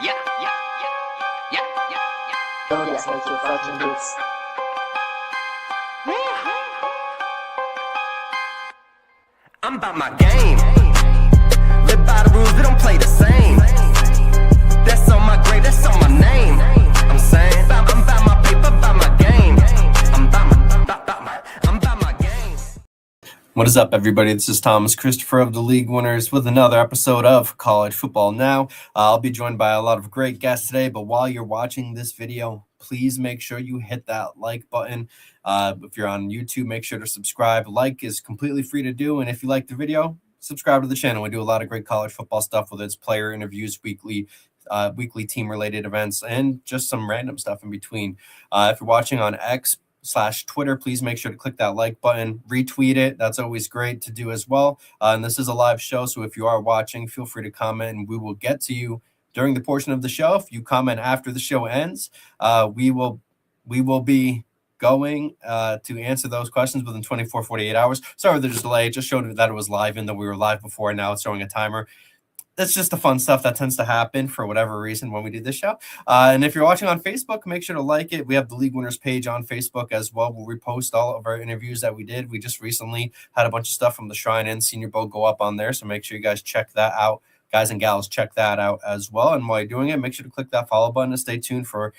Don't just make your fucking beats. I'm about my game. Live by the rules, we don't play the same. That's on my grave, that's on my name. I'm saying, I'm about my paper, about my game. I'm about my game. What is up, everybody? This is Thomas Christopher of the League Winners with another episode of College Football Now. I'll be joined by a lot of great guests today, but while you're watching this video, please make sure you hit that like button. If you're on YouTube, make sure to subscribe. Like is completely free to do, and if you like the video, subscribe to the channel. We do a lot of great college football stuff, whether it's player interviews, weekly team-related events, and just some random stuff in between. If you're watching on X/Twitter, please make sure to click that like button, retweet it. That's always great to do as well. And this is a live show, so if you are watching, feel free to comment, and we will get to you during the portion of the show. If you comment after the show ends, we will be going to answer those questions within 48 hours. Sorry for the delay. It just showed that it was live, and that we were live before, and now it's showing a timer. That's just the fun stuff that tends to happen for whatever reason when we do this show. And if you're watching on Facebook, make sure to like it. We have the League Winners page on Facebook as well, where we post all of our interviews that we did. We just recently had a bunch of stuff from the Shrine and Senior Bowl go up on there, so make sure you guys check that out. Guys and gals, check that out as well. And while you're doing it, make sure to click that follow button and stay tuned for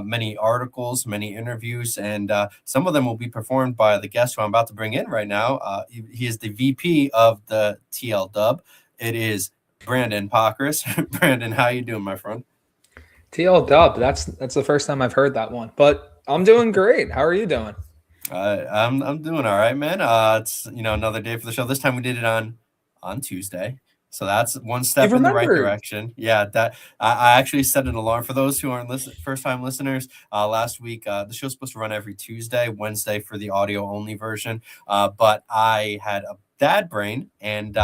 many articles, many interviews, and some of them will be performed by the guest who I'm about to bring in right now. He is the VP of the TL Dub. It is Brandyn Pokrass. Brandyn, how you doing, my friend? TL Dub. That's the first time I've heard that one, but I'm doing great. How are you doing? I'm doing all right, man. It's another day for the show. This time we did it on Tuesday. So that's one step in the right direction. Yeah, that I actually set an alarm for those who aren't first-time listeners. Last week, the show's supposed to run every Tuesday, Wednesday for the audio-only version. But I had a bad brain, and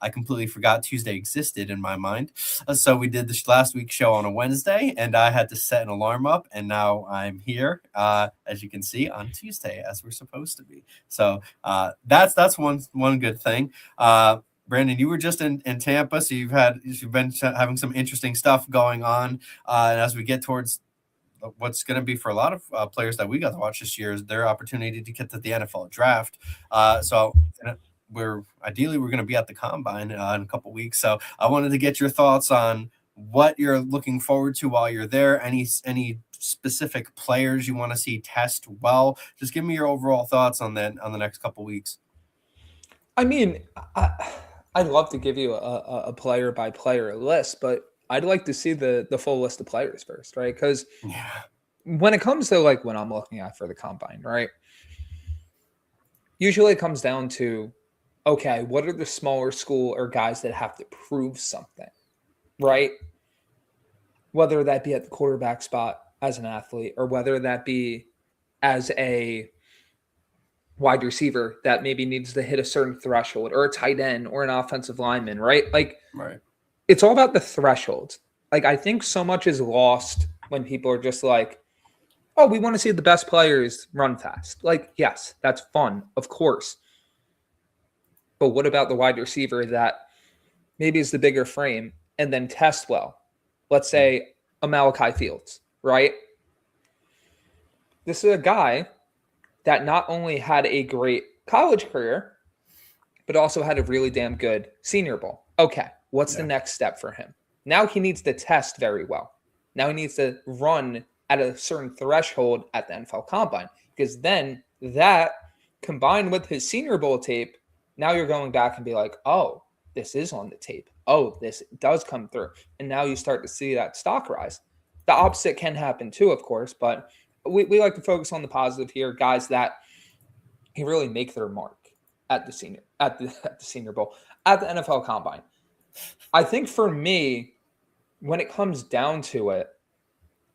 I completely forgot Tuesday existed in my mind. So we did this last week's show on a Wednesday, and I had to set an alarm up, and now I'm here, as you can see, on Tuesday, as we're supposed to be. So that's one good thing. Brandyn, you were just in Tampa, so you've been having some interesting stuff going on. And as we get towards what's going to be for a lot of players that we got to watch this year, is their opportunity to get to the NFL draft. So we're going to be at the Combine in a couple weeks. So I wanted to get your thoughts on what you're looking forward to while you're there. Any specific players you want to see test well? Just give me your overall thoughts on that on the next couple weeks. I mean, I'd love to give you a player-by-player list, but I'd like to see the full list of players first, right? Because when it comes to like when I'm looking at for the Combine, right, usually it comes down to, okay, what are the smaller school or guys that have to prove something, right? Whether that be at the quarterback spot as an athlete, or whether that be as a wide receiver that maybe needs to hit a certain threshold, or a tight end, or an offensive lineman, right? Like, right. It's all about the threshold. Like, I think so much is lost when people are just like, oh, we want to see the best players run fast. Like, yes, that's fun, of course. But what about the wide receiver that maybe is the bigger frame and then test well? Let's say a Malachi Fields, right? This is a guy that not only had a great college career, but also had a really damn good Senior Bowl. Okay, what's the next step for him? Now he needs to test very well. Now he needs to run at a certain threshold at the NFL Combine, because then that, combined with his Senior Bowl tape, now you're going back and be like, oh, this is on the tape. Oh, this does come through. And now you start to see that stock rise. The opposite can happen too, of course, but we like to focus on the positive here, guys that can really make their mark at the Senior Bowl, at the NFL Combine. I think for me, when it comes down to it,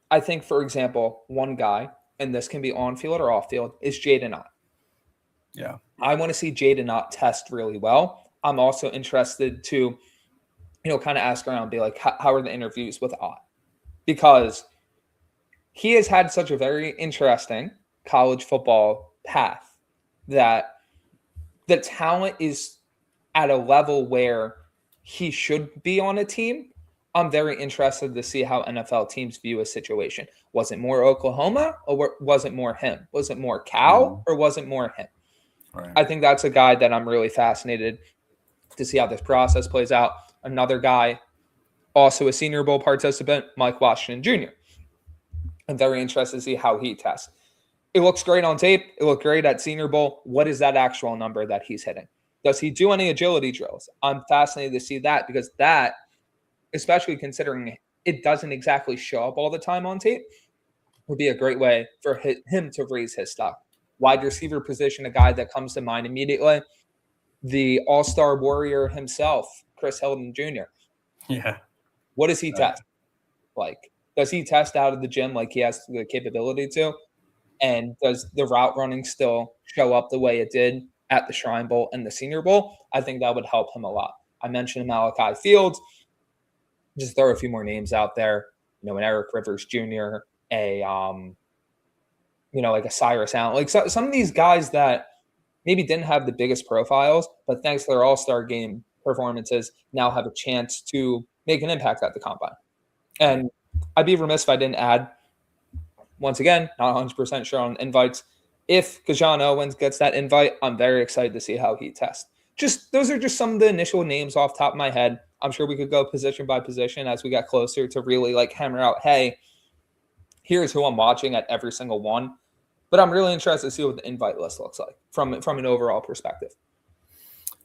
I think, for example, one guy, and this can be on field or off field, is Jaden Ott. Yeah. I want to see Jaden Ott test really well. I'm also interested to, kind of ask around, be like, how are the interviews with Ott? Because he has had such a very interesting college football path that the talent is at a level where he should be on a team, I'm very interested to see how NFL teams view a situation. Was it more Oklahoma or was it more him? Was it more Cal or was it more him? Right. I think that's a guy that I'm really fascinated to see how this process plays out. Another guy, also a Senior Bowl participant, Mike Washington Jr. I'm very interested to see how he tests. It looks great on tape. It looked great at Senior Bowl. What is that actual number that he's hitting? Does he do any agility drills? I'm fascinated to see that because that, especially considering it doesn't exactly show up all the time on tape, would be a great way for him to raise his stock. Wide receiver position, a guy that comes to mind immediately, the all-star warrior himself, Chris Hilton Jr. Yeah. What does he test? Like, does he test out of the gym like he has the capability to? And does the route running still show up the way it did at the Shrine Bowl and the Senior Bowl? I think that would help him a lot. I mentioned Malachi Fields. Just throw a few more names out there. An Eric Rivers Jr., like a Cyrus Allen. Like some of these guys that maybe didn't have the biggest profiles, but thanks to their all-star game performances, now have a chance to make an impact at the combine. And I'd be remiss if I didn't add, once again, not 100% sure on invites. If Kajan Owens gets that invite, I'm very excited to see how he tests. Those are just some of the initial names off the top of my head. I'm sure we could go position by position as we get closer to really hammer out, hey, here's who I'm watching at every single one. But I'm really interested to see what the invite list looks like from an overall perspective.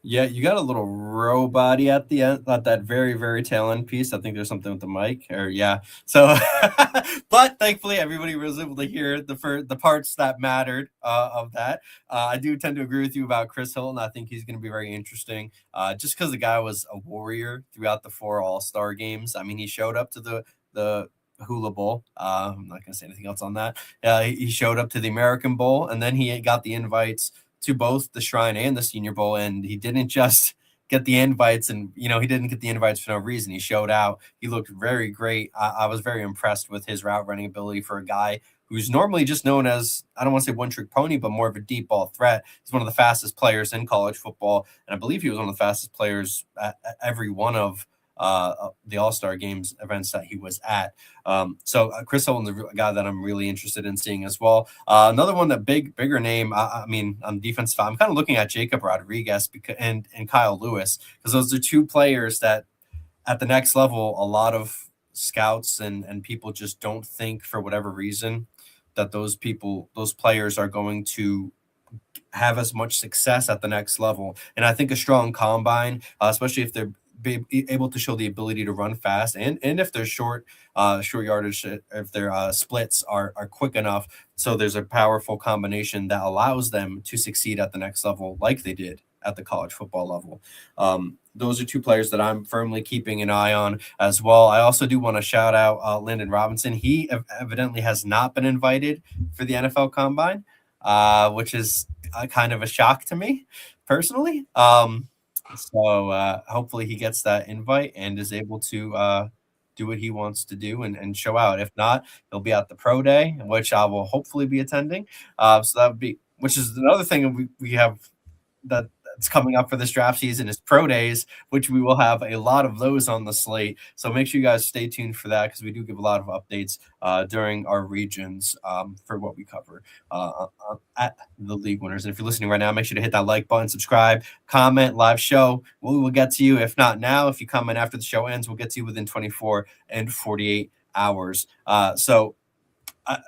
Yeah, you got a little row body at the end, at that very, very tail end piece. I think there's something with the mic, So, but thankfully, everybody was able to hear the parts that mattered of that. I do tend to agree with you about Chris Hilton. I think he's going to be very interesting, just because the guy was a warrior throughout the 4 All-Star games. I mean, he showed up to the Hula Bowl. I'm not going to say anything else on that. He showed up to the American Bowl, and then he got the invites to both the Shrine and the Senior Bowl, and he didn't just get the invites, and he didn't get the invites for no reason. He showed out. He looked very great. I was very impressed with his route running ability for a guy who's normally just known as, I don't want to say one-trick pony, but more of a deep ball threat. He's one of the fastest players in college football, and I believe he was one of the fastest players at every one of the All-Star Games events that he was at. So Chris Hilton's a guy that I'm really interested in seeing as well. Another one, that bigger name, I mean, on defense, I'm kind of looking at Jacob Rodriguez and Kyle Lewis, because those are 2 players that at the next level, a lot of scouts and people just don't think, for whatever reason, that those players are going to have as much success at the next level. And I think a strong combine, especially if they're be able to show the ability to run fast, and if they're short yardage, if their splits are quick enough, so there's a powerful combination that allows them to succeed at the next level like they did at the college football level. Those are 2 players that I'm firmly keeping an eye on as well. I also do want to shout out Lyndon Robinson. He evidently has not been invited for the NFL Combine, which is kind of a shock to me personally. So hopefully he gets that invite and is able to do what he wants to do and show out. If not, he'll be at the Pro Day, which I will hopefully be attending. So that would be, which is another thing we have that's coming up for this draft season, is Pro Days, which we will have a lot of those on the slate. So make sure you guys stay tuned for that, because we do give a lot of updates during our regions for what we cover at the League Winners. And if you're listening right now, make sure to hit that like button, subscribe, comment, live show. We will get to you. If not now, if you comment after the show ends, we'll get to you within 24 and 48 hours.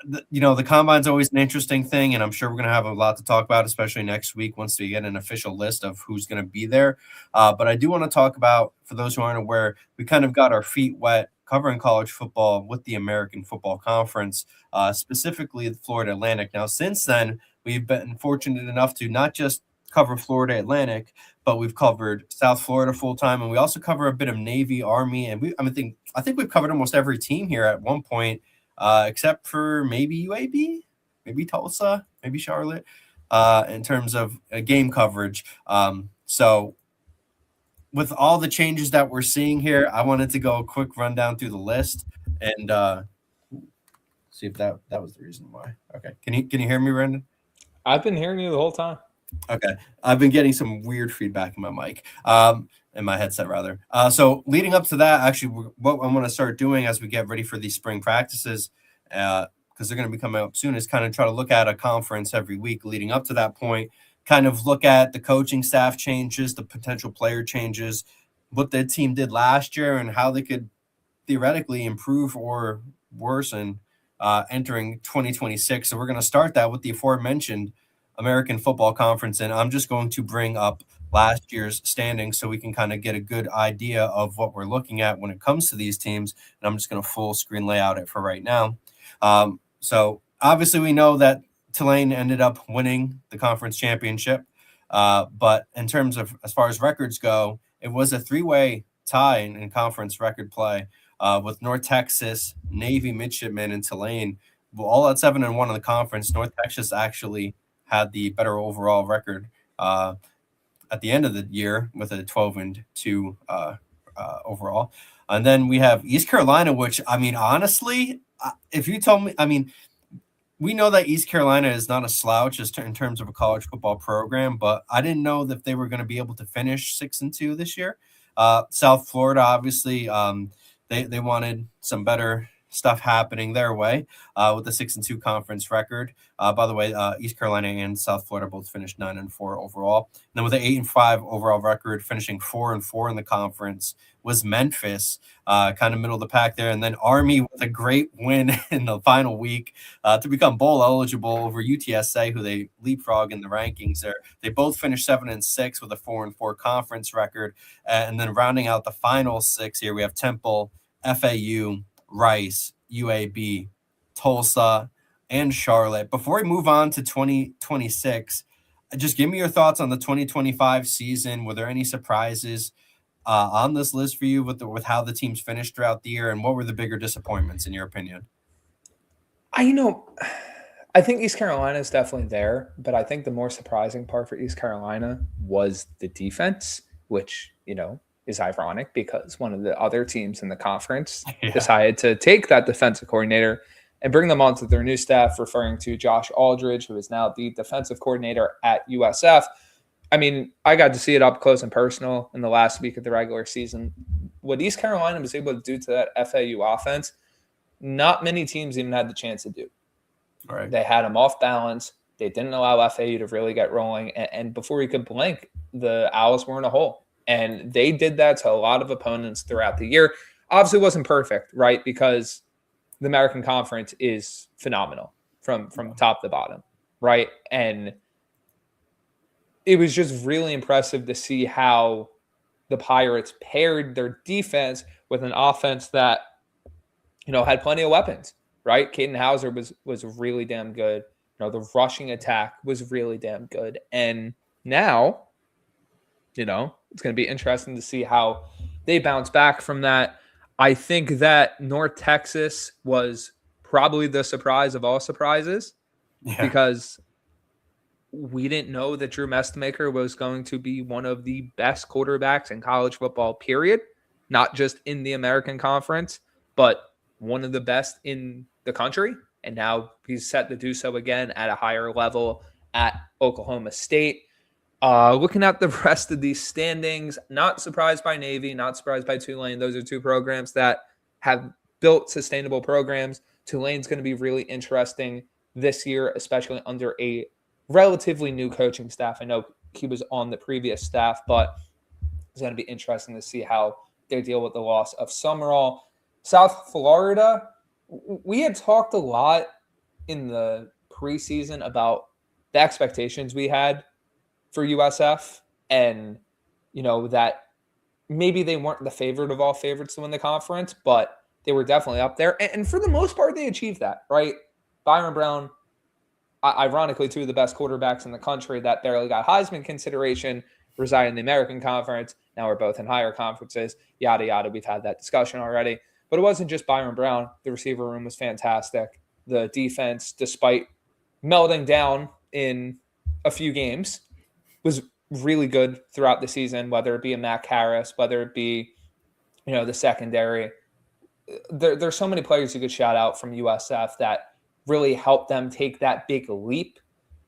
The combine's always an interesting thing, and I'm sure we're going to have a lot to talk about, especially next week once we get an official list of who's going to be there. But I do want to talk about, for those who aren't aware, we kind of got our feet wet covering college football with the American Football Conference, specifically the Florida Atlantic. Now, since then, we've been fortunate enough to not just cover Florida Atlantic, but we've covered South Florida full time, and we also cover a bit of Navy, Army, and I think we've covered almost every team here at one point. Except for maybe UAB, maybe Tulsa, maybe Charlotte, in terms of game coverage. So with all the changes that we're seeing here, I wanted to go a quick rundown through the list and see if that was the reason why. Okay. Can you hear me, Brandyn? I've been hearing you the whole time. Okay. I've been getting some weird feedback in my mic. in my headset rather. So leading up to that, actually, what I'm going to start doing as we get ready for these spring practices, because they're going to be coming up soon, is kind of try to look at a conference every week leading up to that point, kind of look at the coaching staff changes, the potential player changes, what the team did last year, and how they could theoretically improve or worsen entering 2026. So we're going to start that with the aforementioned American Football Conference, and I'm just going to bring up last year's standings so we can kind of get a good idea of what we're looking at when it comes to these teams. And I'm just going to full screen layout it for right now. So obviously we know that Tulane ended up winning the conference championship, but in terms of as far as records go, it was a three-way tie in conference record play with North Texas, Navy, Midshipmen, and Tulane all at 7-1 in the conference. North Texas actually had the better overall record at the end of the year with a 12-2 overall. And then we have East Carolina, which, I mean, honestly, if you told me, I mean, we know that East Carolina is not a slouch just in terms of a college football program, but I didn't know that they were going to be able to finish 6-2 this year. South Florida, obviously, they wanted some better stuff happening their way with the 6-2 conference record. By the way, East Carolina and South Florida both finished 9-4 overall. And then with an 8-5 overall record, finishing 4-4 in the conference was Memphis, kind of middle of the pack there. And then Army with a great win in the final week to become bowl eligible over UTSA, who they leapfrog in the rankings there. They both finished 7-6 with a 4-4 conference record. And then rounding out the final six here, we have Temple, FAU, Rice, UAB, Tulsa, and Charlotte. Before we move on to 2026, just give me your thoughts on the 2025 season. Were there any surprises on this list for you with how the teams finished throughout the year, and what were the bigger disappointments in your opinion? I think East Carolina is definitely there, but I think the more surprising part for East Carolina was the defense, which, is ironic because one of the other teams in the conference decided to take that defensive coordinator and bring them onto their new staff, referring to Josh Aldridge, who is now the defensive coordinator at USF. I mean, I got to see it up close and personal in the last week of the regular season. What East Carolina was able to do to that FAU offense, not many teams even had the chance to do. Right. They had them off balance. They didn't allow FAU to really get rolling. And before you could blink, the Owls were in a hole. And they did that to a lot of opponents throughout the year. Obviously, it wasn't perfect, right? Because the American Conference is phenomenal from top to bottom, right? And it was just really impressive to see how the Pirates paired their defense with an offense that, had plenty of weapons, right? Caden Hauser was really damn good. The rushing attack was really damn good. And now, it's going to be interesting to see how they bounce back from that. I think that North Texas was probably the surprise of all surprises because we didn't know that Drew Mestemaker was going to be one of the best quarterbacks in college football, period. Not just in the American Conference, but one of the best in the country. And now he's set to do so again at a higher level at Oklahoma State. Looking at the rest of these standings, not surprised by Navy, not surprised by Tulane. Those are two programs that have built sustainable programs. Tulane's going to be really interesting this year, especially under a relatively new coaching staff. I know he was on the previous staff, but it's going to be interesting to see how they deal with the loss of Summerall. South Florida, we had talked a lot in the preseason about the expectations we had for USF and, that maybe they weren't the favorite of all favorites to win the conference, but they were definitely up there. And for the most part, they achieved that, right? Byron Brown, ironically, two of the best quarterbacks in the country that barely got Heisman consideration, reside in the American Conference. Now we're both in higher conferences, yada, yada. We've had that discussion already. But it wasn't just Byron Brown. The receiver room was fantastic. The defense, despite melting down in a few games, was really good throughout the season, whether it be a Mac Harris, whether it be, the secondary. There's so many players you could shout out from USF that really helped them take that big leap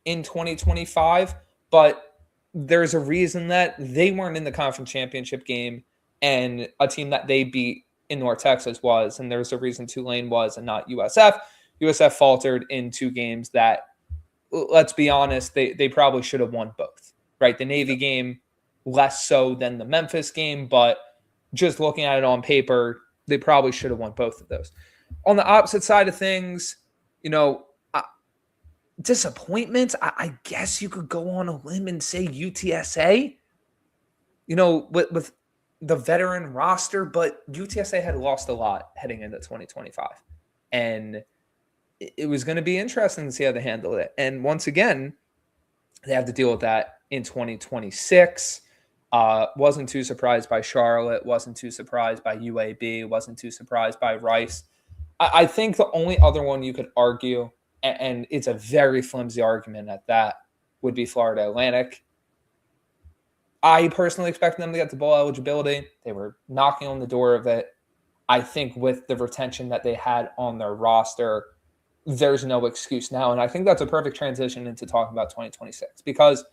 in 2025. But there's a reason that they weren't in the conference championship game, and a team that they beat in North Texas was, and there's a reason Tulane was and not USF. USF faltered in 2 games that, let's be honest, they probably should have won both, right? The Navy game, less so than the Memphis game, but just looking at it on paper, they probably should have won both of those. On the opposite side of things, disappointments, I guess you could go on a limb and say UTSA, with the veteran roster, but UTSA had lost a lot heading into 2025. And it was going to be interesting to see how they handled it. And once again, they have to deal with that in 2026. Wasn't too surprised by Charlotte, wasn't too surprised by UAB, wasn't too surprised by Rice. I think the only other one you could argue, and it's a very flimsy argument at that, would be Florida Atlantic. I personally expect them to get the bowl eligibility. They were knocking on the door of it. I think with the retention that they had on their roster, there's no excuse now. And I think that's a perfect transition into talking about 2026. Because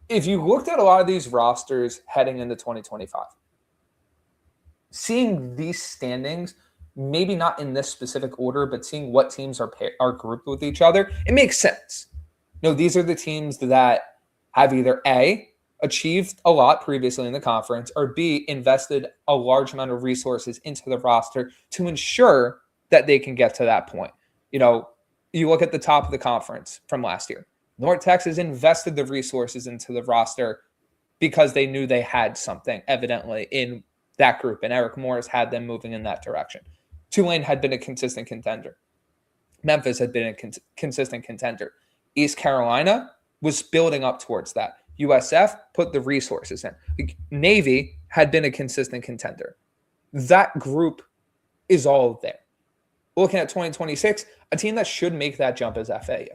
if you looked at a lot of these rosters heading into 2025, seeing these standings, maybe not in this specific order, but seeing what teams are grouped with each other, it makes sense. These are the teams that have either A, achieved a lot previously in the conference, or B, invested a large amount of resources into the roster to ensure that they can get to that point. You look at the top of the conference from last year. North Texas invested the resources into the roster because they knew they had something evidently in that group, and Eric Morris had them moving in that direction. Tulane had been a consistent contender. Memphis had been a consistent contender. East Carolina was building up towards that. USF put the resources in. Navy had been a consistent contender. That group is all there. Looking at 2026, a team that should make that jump is FAU.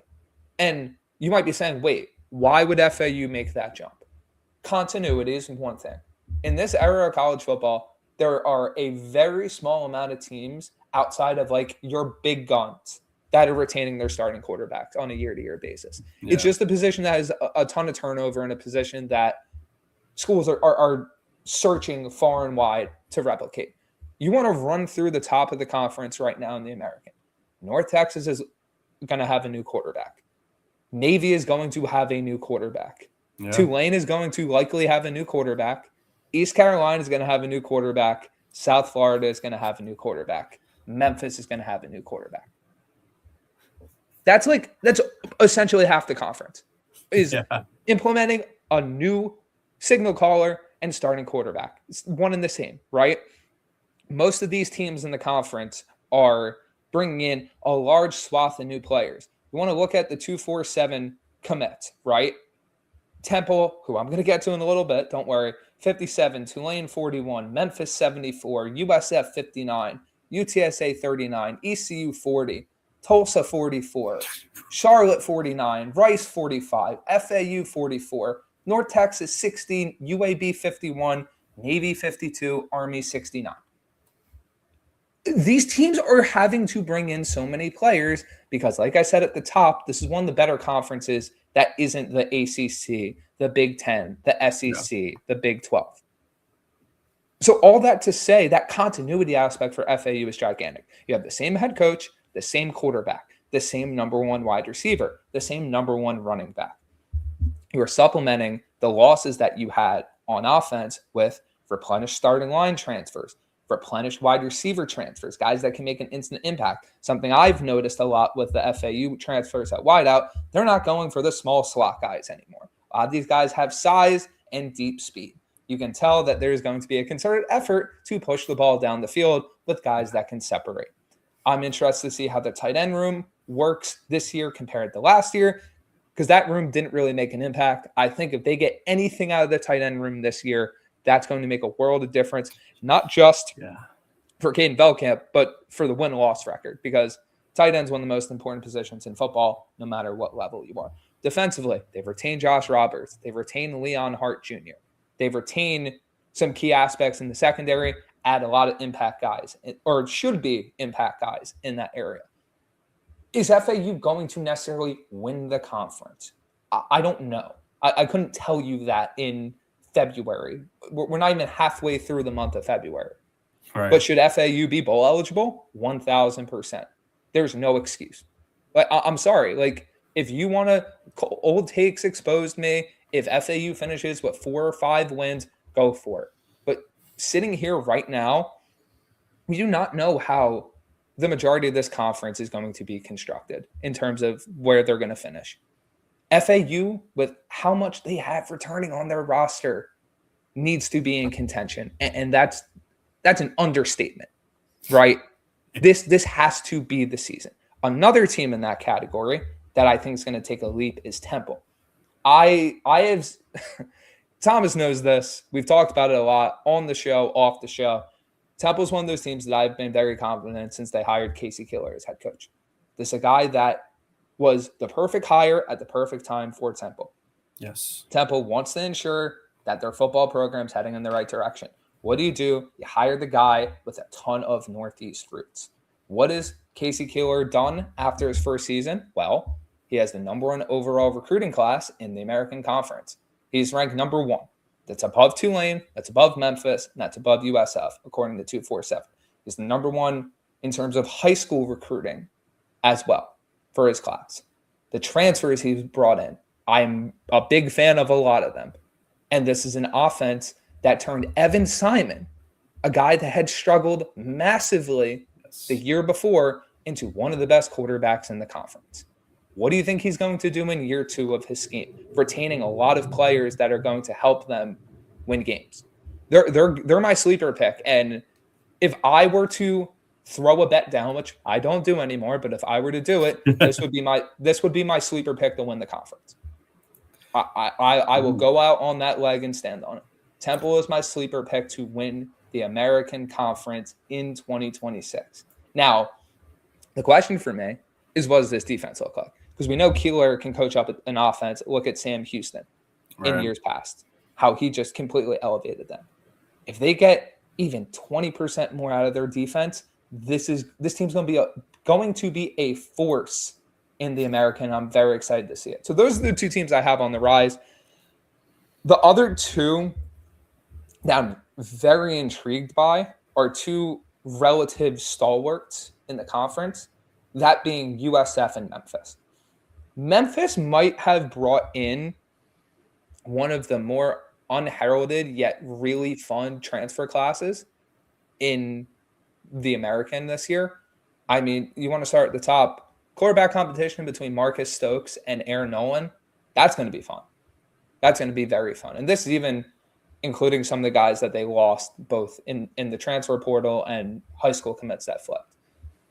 And you might be saying, wait, why would FAU make that jump? Continuity is one thing. In this era of college football, there are a very small amount of teams outside of your big guns that are retaining their starting quarterbacks on a year-to-year basis. Yeah. It's just a position that has a ton of turnover and a position that schools are searching far and wide to replicate. You want to run through the top of the conference right now in the American. North Texas is going to have a new quarterback. Navy is going to have a new quarterback. Yeah. Tulane is going to likely have a new quarterback. East Carolina is going to have a new quarterback. South Florida is going to have a new quarterback. Memphis is going to have a new quarterback. That's essentially half the conference is implementing a new signal caller and starting quarterback. It's one and the same, right? Most of these teams in the conference are bringing in a large swath of new players. You want to look at the 247 commits, right? Temple, who I'm going to get to in a little bit, don't worry, 57, Tulane 41, Memphis 74, USF 59, UTSA 39, ECU 40, Tulsa 44, Charlotte 49, Rice 45, FAU 44, North Texas 16, UAB 51, Navy 52, Army 69. These teams are having to bring in so many players because, like I said at the top, this is one of the better conferences that isn't the ACC, the Big Ten, the SEC, the Big 12. So all that to say, that continuity aspect for FAU is gigantic. You have the same head coach, the same quarterback, the same number one wide receiver, the same number one running back. You are supplementing the losses that you had on offense with replenished starting line transfers, replenished wide receiver transfers, guys that can make an instant impact. Something I've noticed a lot with the FAU transfers at wideout, they're not going for the small slot guys anymore. A lot of these guys have size and deep speed. You can tell that there's going to be a concerted effort to push the ball down the field with guys that can separate. I'm interested to see how the tight end room works this year compared to last year, because that room didn't really make an impact. I think if they get anything out of the tight end room this year, that's going to make a world of difference, not just for Caden Veldkamp, but for the win-loss record, because tight end's one of the most important positions in football, no matter what level you are. Defensively, they've retained Josh Roberts. They've retained Leon Hart Jr. They've retained some key aspects in the secondary, add a lot of impact guys, or should be impact guys in that area. Is FAU going to necessarily win the conference? I don't know. I couldn't tell you that in February. We're not even halfway through the month of February. Right. But should FAU be bowl eligible? 1,000%. There's no excuse. But I'm sorry. Like, if you want to, old takes exposed me. If FAU finishes with 4 or 5 wins, go for it. But sitting here right now, we do not know how the majority of this conference is going to be constructed in terms of where they're going to finish. FAU, with how much they have returning on their roster, needs to be in contention. And that's an understatement, right? This has to be the season. Another team in that category that I think is going to take a leap is Temple. I have Thomas knows this. We've talked about it a lot on the show, off the show. Temple's one of those teams that I've been very confident in since they hired Casey Killer as head coach. This is a guy that was the perfect hire at the perfect time for Temple. Yes. Temple wants to ensure that their football program's heading in the right direction. What do? You hire the guy with a ton of Northeast roots. What has Casey Killer done after his first season? Well, he has the number 1 overall recruiting class in the American Conference. He's ranked number 1. That's above Tulane, that's above Memphis, and that's above USF, according to 247. He's the number 1 in terms of high school recruiting as well for his class. The transfers he's brought in, I'm a big fan of a lot of them. And this is an offense that turned Evan Simon, a guy that had struggled massively the year before, into one of the best quarterbacks in the conference. What do you think he's going to do in year 2 of his scheme? Retaining a lot of players that are going to help them win games. They're my sleeper pick. And if I were to throw a bet down, which I don't do anymore, but if I were to do it, this would be my sleeper pick to win the conference. I will go out on that leg and stand on it. Temple is my sleeper pick to win the American Conference in 2026. Now, the question for me is, what does this defense look like? Because we know Keeler can coach up an offense. Look at Sam Houston in years past, how he just completely elevated them. If they get even 20% more out of their defense, this team's going to be a force in the American. I'm very excited to see it. So those are the 2 teams I have on the rise. The other 2 that I'm very intrigued by are 2 relative stalwarts in the conference, that being USF and Memphis. Memphis might have brought in one of the more unheralded yet really fun transfer classes in the American this year. I mean, you want to start at the top. Quarterback competition between Marcus Stokes and Aaron Nolan, that's going to be fun. That's going to be very fun. And this is even including some of the guys that they lost both in the transfer portal and high school commits that flipped.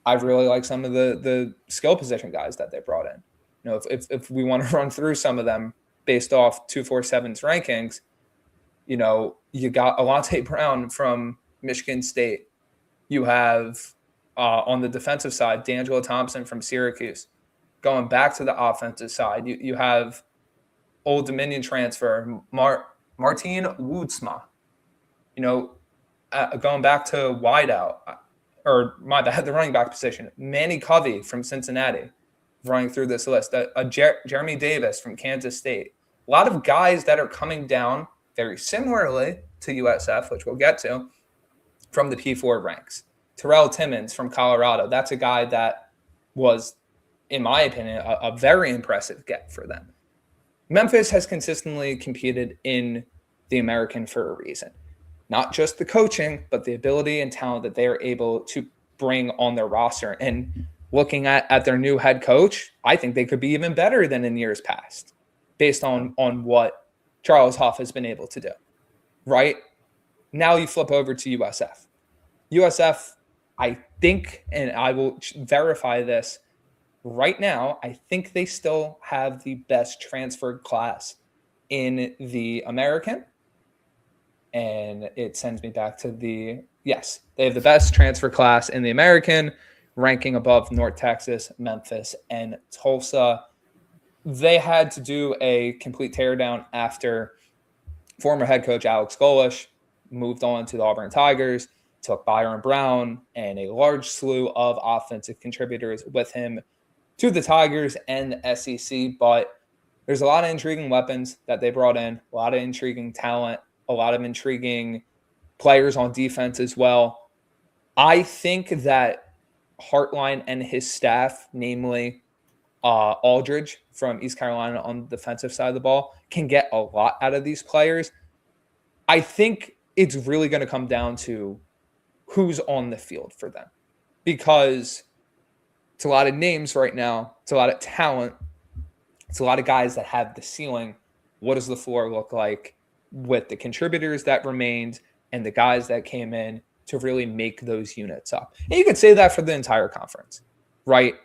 I really like some of the skill position guys that they brought in. You know, if we want to run through some of them based off 247's rankings, you know, you got Alante Brown from Michigan State. You have on the defensive side, D'Angelo Thompson from Syracuse. Going back to the offensive side, you have Old Dominion transfer Martin Woodsma. You know, going back to wideout, or my bad, the running back position, Manny Covey from Cincinnati, running through this list. Jeremy Davis from Kansas State. A lot of guys that are coming down very similarly to USF, which we'll get to, from the P4 ranks. Terrell Timmons from Colorado. That's a guy that was, in my opinion, a very impressive get for them. Memphis has consistently competed in the American for a reason. Not just the coaching, but the ability and talent that they are able to bring on their roster. And looking at their new head coach, I think they could be even better than in years past, based on what Charles Huff has been able to do. Right? Now you flip over to USF. USF, I think, and I will verify this right now, I think they still have the best transferred class in the American. And it sends me back to yes, they have the best transfer class in the American, ranking above North Texas, Memphis, and Tulsa. They had to do a complete teardown after former head coach Alex Golesh moved on to the Auburn Tigers, took Byron Brown and a large slew of offensive contributors with him to the Tigers and the SEC. But There's a lot of intriguing weapons that they brought in, a lot of intriguing talent, a lot of intriguing players on defense as well. I think that Hartline and his staff, namely Aldridge from East Carolina on the defensive side of the ball, can get a lot out of these players. I think it's really going to come down to who's on the field for them, because it's a lot of names right now. It's a lot of talent. It's a lot of guys that have the ceiling. What does the floor look like with the contributors that remained and the guys that came in to really make those units up? And you could say that for the entire conference, right?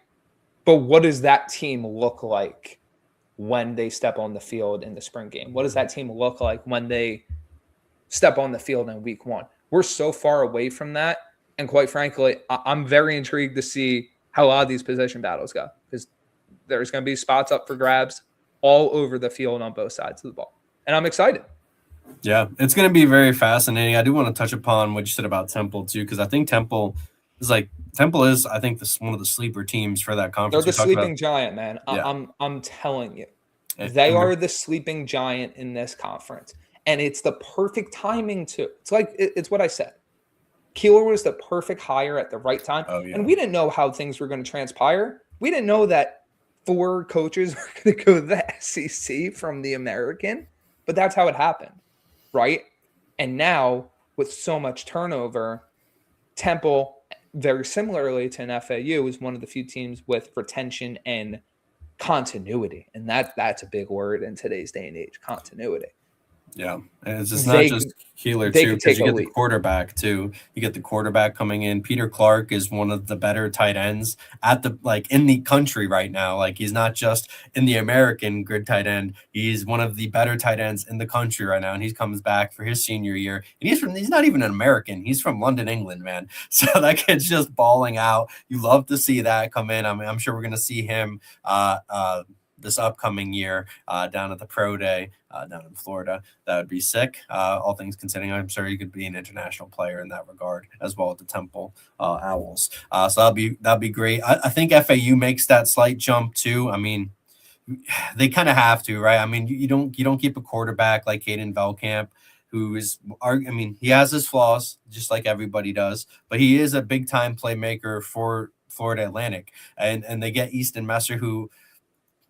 But what does that team look like when they step on the field in the spring game? What does that team look like when they step on the field in week one? We're so far away from that. And quite frankly, I'm very intrigued to see how a lot of these position battles go, because there's going to be spots up for grabs all over the field on both sides of the ball. And I'm excited. Yeah, it's going to be very fascinating. I do want to touch upon what you said about Temple, too, because I think Temple is, I think, one of the sleeper teams for that conference. They're the sleeping giant, man. Yeah. I'm telling you. They are the sleeping giant in this conference. And it's the perfect timing, too. It's what I said. Keeler was the perfect hire at the right time. Oh, yeah. And we didn't know how things were going to transpire. We didn't know that 4 coaches were going to go to the SEC from the American, but that's how it happened, right? And now, with so much turnover, Temple, very similarly to an FAU, is one of the few teams with retention and continuity. And that's a big word in today's day and age, continuity. Yeah, and it's just not just Keeler, too, because you get the quarterback, too. You get the quarterback coming in. Peter Clark is one of the better tight ends in the country right now. He's not just in the American good tight end. He's one of the better tight ends in the country right now, and he comes back for his senior year. And he's not even an American. He's from London, England, man. So that kid's just balling out. You love to see that come in. I mean, I'm sure we're going to see him this upcoming year down at the Pro Day down in Florida. That would be sick. All things considering, I'm sure he could be an international player in that regard as well at the Temple Owls. So that'd be great. I think FAU makes that slight jump too. I mean, they kind of have to, right? I mean, you don't keep a quarterback like Caden Velkamp, he has his flaws just like everybody does, but he is a big time playmaker for Florida Atlantic, and they get Easton Messer, who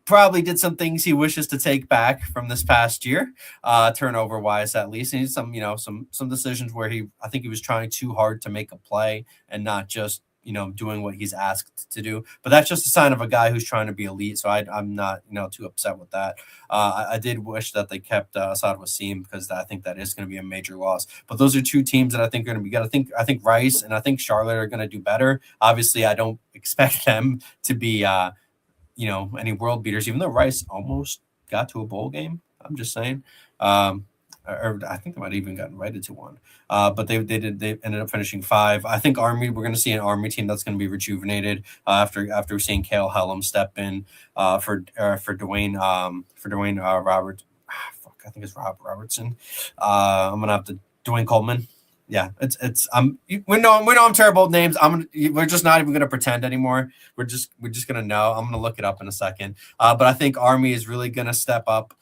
probably did some things he wishes to take back from this past year, turnover wise at least. And some decisions where I think he was trying too hard to make a play and not just doing what he's asked to do. But that's just a sign of a guy who's trying to be elite. So I'm not too upset with that. I did wish that they kept Asad Wasim, because I think that is going to be a major loss. But those are 2 teams that I think are going to be good. I think Rice and I think Charlotte are going to do better. Obviously, I don't expect them to be any world beaters, even though Rice almost got to a bowl game. I'm just saying. Or I think they might have even got invited to one. But they ended up finishing 5. I think Army, we're going to see an Army team that's going to be rejuvenated after seeing Cale Hellum step in for Dwayne Roberts. I think it's Rob Robertson. I'm going to have to Dwayne Coleman. Yeah, we know I'm terrible at names. We're just not even gonna pretend anymore. We're just gonna know. I'm gonna look it up in a second. But I think Army is really gonna step up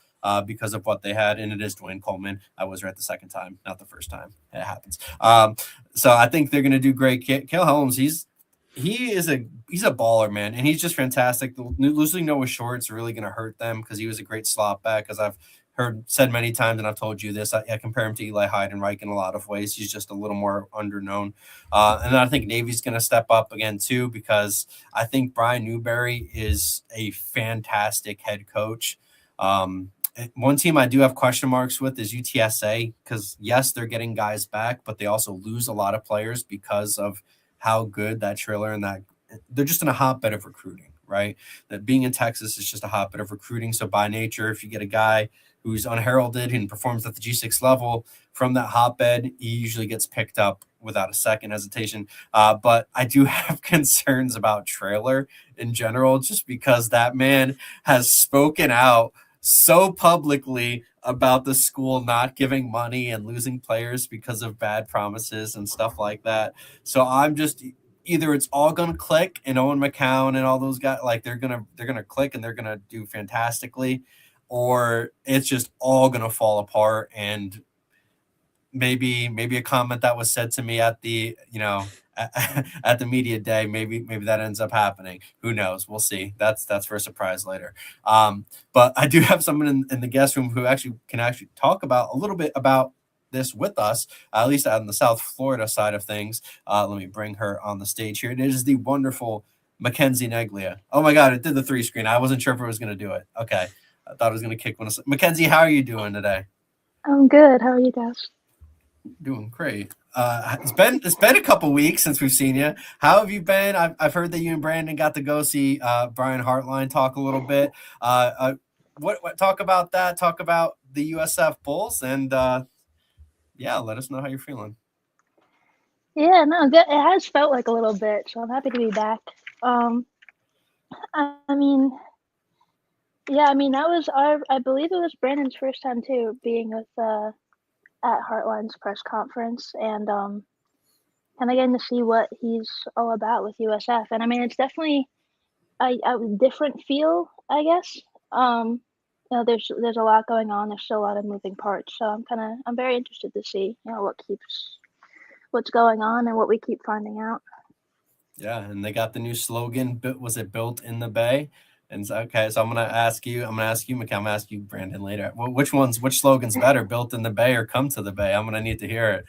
because of what they had, and it is Dwayne Coleman. I was right the second time, not the first time. It happens. So I think they're gonna do great. Cale Helms, he's a baller, man, and he's just fantastic. Losing Noah Short's really gonna hurt them because he was a great slot back, as I've said many times, and I've told you this, I compare him to Eli Heidenreich in a lot of ways. He's just a little more underknown. And I think Navy's going to step up again, too, because I think Brian Newberry is a fantastic head coach. One team I do have question marks with is UTSA, because, yes, they're getting guys back, but they also lose a lot of players because of how good that trailer and that they're just in a hotbed of recruiting, right? That being in Texas is just a hotbed of recruiting. So by nature, if you get a guy who's unheralded and performs at the G6 level from that hotbed, he usually gets picked up without a second hesitation. But I do have concerns about Traylor in general, just because that man has spoken out so publicly about the school not giving money and losing players because of bad promises and stuff like that. So I'm just either it's all going to click, and Owen McCown and all those guys, they're going to click and they're going to do fantastically. or it's just all going to fall apart. And maybe a comment that was said to me at the, at the media day, maybe that ends up happening. Who knows? We'll see. That's for a surprise later. But I do have someone in the guest room who can talk about a little bit about this with us, at least on the South Florida side of things. Let me bring her on the stage here. It is the wonderful Mackenzie Neglia. Oh my God, it did the 3 screen. I wasn't sure if it was going to do it. Okay. I thought it was going to kick one. Mackenzie, how are you doing today? I'm good. How are you guys? Doing great. It's been a couple weeks since we've seen you. How have you been? I've heard that you and Brandyn got to go see Brian Hartline talk a little bit. What talk about that? Talk about the USF Bulls, and let us know how you're feeling. Yeah, no, good. It has felt like a little bit, so I'm happy to be back. That was I believe it was Brandon's first time too, being with at Hartline's press conference, and kind of getting to see what he's all about with USF. And it's definitely a different feel, I guess. There's a lot going on. There's still a lot of moving parts, so I'm very interested to see what's going on and what we keep finding out. Yeah, and they got the new slogan. Was it built in the Bay? And so I'm gonna ask you, Mackenzie. I'm gonna ask you, Brandyn, later. Well, which slogan's better, built in the Bay or come to the Bay? I'm gonna need to hear it.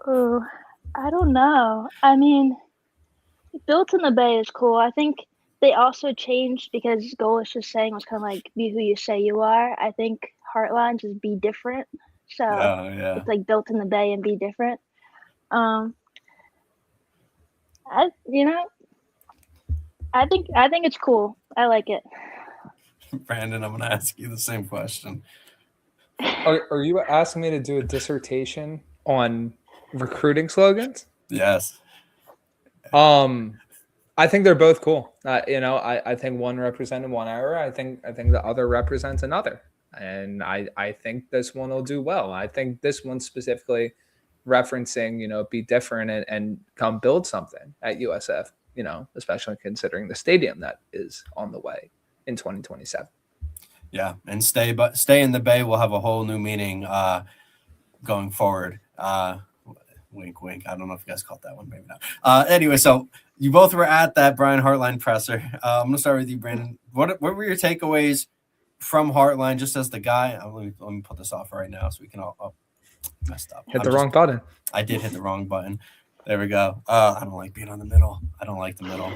Oh, I don't know. Built in the Bay is cool. I think they also changed because Golesh saying was kind of like be who you say you are. I think Hartline's is be different. So It's like built in the Bay and be different. I think it's cool. I like it. Brandyn, I'm going to ask you the same question. Are you asking me to do a dissertation on recruiting slogans? Yes. I think they're both cool. I think one represented one era. I think the other represents another. And I think this one will do well. I think this one specifically referencing, be different and come build something at USF, especially considering the stadium that is on the way in 2027. Yeah, and stay in the Bay will have a whole new meaning going forward. Wink, wink. I don't know if you guys caught that one. Maybe not. Anyway, so you both were at that Brian Hartline presser. I'm going to start with you, Brandyn. What were your takeaways from Hartline just as the guy? Let me put this off right now so we can all messed up. Hit the wrong button. I did hit the wrong button. There we go. I don't like being on the middle. I don't like the middle.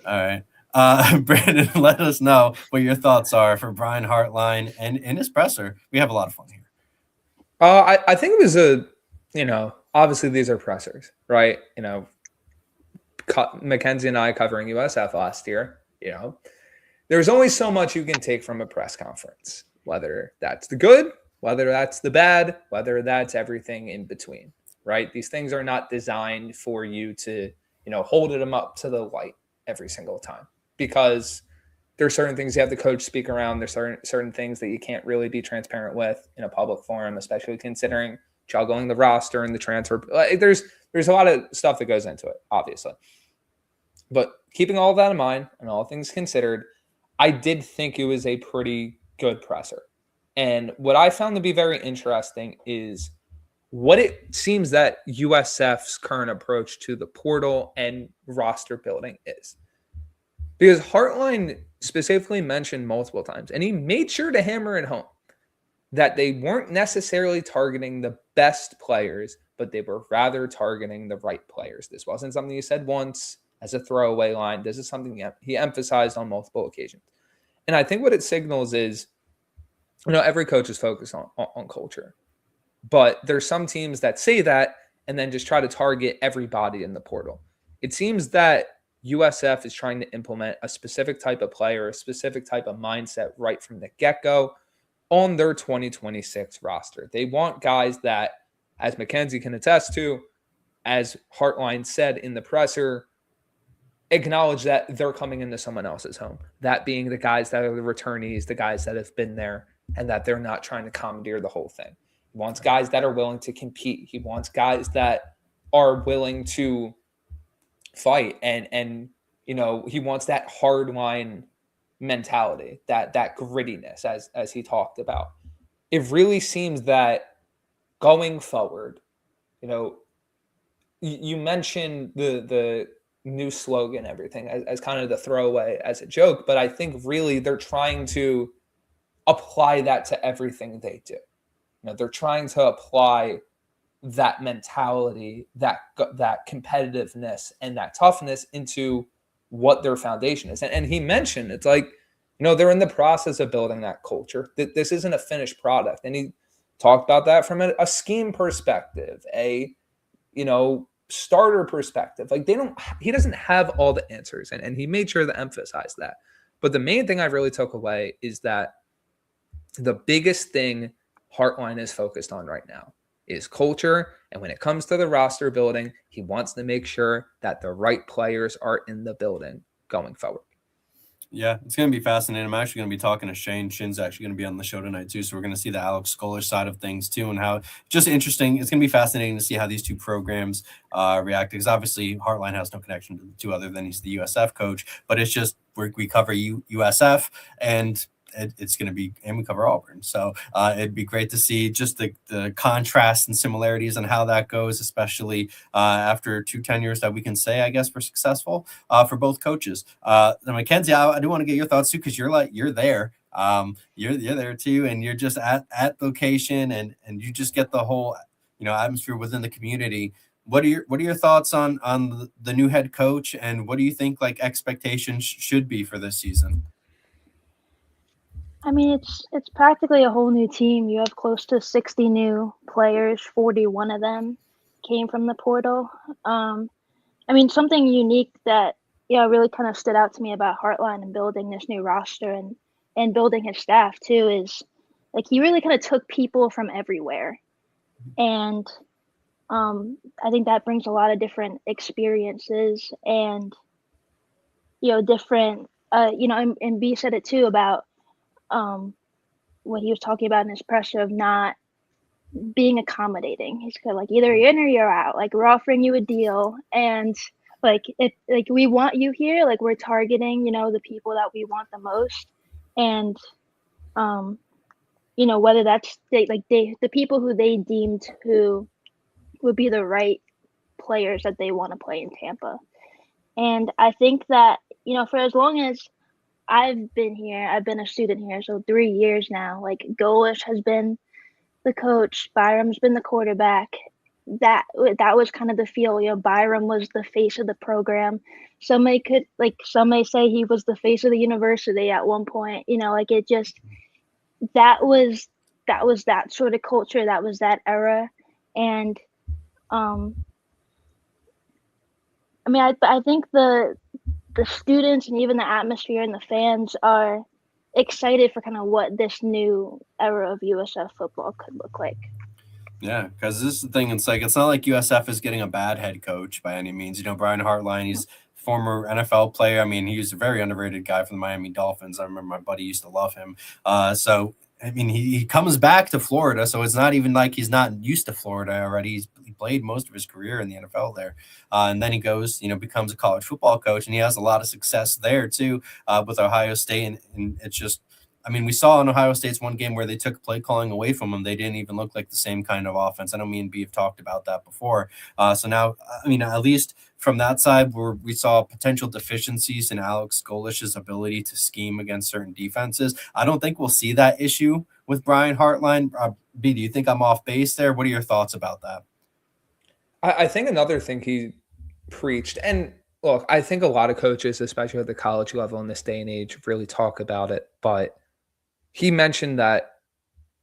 All right. Brandyn, let us know what your thoughts are for Brian Hartline and his presser. We have a lot of fun here. I think it was obviously these are pressers, right? Mackenzie and I covering USF last year, there's only so much you can take from a press conference, whether that's the good, whether that's the bad, whether that's everything in between, right? These things are not designed for you to, hold them up to the light every single time, because there's certain things you have the coach speak around. There's certain things that you can't really be transparent with in a public forum, especially considering juggling the roster and the transfer. There's a lot of stuff that goes into it, obviously. But keeping all of that in mind and all things considered, I did think it was a pretty good presser. And what I found to be very interesting is what it seems that USF's current approach to the portal and roster building is. Because Hartline specifically mentioned multiple times, and he made sure to hammer it home, that they weren't necessarily targeting the best players, but they were rather targeting the right players. This wasn't something he said once as a throwaway line. This is something he emphasized on multiple occasions. And I think what it signals is, every coach is focused on culture. But there's some teams that say that and then just try to target everybody in the portal. It seems that USF is trying to implement a specific type of player, a specific type of mindset right from the get-go on their 2026 roster. They want guys that, as Mackenzie can attest to, as Hartline said in the presser, acknowledge that they're coming into someone else's home. That being the guys that are the returnees, the guys that have been there, and that they're not trying to commandeer the whole thing. He wants guys that are willing to compete. He wants guys that are willing to fight. And he wants that hard line mentality, that grittiness, as he talked about. It really seems that going forward, you mentioned the new slogan, everything as kind of the throwaway, as a joke, but I think really they're trying to apply that to everything they do. They're trying to apply that mentality, that competitiveness and that toughness into what their foundation is. And he mentioned, it's like, they're in the process of building that culture. This isn't a finished product. And he talked about that from a scheme perspective, a starter perspective. Like he doesn't have all the answers, and he made sure to emphasize that. But the main thing I really took away is that the biggest thing Heartline is focused on right now is culture. And when it comes to the roster building, he wants to make sure that the right players are in the building going forward. Yeah, it's going to be fascinating. I'm actually going to be talking to Shane. Shane's actually going to be on the show tonight too. So we're going to see the Alex Golesh side of things too, and how just interesting. It's going to be fascinating to see how these two programs react, because obviously Heartline has no connection to the two other than he's the USF coach, but it's just we cover USF and it's going to be, and we cover Auburn. So it'd be great to see just the contrast and similarities and how that goes, especially after 2 tenures that we can say, I guess, were successful for both coaches. Mackenzie, I do want to get your thoughts too, because you're there. You're there too, and you're just at location, and you just get the whole atmosphere within the community. What are your thoughts on the new head coach, and what do you think expectations should be for this season? I mean, it's practically a whole new team. You have close to 60 new players. 41 of them came from the portal. I mean, something unique that really kind of stood out to me about Heartline and building this new roster and building his staff too is he really kind of took people from everywhere, and I think that brings a lot of different experiences and different. And B said it too about what he was talking about in his presser of not being accommodating. He's kind of either you're in or you're out. We're offering you a deal, and if we want you here, we're targeting the people that we want the most, and whether that's the people who they deemed who would be the right players that they want to play in Tampa. And I think that for as long as I've been here, I've been a student here, so 3 years now. Golesh has been the coach, Byram's been the quarterback. That was kind of the feel. Byram was the face of the program. Some may say he was the face of the university at one point. It just that was that sort of culture. That was that era, and I mean, I think the students and even the atmosphere and the fans are excited for kind of what this new era of USF football could look like. Yeah, because this is the thing. It's not like USF is getting a bad head coach by any means. Brian Hartline, he's a former NFL player. I mean, he was a very underrated guy from the Miami Dolphins. I remember my buddy used to love him. So I mean, he comes back to Florida, so it's not even like he's not used to Florida already. He played most of his career in the NFL there. And then he goes, becomes a college football coach, and he has a lot of success there too with Ohio State. And it's just, I mean, we saw in Ohio State's one game where they took play calling away from him. They didn't even look like the same kind of offense. I know me and B have talked about that before. So now, I mean, at least from that side, where we saw potential deficiencies in Alex Golesh's ability to scheme against certain defenses, I don't think we'll see that issue with Brian Hartline. B, do you think I'm off base there? What are your thoughts about that? I think another thing he preached, and look, I think a lot of coaches, especially at the college level in this day and age, really talk about it, but he mentioned that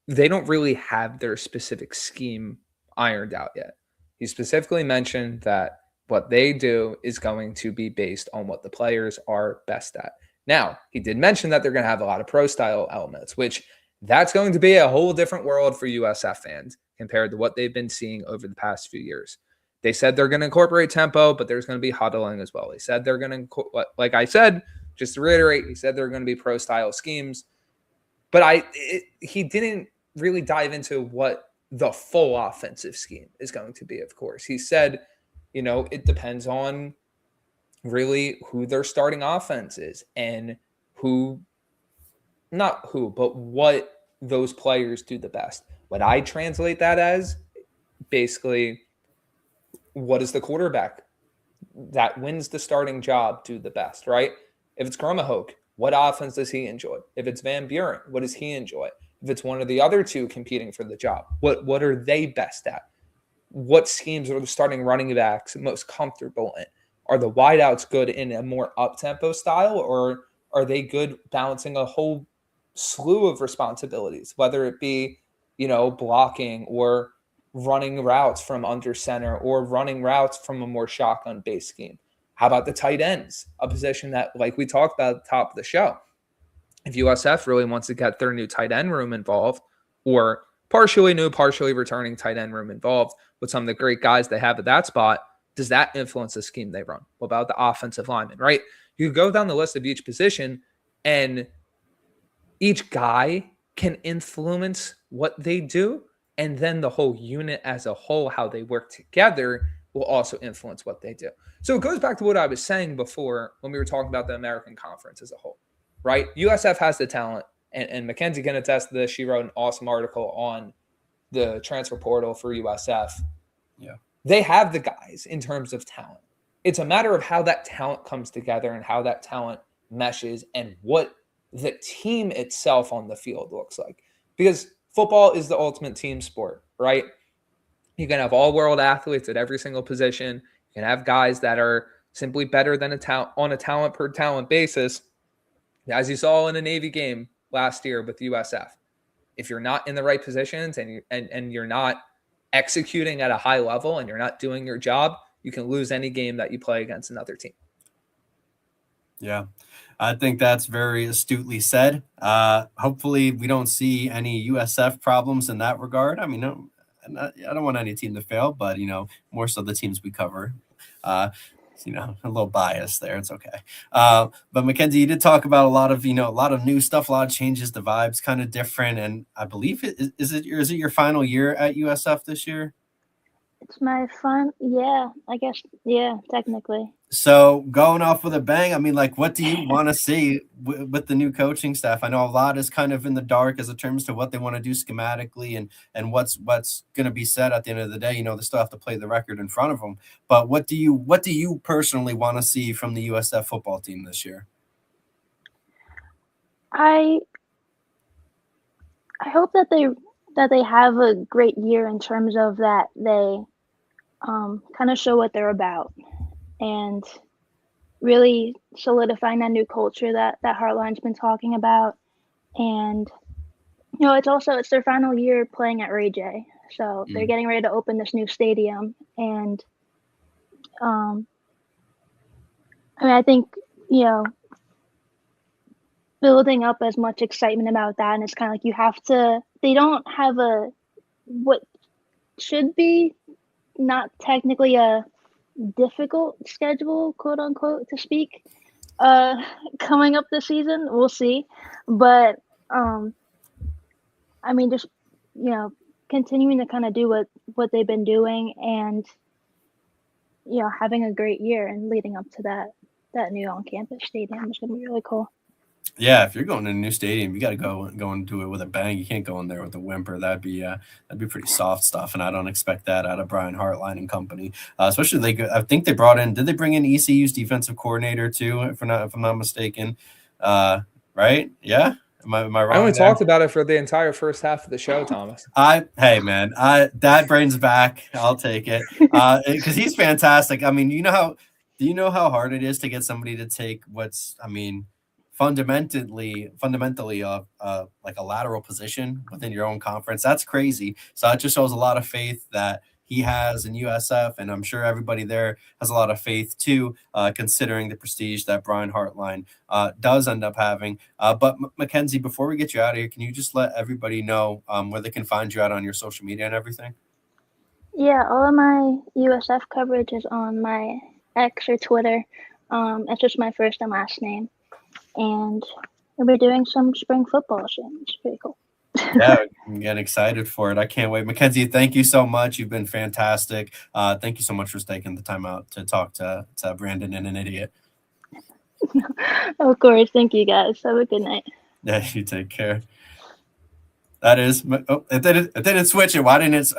they don't really have their specific scheme ironed out yet. He specifically mentioned that what they do is going to be based on what the players are best at. Now, he did mention that they're going to have a lot of pro-style elements, which that's going to be a whole different world for USF fans compared to what they've been seeing over the past few years. They said they're going to incorporate tempo, but there's going to be huddling as well. They said they're going to, like I said, just to reiterate, he said they're going to be pro-style schemes. But he didn't really dive into what the full offensive scheme is going to be, of course. He said, it depends on really who their starting offense is and what those players do the best. What I translate that as basically, what does the quarterback that wins the starting job do the best, right? If it's Gromahok, what offense does he enjoy? If it's Van Buren, what does he enjoy? If it's one of the other two competing for the job, what are they best at? What schemes are the starting running backs most comfortable in? Are the wideouts good in a more up-tempo style, or are they good balancing a whole slew of responsibilities, whether it be, blocking or running routes from under center or running routes from a more shotgun-based scheme? How about the tight ends, a position that, like we talked about at the top of the show, if USF really wants to get their new tight end room involved, or partially new, partially returning tight end room involved with some of the great guys they have at that spot, does that influence the scheme they run? What about the offensive lineman, right? You go down the list of each position, and each guy can influence what they do, and then the whole unit as a whole, how they work together, will also influence what they do. So it goes back to what I was saying before when we were talking about the American Conference as a whole, right? USF has the talent, and Mackenzie can attest to this. She wrote an awesome article on the transfer portal for USF. Yeah. They have the guys in terms of talent. It's a matter of how that talent comes together and how that talent meshes and what the team itself on the field looks like. Because football is the ultimate team sport, right? You can have all-world athletes at every single position. You can have guys that are simply better than on a talent per talent basis, as you saw in a Navy game last year with USF. If you're not in the right positions and you're not executing at a high level and you're not doing your job, you can lose any game that you play against another team. Yeah, I think that's very astutely said. Hopefully we don't see any USF problems in that regard. I mean, I don't want any team to fail, but, more so the teams we cover. A little bias there. It's okay. But Mackenzie, you did talk about a lot of new stuff, a lot of changes. The vibe's kind of different. And I believe is it your final year at USF this year? It's my fun. Yeah, I guess. Yeah, technically. So going off with a bang, I mean, what do you want to see with the new coaching staff? I know a lot is kind of in the dark as it terms to what they want to do schematically and what's going to be said at the end of the day. They still have to play the record in front of them. But what do you personally want to see from the USF football team this year? I hope that they have a great year in terms of that they kind of show what they're about and really solidifying that new culture that Heartline's been talking about. And it's their final year playing at Ray J, so they're getting ready to open this new stadium. And I think building up as much excitement about that, and it's kind of like they don't have what should be not technically a difficult schedule, quote unquote, to speak, coming up this season. We'll see. But just continuing to kind of do what they've been doing, and having a great year and leading up to that new on-campus stadium is going to be really cool. Yeah, if you're going to a new stadium, you got to go and do it with a bang. You can't go in there with a whimper. That'd be pretty soft stuff, and I don't expect that out of Brian Hartline and company. Especially I think they did they bring in ECU's defensive coordinator too, if I'm not mistaken? Right? Yeah. Am I wrong? I only talked about it for the entire first half of the show, Thomas. Hey man, that brain's back. I'll take it because he's fantastic. I mean, do you know how hard it is to get somebody to take fundamentally like a lateral position within your own conference? That's crazy. So it just shows a lot of faith that he has in USF, and I'm sure everybody there has a lot of faith too, considering the prestige that Brian Hartline does end up having. But Mackenzie, before we get you out of here, can you just let everybody know where they can find you out on your social media and everything? Yeah, all of my USF coverage is on my X or Twitter. It's just my first and last name. And we'll be doing some spring football soon. It's pretty cool. Yeah, I'm getting excited for it. I can't wait. Mackenzie, thank you so much. You've been fantastic. Thank you so much for taking the time out to talk to Brandyn and an idiot. Of course. Thank you, guys. Have a good night. Yeah, you take care. That is. Oh, it didn't switch it. Why didn't it?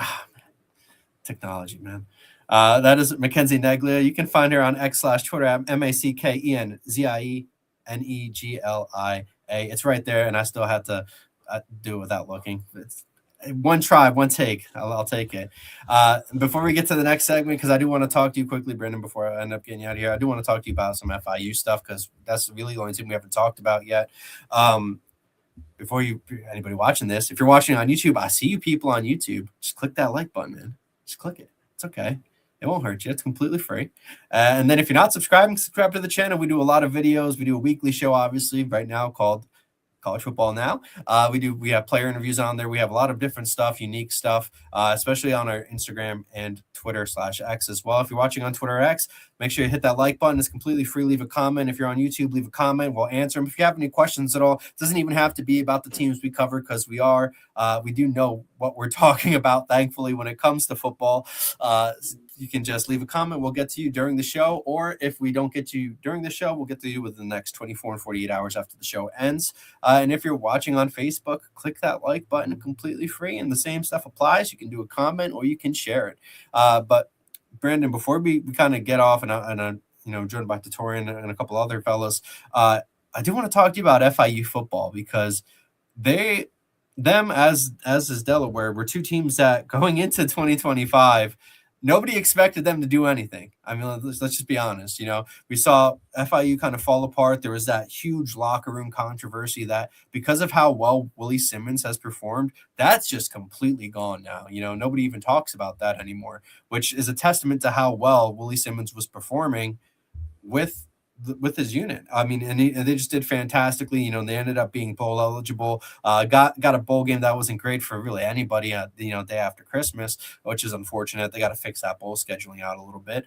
Technology, man. That is Mackenzie Neglia. You can find her on X/Twitter at MackenziNeglia. It's right there, and I still have to do it without looking. It's one try, one take. I'll take it. Before we get to the next segment, because I do want to talk to you quickly, Brandyn, before I end up getting you out of here, I do want to talk to you about some FIU stuff, because that's really the only team we haven't talked about yet. Before anybody watching this, if you're watching on YouTube, I see you people on YouTube. Just click that like button, man. Just click it. It's okay. It won't hurt you. It's completely free. And then if you're not subscribing, subscribe to the channel. We do a lot of videos. We do a weekly show, obviously, right now called College Football Now. We have player interviews on there. We have a lot of different stuff, unique stuff, especially on our Instagram and Twitter/X as well. If you're watching on Twitter or X, make sure you hit that like button. It's completely free. Leave a comment. If you're on YouTube, leave a comment. We'll answer them. If you have any questions at all, it doesn't even have to be about the teams we cover, because we do know what we're talking about, thankfully, when it comes to football. You can just leave a comment. We'll get to you during the show. Or if we don't get to you during the show, we'll get to you within the next 24 and 48 hours after the show ends. And if you're watching on Facebook, click that like button, completely free. And the same stuff applies. You can do a comment or you can share it. But Brandyn, before we kind of get off and joined by Tortora and a couple other fellas, I do want to talk to you about FIU football, because them as is Delaware, were two teams that going into 2025, nobody expected them to do anything. I mean, let's just be honest. We saw FIU kind of fall apart. There was that huge locker room controversy that, because of how well Willie Simmons has performed, that's just completely gone now. Nobody even talks about that anymore, which is a testament to how well Willie Simmons was performing with his unit. I mean, and they just did fantastically. They ended up being bowl eligible. Got a bowl game that wasn't great for really anybody. Day after Christmas, which is unfortunate. They got to fix that bowl scheduling out a little bit.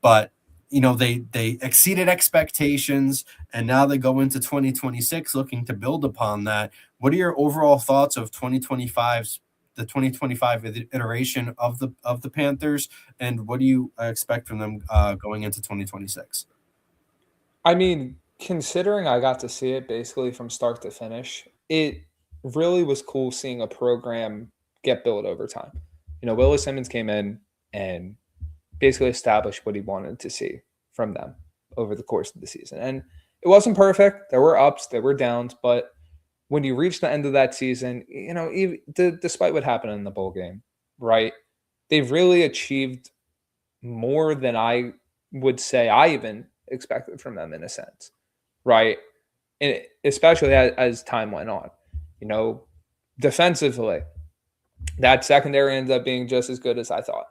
But they exceeded expectations, and now they go into 2026 looking to build upon that. What are your overall thoughts of the 2025 iteration of the Panthers, and what do you expect from them going into 2026? I mean, considering I got to see it basically from start to finish, it really was cool seeing a program get built over time. Willie Simmons came in and basically established what he wanted to see from them over the course of the season. And it wasn't perfect. There were ups, there were downs, but when you reach the end of that season, even despite what happened in the bowl game, right, they've really achieved more than I would say I even expected from them, in a sense, right? And especially as time went on, defensively, that secondary ended up being just as good as I thought.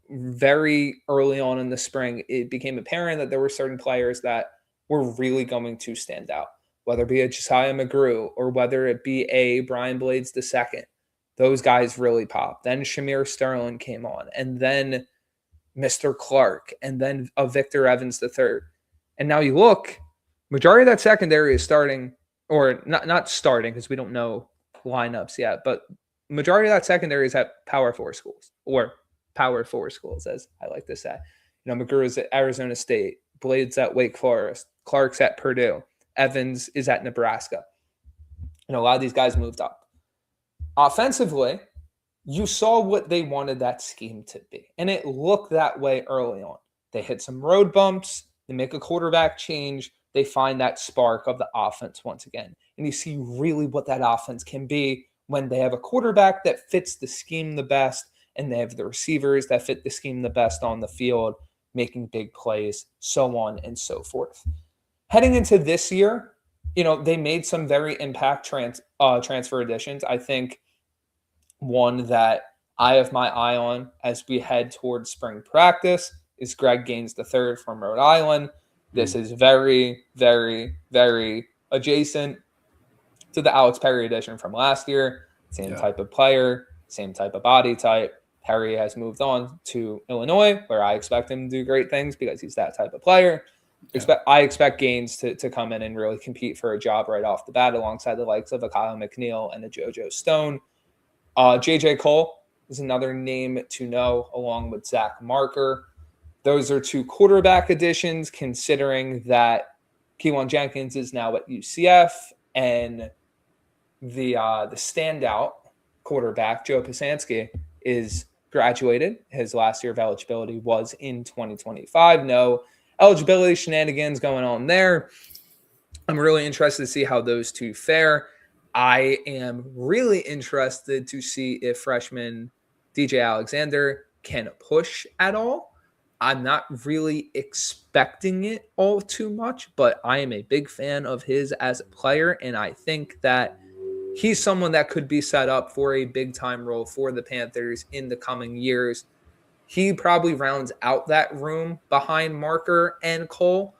Very early on in the spring, it became apparent that there were certain players that were really going to stand out, whether it be a Josiah McGrew or whether it be a Brian Blades II. Those guys really popped. Then Shamir Sterling came on, and then Mr. Clark, and then a Victor Evans III. And now you look, majority of that secondary is starting, or not starting, because we don't know lineups yet, but majority of that secondary is at Power 4 schools, or Power 4 schools, as I like to say. McGrew is at Arizona State, Blades at Wake Forest, Clark's at Purdue, Evans is at Nebraska. A lot of these guys moved up. Offensively, you saw what they wanted that scheme to be, and it looked that way early on. They hit some road bumps, they make a quarterback change, they find that spark of the offense once again. And you see really what that offense can be when they have a quarterback that fits the scheme the best, and they have the receivers that fit the scheme the best on the field, making big plays, so on and so forth. Heading into this year, they made some very impact transfer additions. I think one that I have my eye on as we head towards spring practice is Greg Gaines III from Rhode Island. This is very, very, very adjacent to the Alex Perry edition from last year. Same type of player, same type of body type. Perry has moved on to Illinois, where I expect him to do great things because he's that type of player. I expect Gaines to come in and really compete for a job right off the bat alongside the likes of a Kyle McNeil and a JoJo Stone. J.J. Cole is another name to know, along with Zach Marker. Those are 2 quarterback additions, considering that Keywan Jenkins is now at UCF, and the standout quarterback, Joe Pasansky, is graduated. His last year of eligibility was in 2025. No eligibility shenanigans going on there. I'm really interested to see how those 2 fare. I am really interested to see if freshman DJ Alexander can push at all. I'm not really expecting it all too much, but I am a big fan of his as a player, and I think that he's someone that could be set up for a big-time role for the Panthers in the coming years. He probably rounds out that room behind Marker and Cole.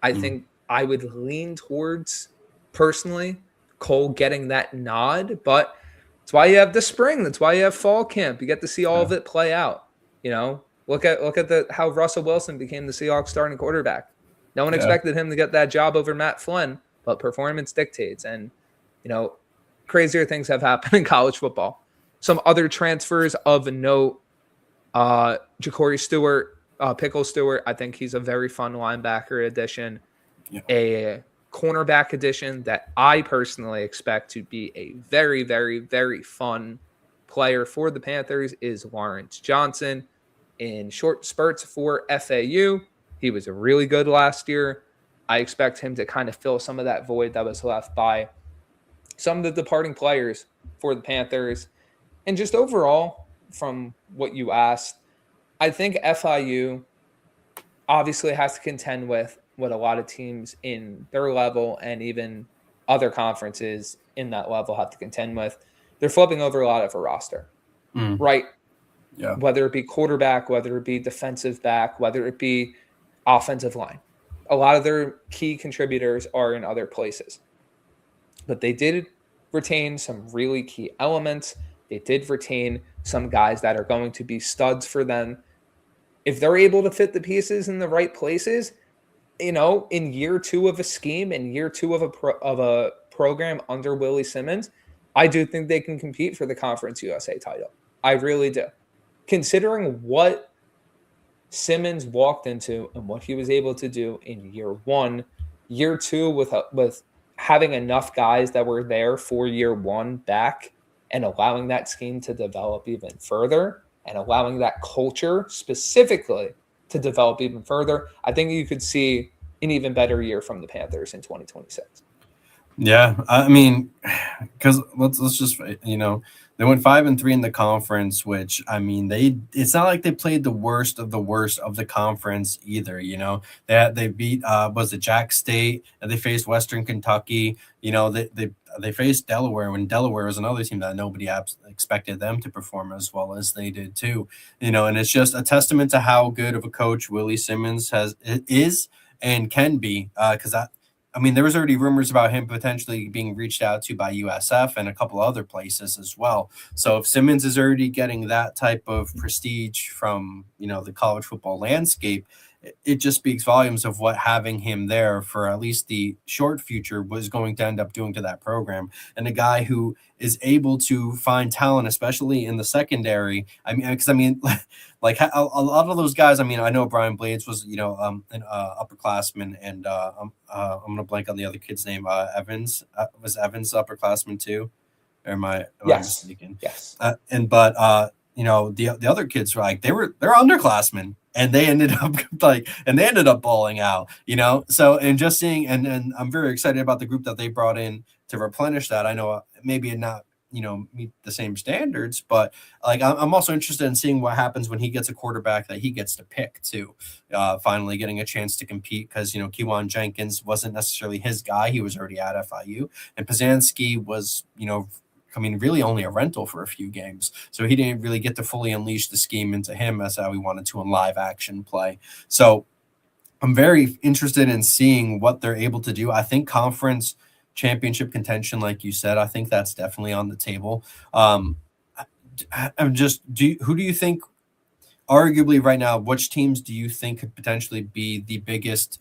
I think I would lean towards, personally, Cole getting that nod, but that's why you have the spring. That's why you have fall camp. You get to see all of it play out. You know, look at how Russell Wilson became the Seahawks starting quarterback. No one expected him to get that job over Matt Flynn, but performance dictates. And, you know, crazier things have happened in college football. Some other transfers of note, Ja'Cory Stewart, Pickle Stewart. I think he's a very fun linebacker addition. Yeah. A cornerback addition that I personally expect to be a very, very, very fun player for the Panthers is Lawrence Johnson. In short spurts for FAU, he was really good last year. I expect him to kind of fill some of that void that was left by some of the departing players for the Panthers. And just overall, from what you asked, I think FIU obviously has to contend with what a lot of teams in their level and even other conferences in that level have to contend with. They're flipping over a lot of a roster, right? Yeah. Whether it be quarterback, whether it be defensive back, whether it be offensive line. A lot of their key contributors are in other places. But they did retain some really key elements. They did retain some guys that are going to be studs for them. If they're able to fit the pieces in the right places, you know, in year 2 of a scheme and year 2 of a program under Willie Simmons, I do think they can compete for the Conference USA title. I really do. Considering what Simmons walked into and what he was able to do in year 1, year 2 with having enough guys that were there for year 1 back and allowing that scheme to develop even further and allowing that culture specifically to develop even further, I think you could see an even better year from the Panthers in 2026. Yeah, I mean, because let's just, you know, they went 5-3 in the conference, which, I mean, it's not like they played the worst of the conference either. You know, they beat was it Jack State, and they faced Western Kentucky. You know, they faced Delaware when Delaware was another team that nobody expected them to perform as well as they did too. You know, and it's just a testament to how good of a coach Willie Simmons is and can be, because I mean, there was already rumors about him potentially being reached out to by USF and a couple other places as well. So if Simmons is already getting that type of prestige from, you know, the college football landscape, it just speaks volumes of what having him there for at least the short future was going to end up doing to that program. And a guy who is able to find talent, especially in the secondary. I mean, because like a lot of those guys, I mean, I know Brian Blades was, you know, an upperclassman, and I'm going to blank on the other kid's name. Evans, was Evans upperclassman too? Or am I mistaken? Yes. But you know, the other kids were like, they're underclassmen. And they ended up balling out, you know. So, and just seeing, and I'm very excited about the group that they brought in to replenish that. I know maybe not, you know, meet the same standards, but like I'm also interested in seeing what happens when he gets a quarterback that he gets to pick too. Finally getting a chance to compete, because, you know, Keywan Jenkins wasn't necessarily his guy. He was already at FIU, and Pasansky was, you know, I mean, really only a rental for a few games. So he didn't really get to fully unleash the scheme into him as how he wanted to in live action play. So I'm very interested in seeing what they're able to do. I think conference championship contention, like you said, I think that's definitely on the table. Who do you think, arguably right now, which teams do you think could potentially be the biggest,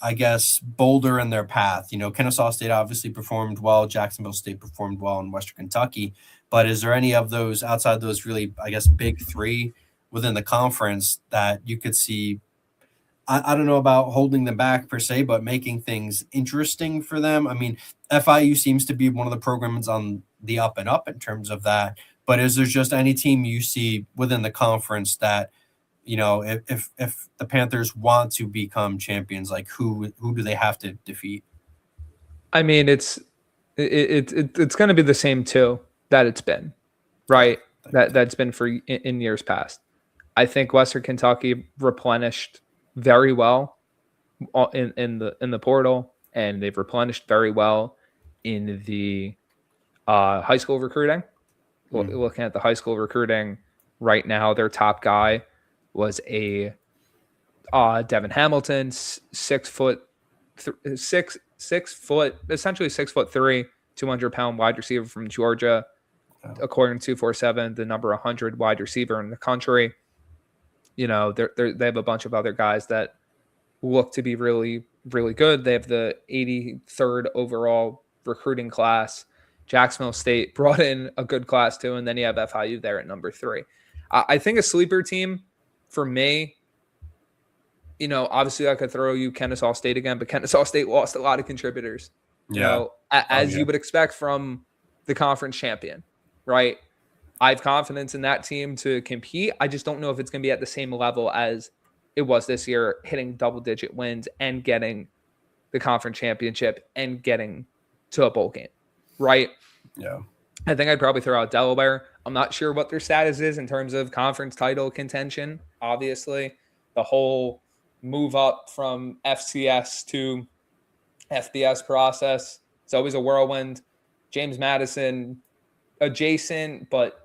I guess, boulder in their path? You know, Kennesaw State obviously performed well. Jacksonville State performed well in Western Kentucky. But is there any of those outside those really, I guess, big three within the conference that you could see. I don't know about holding them back per se, but making things interesting for them. I mean, FIU seems to be one of the programs on the up and up in terms of that. But is there just any team you see within the conference that, you know, if the Panthers want to become champions, like who do they have to defeat? I mean, it's going to be the same two that it's been, right? That's been for in years past. I think Western Kentucky replenished very well in the portal, and they've replenished very well in the high school recruiting. Looking at the high school recruiting right now, their top guy was a Devin Hamilton, 6 foot, essentially 6'3", 200-pound wide receiver from Georgia, according to 247, the number 100 wide receiver in the country. You know, they have a bunch of other guys that look to be really, really good. They have the 83rd overall recruiting class. Jacksonville State brought in a good class too, and then you have FIU there at number 3. I think a sleeper team for me, you know, obviously I could throw you Kennesaw State again, but Kennesaw State lost a lot of contributors. You know, as you would expect from the conference champion, right? I have confidence in that team to compete. I just don't know if it's going to be at the same level as it was this year, hitting double-digit wins and getting the conference championship and getting to a bowl game, right? Yeah. I think I'd probably throw out Delaware. I'm not sure what their status is in terms of conference title contention. Obviously, the whole move up from FCS to FBS process, it's always a whirlwind. James Madison adjacent, but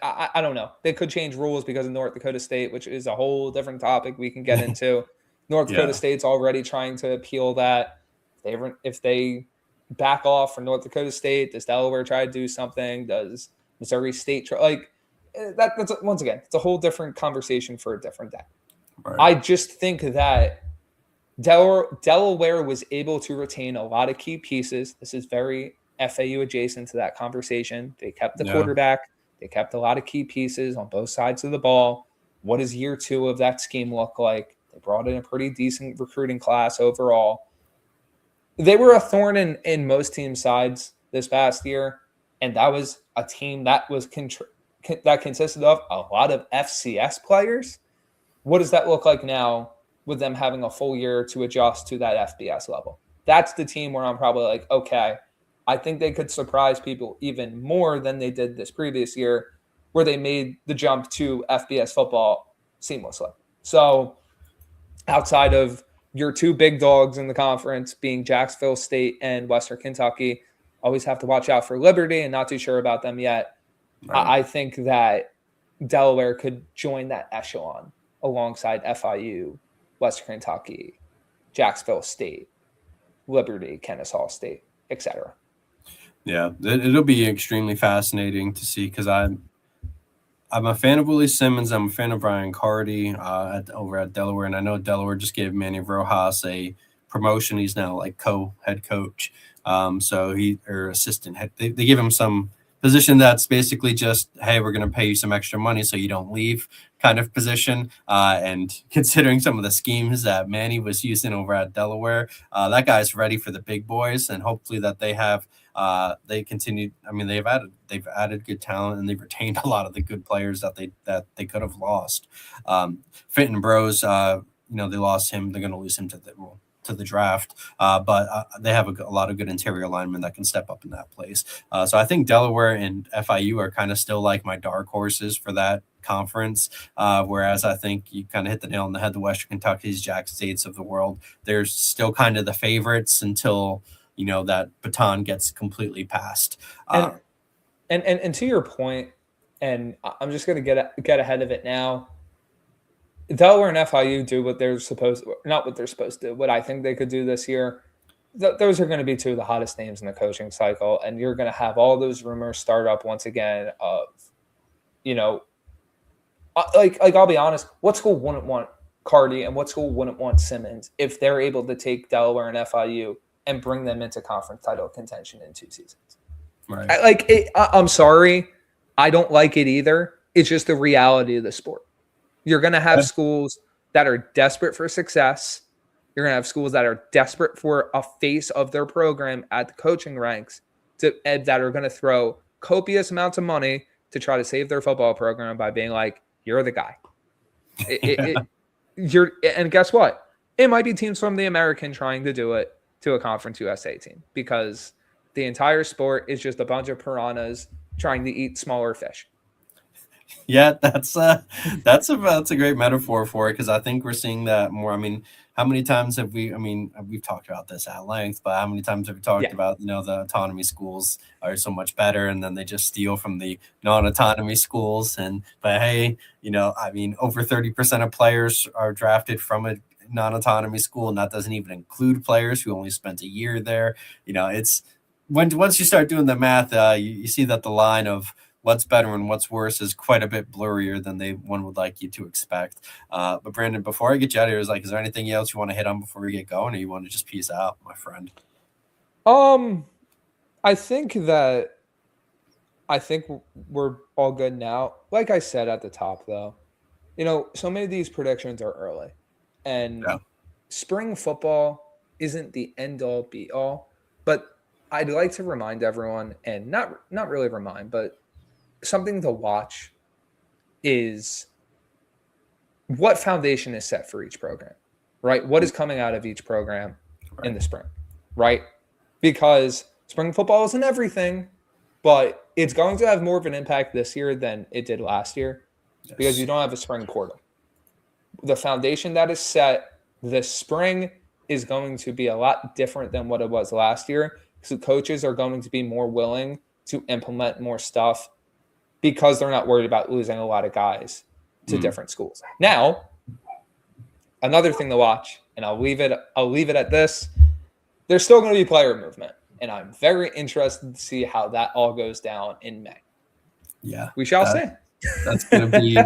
I don't know. They could change rules because of North Dakota State, which is a whole different topic we can get into. North Dakota State's already trying to appeal that. If they back off from North Dakota State, does Delaware try to do something? Does Missouri State try? That's once again, it's a whole different conversation for a different day. Right. I just think that Delaware was able to retain a lot of key pieces. This is very FAU adjacent to that conversation. They kept the quarterback. They kept a lot of key pieces on both sides of the ball. What does year 2 of that scheme look like? They brought in a pretty decent recruiting class overall. They were a thorn in most team sides this past year, and that was a team that was that consisted of a lot of FCS players. What does that look like now with them having a full year to adjust to that FBS level? That's the team where I'm probably like, okay, I think they could surprise people even more than they did this previous year, where they made the jump to FBS football seamlessly. So outside of your 2 big dogs in the conference being Jacksonville State and Western Kentucky, always have to watch out for Liberty, and not too sure about them yet. Right. I think that Delaware could join that echelon alongside FIU, Western Kentucky, Jacksonville State, Liberty, Kennesaw State, etc. Yeah, it'll be extremely fascinating to see, because I'm a fan of Willie Simmons. I'm a fan of Brian Carty over at Delaware, and I know Delaware just gave Manny Rojas a promotion. He's now like co-head coach, so assistant head. They give him some position that's basically just, hey, we're going to pay you some extra money so you don't leave kind of position. And considering some of the schemes that Manny was using over at Delaware, that guy's ready for the big boys, and hopefully that they have. They continue. I mean, they've added good talent, and they've retained a lot of the good players that they could have lost. Fenton Bros, they lost him. They're going to lose him to the draft, but they have a lot of good interior linemen that can step up in that place. So I think Delaware and FIU are kind of still like my dark horses for that conference, whereas I think you kind of hit the nail on the head. The Western Kentucky's, Jackson States of the world, they're still kind of the favorites until that baton gets completely passed. And to your point, and I'm just going to get ahead of it now. Delaware and FIU do what they're supposed to, not what they're supposed to, what I think they could do this year. Those are going to be 2 of the hottest names in the coaching cycle, and you're going to have all those rumors start up once again of, like I'll be honest, what school wouldn't want Carty and what school wouldn't want Simmons if they're able to take Delaware and FIU and bring them into conference title contention in 2 seasons? Right. I'm sorry, I don't like it either. It's just the reality of the sport. You're going to have schools that are desperate for success. You're going to have schools that are desperate for a face of their program at the coaching ranks that are going to throw copious amounts of money to try to save their football program by being like, you're the guy. And guess what? It might be teams from the American trying to do it to a Conference USA team because the entire sport is just a bunch of piranhas trying to eat smaller fish. Yeah, that's a great metaphor for it because I think we're seeing that more. I mean, how many times have we? I mean, we've talked about this at length, but how many times have we talked about the autonomy schools are so much better, and then they just steal from the non-autonomy schools? But hey, I mean, over 30% of players are drafted from a non-autonomy school, and that doesn't even include players who only spent a year there. It's once you start doing the math, you see that the line of what's better and what's worse is quite a bit blurrier than one would like you to expect. But Brandon, before I get you out of here, is there anything else you want to hit on before we get going, or you want to just peace out, my friend? I think we're all good now. Like I said at the top, though, so many of these predictions are early, and spring football isn't the end all be all. But I'd like to remind everyone, and not really remind, but something to watch is what foundation is set for each program, right? What is coming out of each program in the spring, right? Because spring football isn't everything, but it's going to have more of an impact this year than it did last year because you don't have a spring portal. The foundation that is set this spring is going to be a lot different than what it was last year because the coaches are going to be more willing to implement more stuff because they're not worried about losing a lot of guys to different schools. Now, another thing to watch, and I'll leave it at this. There's still going to be player movement, and I'm very interested to see how that all goes down in May. Yeah. We shall see. That's going to be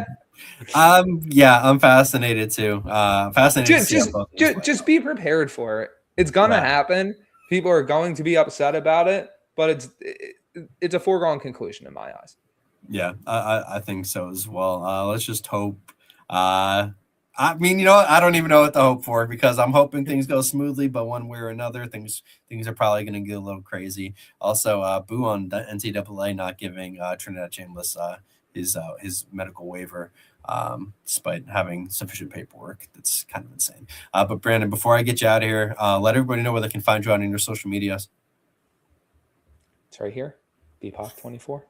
I'm fascinated too. Just be prepared for it. It's going to happen. People are going to be upset about it, but it's a foregone conclusion in my eyes. Yeah, I think so as well. Let's just hope. I mean, I don't even know what to hope for because I'm hoping things go smoothly, but one way or another, things are probably going to get a little crazy. Also, boo on the NCAA not giving Trinidad Chambliss his medical waiver, despite having sufficient paperwork. That's kind of insane. But Brandon, before I get you out of here, let everybody know where they can find you on your social medias. It's right here, BPOC24.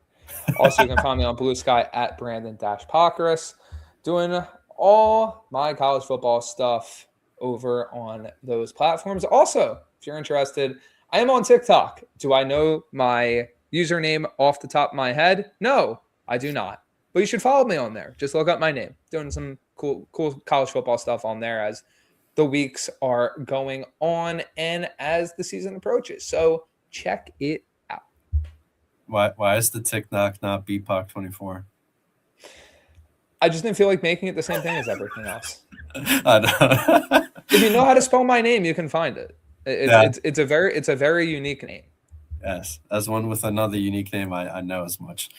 Also, you can find me on Blue Sky at Brandyn-Pokrass, doing all my college football stuff over on those platforms. Also, if you're interested, I am on TikTok. Do I know my username off the top of my head? No, I do not. But you should follow me on there. Just look up my name. Doing some cool college football stuff on there as the weeks are going on and as the season approaches. So check it out. Why is the TikTok not BPOC24? I just didn't feel like making it the same thing as everything else. I know. If you know how to spell my name, you can find it. It's a very unique name. Yes, as one with another unique name, I know as much.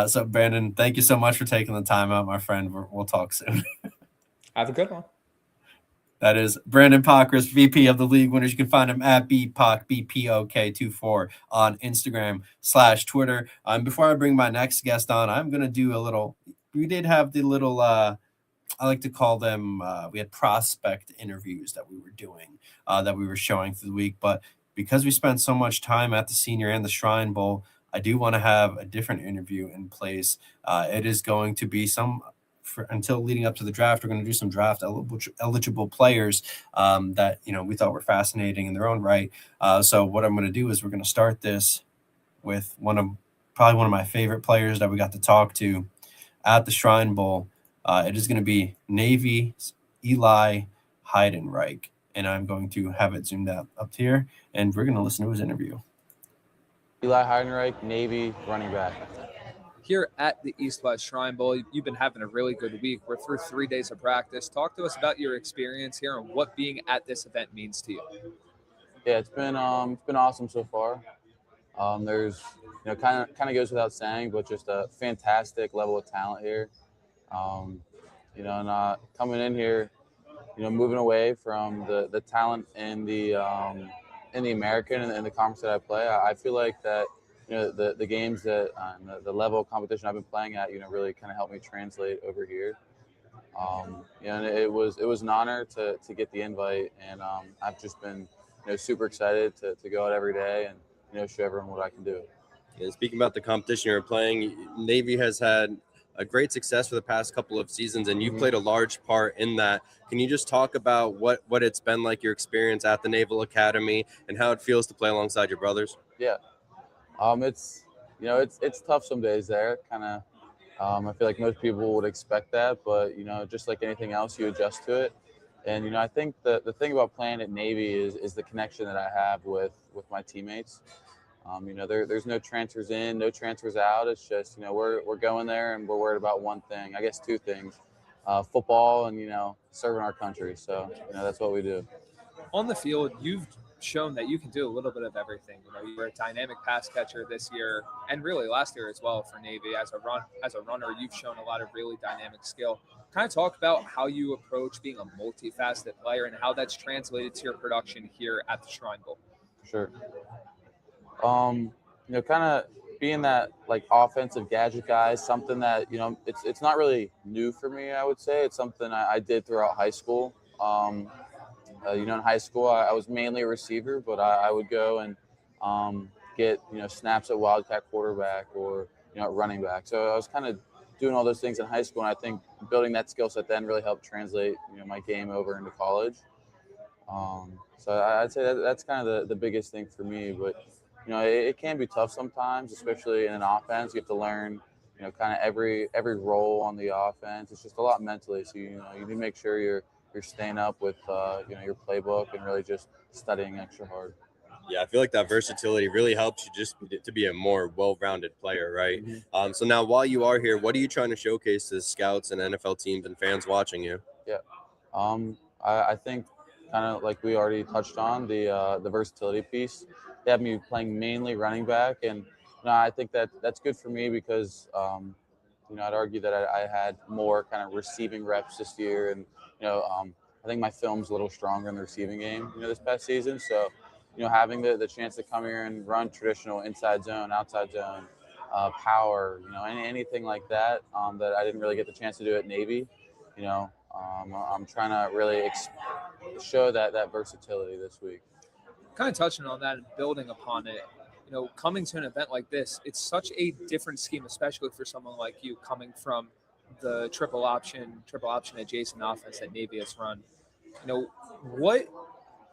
So Brandon, thank you so much for taking the time out, my friend. We'll talk soon. Have a good one. That is Brandyn Pokrass, VP of the League Winners. You can find him at BPOK24 on Instagram / Twitter. Before I bring my next guest on, I'm going to do a little. We did have the little. I like to call them. We had prospect interviews that we were doing, that we were showing through the week. But because we spent so much time at the Senior and the Shrine Bowl, I do want to have a different interview in place. It is going to be until leading up to the draft. We're going to do some draft eligible players that we thought were fascinating in their own right. So what I'm going to do is we're going to start this with probably one of my favorite players that we got to talk to at the Shrine Bowl. It is going to be Navy's Eli Heidenreich, and I'm going to have it zoomed out up here, and we're going to listen to his interview. Eli Heidenreich, Navy running back. Here at the East-West Shrine Bowl, you've been having a really good week. We're through 3 days of practice. Talk to us about your experience here and what being at this event means to you. Yeah, it's been awesome so far. There's kind of goes without saying, but just a fantastic level of talent here. And coming in here, moving away from the talent in the American and the conference that I play, I feel like that the games that the level of competition I've been playing at, really kind of helped me translate over here. And it was an honor to get the invite, and I've just been super excited to go out every day and show everyone what I can do. And speaking about the competition you're playing, Navy has had a great success for the past couple of seasons, and you played a large part in that. Can you just talk about what it's been like, your experience at the Naval Academy, and how it feels to play alongside your brothers? Yeah, it's tough some days there. Kind of, I feel like most people would expect that, but just like anything else, you adjust to it. And I think the thing about playing at Navy is the connection that I have with my teammates. There's no transfers in, no transfers out. It's just, we're going there and we're worried about one thing, I guess two things, football and, serving our country. So, that's what we do. On the field, you've shown that you can do a little bit of everything. You were a dynamic pass catcher this year and really last year as well for Navy. As a runner, you've shown a lot of really dynamic skill. Kind of talk about how you approach being a multifaceted player and how that's translated to your production here at the Shrine Bowl. Sure. Kind of being that like offensive gadget guy, something that, it's not really new for me, I would say. It's something I did throughout high school. In high school, I was mainly a receiver, but I would go and get, snaps at wildcat quarterback or, at running back. So I was kind of doing all those things in high school, and I think building that skill set then really helped translate, my game over into college. So I'd say that's kind of the biggest thing for me, but it can be tough sometimes, especially in an offense. You have to learn, kind of every role on the offense. It's just a lot mentally. So, you need to make sure you're staying up with, your playbook and really just studying extra hard. Yeah, I feel like that versatility really helps you just to be a more well-rounded player, right? Mm-hmm. So now while you are here, what are you trying to showcase to scouts and NFL teams and fans watching you? Yeah. I think kind of like we already touched on the versatility piece. They have me playing mainly running back, and I think that's good for me because I'd argue that I had more kind of receiving reps this year, and I think my film's a little stronger in the receiving game this past season. So having the chance to come here and run traditional inside zone, outside zone, power, anything like that that I didn't really get the chance to do at Navy. I'm trying to really show that versatility this week. Kind of touching on that and building upon it, coming to an event like this, it's such a different scheme, especially for someone like you coming from the triple option adjacent offense that Navy has run. What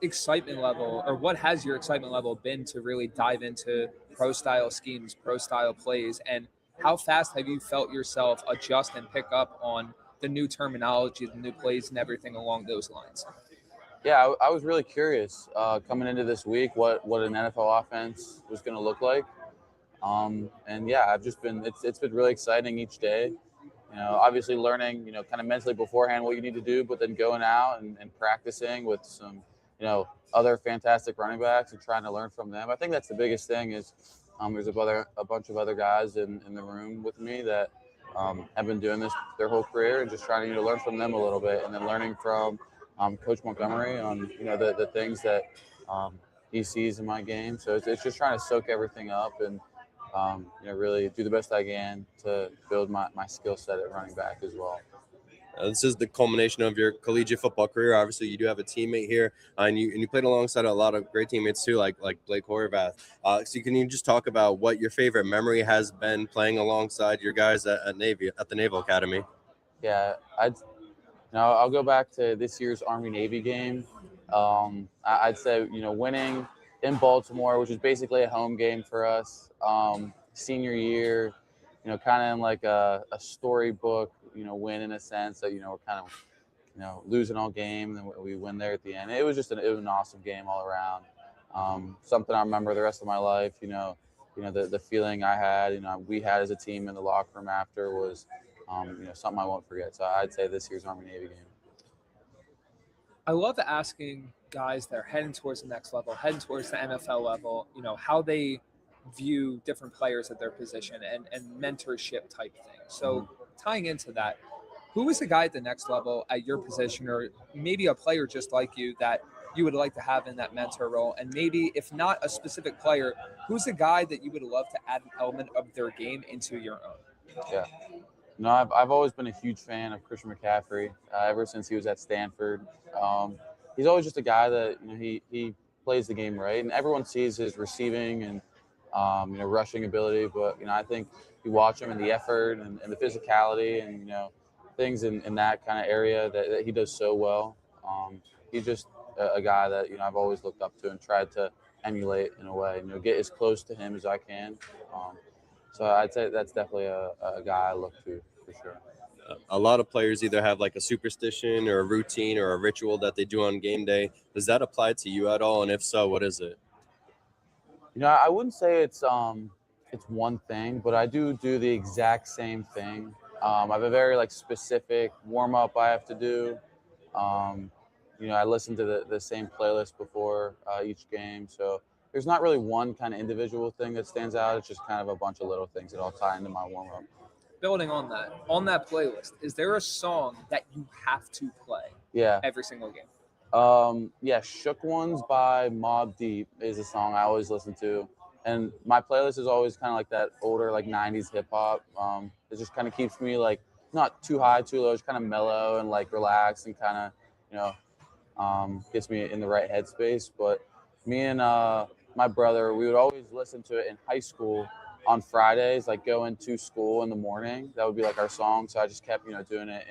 excitement level, or what has your excitement level been to really dive into pro style schemes, pro style plays, and how fast have you felt yourself adjust and pick up on the new terminology, the new plays, and everything along those lines? Yeah, I was really curious coming into this week what an NFL offense was going to look like. And yeah, I've just been it's been really exciting each day. Obviously learning, kind of mentally beforehand what you need to do, but then going out and practicing with some, other fantastic running backs and trying to learn from them. I think that's the biggest thing is there's a bunch of other guys in the room with me that have been doing this their whole career and just trying to learn from them a little bit, and then learning from Coach Montgomery on the things that he sees in my game. So it's just trying to soak everything up and really do the best I can to build my skill set at running back as well. This is the culmination of your collegiate football career. Obviously, you do have a teammate here, and you played alongside a lot of great teammates too, like Blake Horvath. So can you just talk about what your favorite memory has been playing alongside your guys at the Naval Academy? Yeah, I'll go back to this year's Army-Navy game. I'd say, winning in Baltimore, which is basically a home game for us, senior year, kind of in like a storybook, win in a sense that, we're kind of, losing all game, and then we win there at the end. It was an awesome game all around. Something I remember the rest of my life, the feeling I had, we had as a team in the locker room after was, something I won't forget. So I'd say this year's Army-Navy game. I love asking guys that are heading towards the next level, heading towards the NFL level, how they view different players at their position and mentorship type thing. So tying into that, who is the guy at the next level at your position, or maybe a player just like you that you would like to have in that mentor role? And maybe if not a specific player, who's the guy that you would love to add an element of their game into your own? Yeah. No, I've always been a huge fan of Christian McCaffrey ever since he was at Stanford. He's always just a guy that, you know, he plays the game right, and everyone sees his receiving and you know, rushing ability. But, you know, I think you watch him in the effort and the physicality and, you know, things in that kind of area that he does so well. He's just a guy that, you know, I've always looked up to and tried to emulate in a way, you know, get as close to him as I can. So I'd say that's definitely a guy I look to for sure. A lot of players either have like a superstition or a routine or a ritual that they do on game day. Does that apply to you at all? And if so, what is it? You know, I wouldn't say it's one thing, but I do the exact same thing. I have a very like specific warm up I have to do. You know, I listen to the same playlist before each game, so there's not really one kind of individual thing that stands out. It's just kind of a bunch of little things that all tie into my warm up. Building on that playlist, is there a song that you have to play? Yeah. Every single game? Yeah, Shook Ones by Mobb Deep is a song I always listen to. And my playlist is always kind of like that older, like 90s hip hop. It just kind of keeps me like not too high, too low, just kind of mellow and like relaxed and kind of, you know, gets me in the right headspace. But me and my brother, we would always listen to it in high school on Fridays, like going to school in the morning. That would be like our song. So I just kept, you know, doing it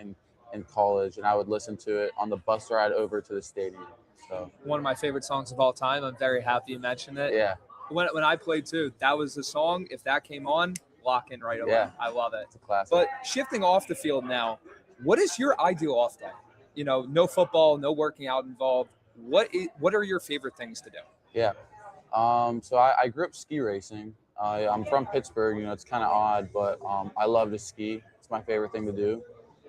in college, and I would listen to it on the bus ride over to the stadium. So one of my favorite songs of all time. I'm very happy you mentioned it. Yeah. When I played too, that was the song. If that came on, lock in right away. Yeah. I love it. It's a classic. But shifting off the field now, what is your ideal off day? You know, no football, no working out involved. What are your favorite things to do? Yeah. So I grew up ski racing. I'm from Pittsburgh. You know, it's kind of odd, but I love to ski. It's my favorite thing to do.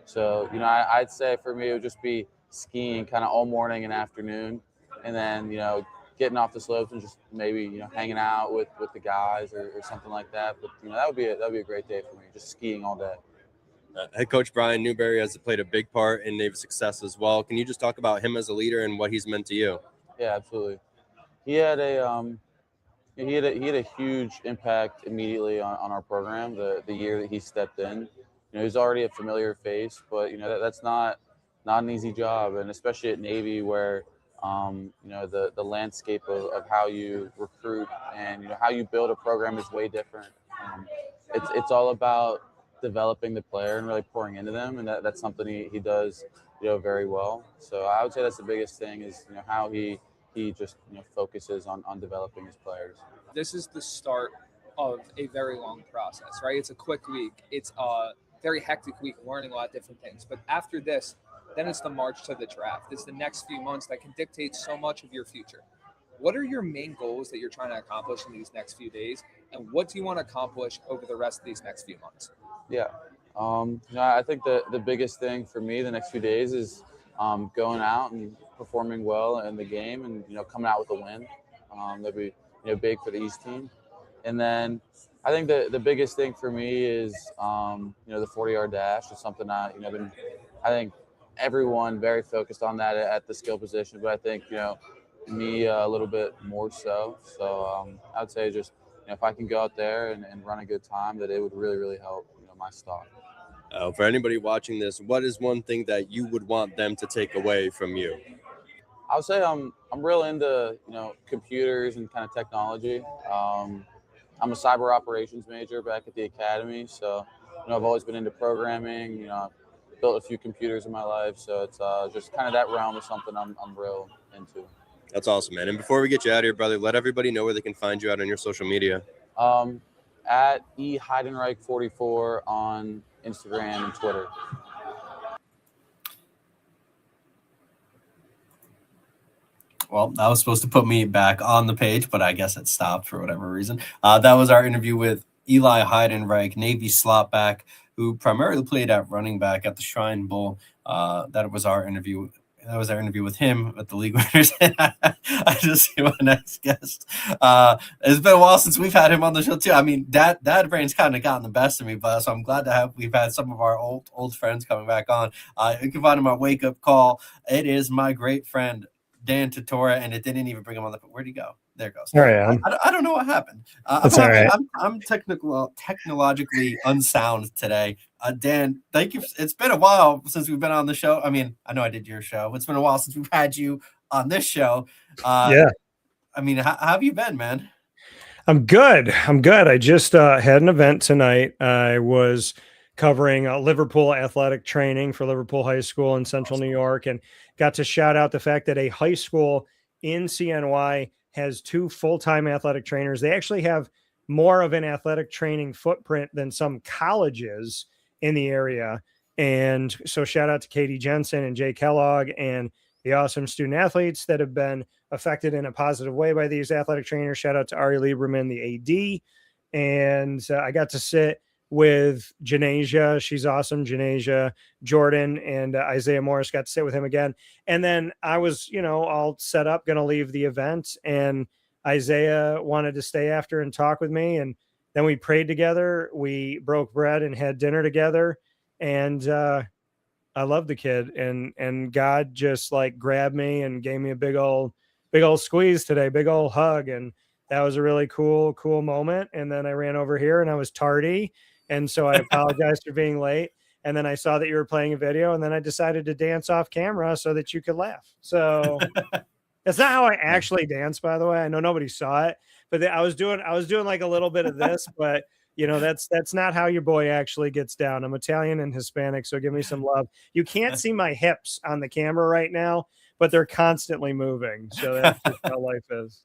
So, you know, I'd say for me, it would just be skiing kind of all morning and afternoon. And then, you know, getting off the slopes and just maybe, you know, hanging out with the guys or something like that. But, you know, that would be a great day for me, just skiing all day. Head coach Brian Newberry has played a big part in Navy's success as well. Can you just talk about him as a leader and what he's meant to you? Yeah, absolutely. He had a huge impact immediately on our program the year that he stepped in. You know, he's already a familiar face, but, you know, that's not an easy job, and especially at Navy where, you know, the landscape of how you recruit and, you know, how you build a program is way different. It's all about developing the player and really pouring into them, and that's something he does, you know, very well. So I would say that's the biggest thing is, you know, how he just, you know, focuses on developing his players. This is the start of a very long process, right? It's a quick week. It's a very hectic week, learning a lot of different things. But after this, then it's the march to the draft. It's the next few months that can dictate so much of your future. What are your main goals that you're trying to accomplish in these next few days? And what do you want to accomplish over the rest of these next few months? Yeah. You know, I think the biggest thing for me the next few days is going out and performing well in the game and, you know, coming out with a win. That'd be, you know, big for the East team. And then I think the biggest thing for me is, you know, the 40-yard dash is something I think everyone very focused on that at the skill position, but I think, you know, me a little bit more so. So I would say just, you know, if I can go out there and run a good time, that it would really, really help, you know, my stock. For anybody watching this, what is one thing that you would want them to take away from you? I would say I'm real into, you know, computers and kind of technology. I'm a cyber operations major back at the academy, so, you know, I've always been into programming. You know, I've built a few computers in my life, so it's just kind of that realm is something I'm real into. That's awesome, man. And before we get you out of here, brother, let everybody know where they can find you out on your social media. At eheidenreich44 on Instagram and Twitter. Well, that was supposed to put me back on the page, but I guess it stopped for whatever reason. That was our interview with Eli Heidenreich, Navy slot back, who primarily played at running back at the Shrine Bowl. That was our interview that was our interview with him at the league winners. I just see my next guest. It's been a while since we've had him on the show too. I mean, Dad Brain's kind of gotten the best of me, but so I'm glad to we've had some of our old friends coming back on. You can find him on Wake Up Call. It is my great friend Dan Tortora, and it didn't even bring him on the. Where'd he go? There it goes. All right, I don't know what happened. That's all right. I'm technologically unsound today. Dan, thank you. It's been a while since we've been on the show. I mean, I know I did your show. It's been a while since we've had you on this show. Yeah. I mean, how have you been, man? I'm good. I just had an event tonight. I was covering Liverpool athletic training for Liverpool High School in Central New York, and got to shout out the fact that a high school in CNY has 2 full-time athletic trainers. They actually have more of an athletic training footprint than some colleges in the area. And so shout out to Katie Jensen and Jay Kellogg and the awesome student athletes that have been affected in a positive way by these athletic trainers. Shout out to Ari Lieberman, the AD. And I got to sit with Janasia. She's awesome. Janasia, Jordan, and Isaiah Morris, got to sit with him again. And then I was, all set up, going to leave the event, and Isaiah wanted to stay after and talk with me. And then we prayed together. We broke bread and had dinner together. And I love the kid, and God just like grabbed me and gave me a big old squeeze today, big old hug. And that was a really cool moment. And then I ran over here and I was tardy. And so I apologize for being late. And then I saw that you were playing a video, and then I decided to dance off camera so that you could laugh. So that's not how I actually dance, by the way. I know nobody saw it, but I was doing like a little bit of this, but that's not how your boy actually gets down. I'm Italian and Hispanic, so give me some love. You can't see my hips on the camera right now, but they're constantly moving. So that's just how life is.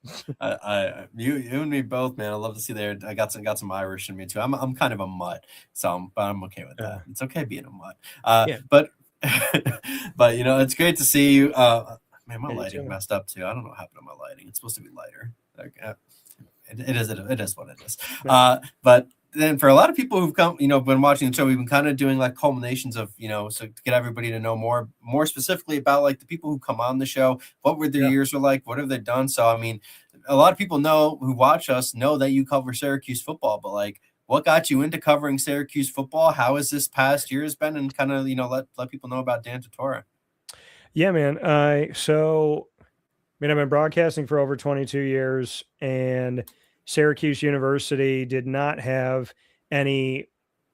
You and me both, man. I love to see there. I got some Irish in me too. I'm kind of a mutt, but I'm okay with that. It's okay being a mutt. But it's great to see you. Man, my lighting messed up too. I don't know what happened to my lighting. It's supposed to be lighter. It is what it is. But then for a lot of people who've come, been watching the show, we've been kind of doing like culminations of, so to get everybody to know more specifically about like the people who come on the show, what were their years were like, what have they done? So, I mean, a lot of people who watch us know that you cover Syracuse football, but like, what got you into covering Syracuse football? How has this past year been? And kind of, let people know about Dan Tortora. Yeah, man. I've been broadcasting for over 22 years, and Syracuse University did not have any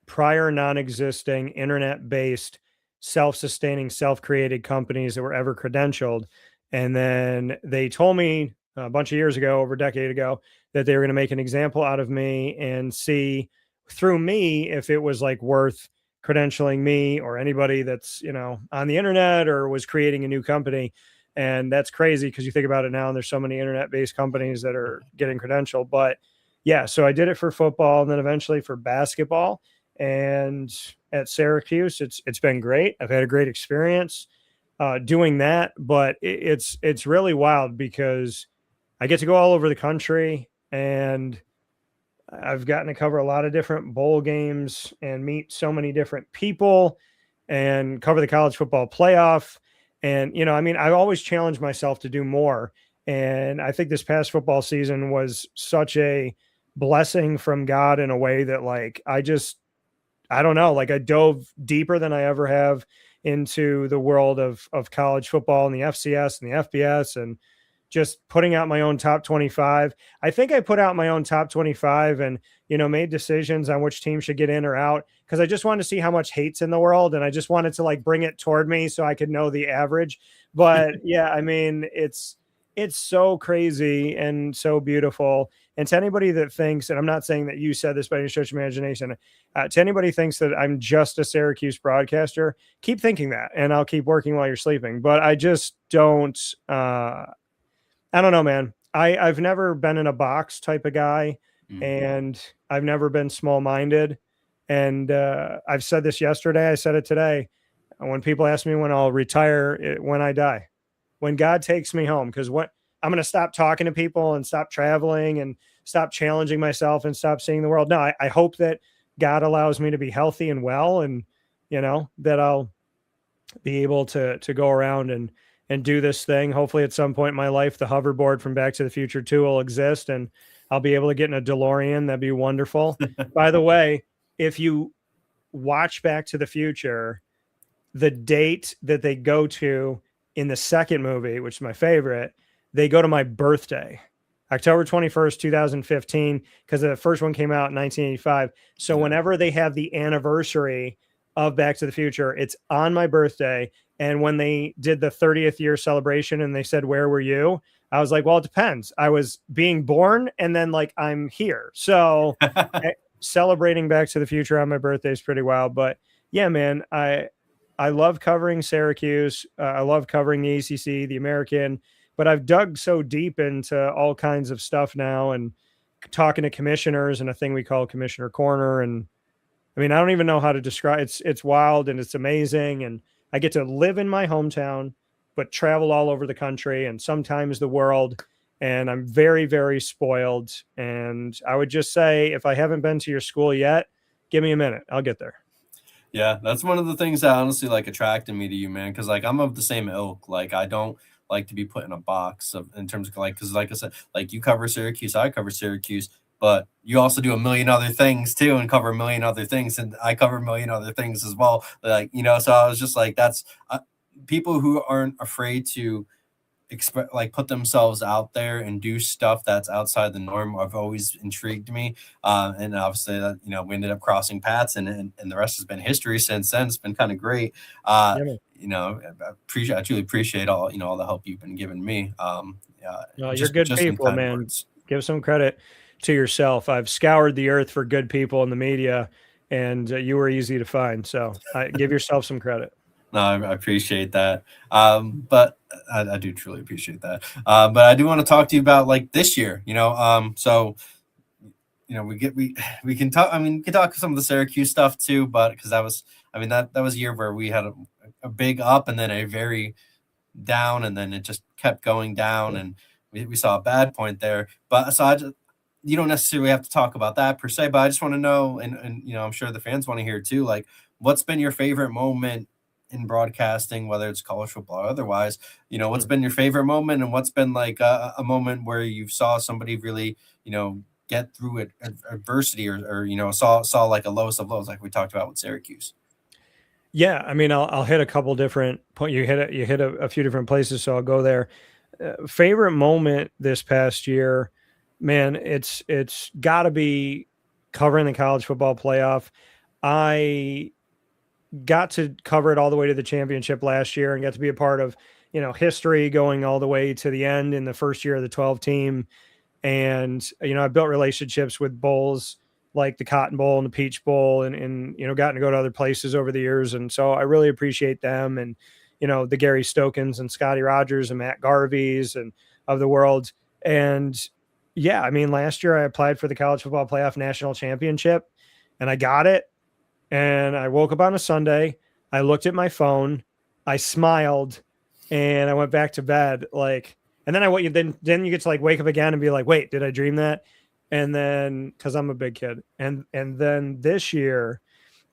prior non-existing internet-based, self-sustaining, self-created companies that were ever credentialed. And then they told me a bunch of years ago, over a decade ago, that they were going to make an example out of me and see through me if it was like worth credentialing me or anybody that's, on the internet or was creating a new company. And that's crazy because you think about it now, and there's so many internet-based companies that are getting credentialed. But yeah, so I did it for football and then eventually for basketball. And at Syracuse, it's been great. I've had a great experience doing that. But it's really wild because I get to go all over the country, and I've gotten to cover a lot of different bowl games and meet so many different people and cover the college football playoff. And, I've always challenged myself to do more. And I think this past football season was such a blessing from God in a way that I don't know, I dove deeper than I ever have into the world of college football and the FCS and the FBS, and just putting out my own top 25. I think I put out my own top 25 and, made decisions on which team should get in or out, because I just wanted to see how much hate's in the world. And I just wanted to bring it toward me so I could know the average. But yeah, it's so crazy and so beautiful. And to anybody that thinks, and I'm not saying that you said this by any stretch of imagination, to anybody thinks that I'm just a Syracuse broadcaster, keep thinking that, and I'll keep working while you're sleeping. But I just don't, I don't know, man. I've never been in a box type of guy, and I've never been small-minded. And I've said this yesterday. I said it today. When people ask me when I'll retire, when I die, when God takes me home, because I'm going to stop talking to people and stop traveling and stop challenging myself and stop seeing the world. No, I hope that God allows me to be healthy and well, and that I'll be able to go around and and do this thing. Hopefully at some point in my life, the hoverboard from Back to the Future 2 will exist and I'll be able to get in a DeLorean. That'd be wonderful. By the way, if you watch Back to the Future, the date that they go to in the second movie, which is my favorite, they go to my birthday, October 21st, 2015, because the first one came out in 1985. So whenever they have the anniversary of Back to the Future, it's on my birthday. And when they did the 30th year celebration and they said, "Where were you?" I was like, well, it depends. I was being born and then like I'm here. So celebrating Back to the Future on my birthday is pretty wild. But yeah, man, I love covering Syracuse. I love covering the ACC, the American, but I've dug so deep into all kinds of stuff now and talking to commissioners and a thing we call Commissioner Corner. And I mean, I don't even know how to describe it. It's wild and it's amazing. And I get to live in my hometown, but travel all over the country and sometimes the world. And I'm very, very spoiled. And I would just say, if I haven't been to your school yet, give me a minute. I'll get there. Yeah, that's one of the things that honestly like attracted me to you, man. Because like I'm of the same ilk. Like I don't like to be put in a box of in terms of like, because like I said, like you cover Syracuse, I cover Syracuse, but you also do a million other things too and cover a million other things, and I cover a million other things as well. Like, you know, so I was just like, that's people who aren't afraid to like put themselves out there and do stuff that's outside the norm have always intrigued me. And obviously, you know, we ended up crossing paths, and the rest has been history since then. It's been kind of great. You know, I truly appreciate all, you know, all the help you've been giving me. No, you're good people, man. Give some credit to yourself. I've scoured the earth for good people in the media, and you were easy to find. So give yourself some credit. No, I appreciate that. But I do truly appreciate that. But I do want to talk to you about like this year, you know, so, you know, we can talk, I mean, we can talk some of the Syracuse stuff too, but because that was a year where we had a big up and then a very down, and then it just kept going down, and we saw a bad point there. But so you don't necessarily have to talk about that per se, but I just want to know, and you know, I'm sure the fans want to hear too, like what's been your favorite moment in broadcasting, whether it's college football or otherwise, you know, what's been your favorite moment, and what's been like a moment where you saw somebody really, you know, get through it adversity, or you know, saw like a lowest of lows, like we talked about with Syracuse. Yeah, I mean, I'll hit a couple different points. You hit a few different places, so I'll go there. Favorite moment this past year, man, it's got to be covering the college football playoff. I got to cover it all the way to the championship last year and got to be a part of, you know, history going all the way to the end in the first year of the 12 team. And, you know, I built relationships with bowls like the Cotton Bowl and the Peach Bowl, and, you know, gotten to go to other places over the years. And so I really appreciate them, and, you know, the Gary Stokens and Scotty Rogers and Matt Garveys and of the world. And yeah, I mean, last year I applied for the college football playoff national championship and I got it. And I woke up on a Sunday, I looked at my phone, I smiled, and I went back to bed. Like, and then then you get to like wake up again and be like, wait, did I dream that? And then, cause I'm a big kid. And then this year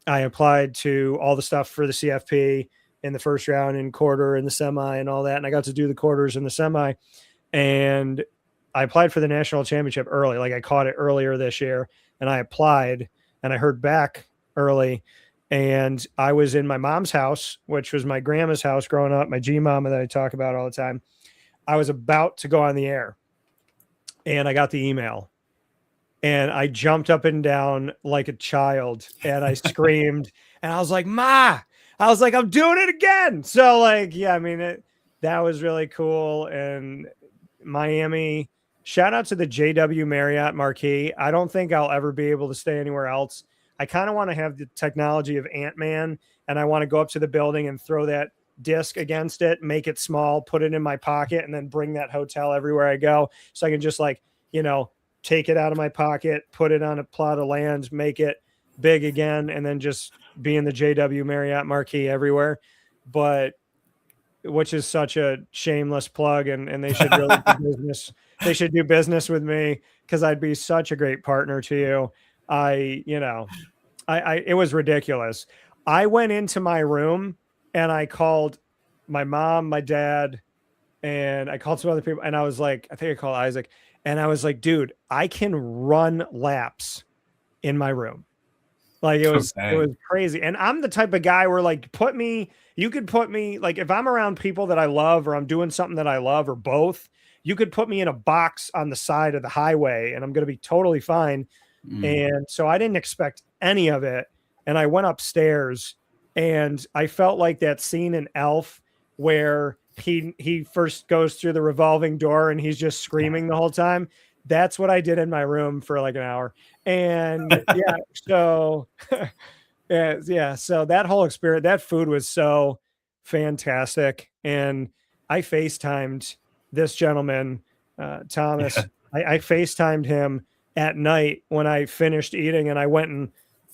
I applied to all the stuff for the CFP in the first round and quarter and the semi and all that. And I got to do the quarters and the semi, and I applied for the national championship early. Like I caught it earlier this year, and I applied and I heard back early, and I was in my mom's house, which was my grandma's house growing up, my G mama that I talk about all the time. I was about to go on the air and I got the email, and I jumped up and down like a child and I screamed and I was like, Ma, I was like, I'm doing it again. So like, yeah, I mean, that was really cool. And Miami, shout out to the JW Marriott Marquis. I don't think I'll ever be able to stay anywhere else. I kind of want to have the technology of Ant-Man, and I want to go up to the building and throw that disc against it, make it small, put it in my pocket, and then bring that hotel everywhere I go. So I can just like, you know, take it out of my pocket, put it on a plot of land, make it big again, and then just be in the JW Marriott Marquis everywhere. But which is such a shameless plug, and they should really do business. They should do business with me, because I'd be such a great partner to you. It was ridiculous. I went into my room and I called my mom, my dad, and I called some other people, and I was like, I think I called Isaac, and I was like, dude, I can run laps in my room. Like it was crazy. And I'm the type of guy where like you could put me like if I'm around people that I love or I'm doing something that I love or both, you could put me in a box on the side of the highway and I'm going to be totally fine. And so I didn't expect any of it. And I went upstairs and I felt like that scene in Elf where he first goes through the revolving door and he's just screaming the whole time. That's what I did in my room for like an hour. And yeah, so yeah, so that whole experience, that food was so fantastic. And I FaceTimed this gentleman, Thomas. I FaceTimed him at night when I finished eating, and I went and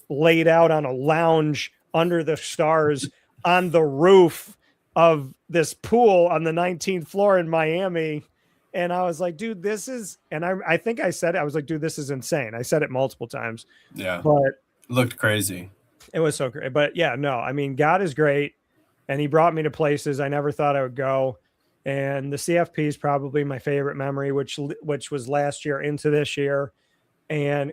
laid out on a lounge under the stars on the roof of this pool on the 19th floor in Miami. And I was like, dude, this is, and I think I said it, I was like, dude, this is insane. I said it multiple times. Yeah. But it looked crazy. It was so great. But yeah, no, I mean, God is great. And he brought me to places I never thought I would go. And the CFP is probably my favorite memory, which was last year into this year. And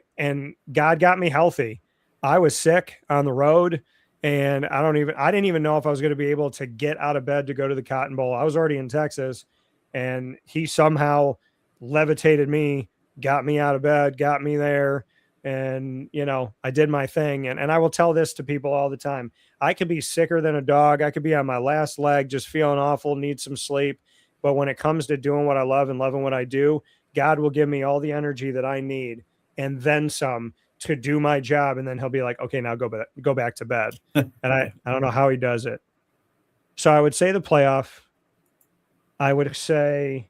God got me healthy. I was sick on the road. And I didn't even know if I was going to be able to get out of bed to go to the Cotton Bowl. I was already in Texas. And he somehow levitated me, got me out of bed, got me there. And, you know, I did my thing. And I will tell this to people all the time. I could be sicker than a dog. I could be on my last leg, just feeling awful, need some sleep. But when it comes to doing what I love and loving what I do, God will give me all the energy that I need and then some to do my job. And then he'll be like, okay, now go back to bed. And I don't know how he does it. So I would say the playoff. I would say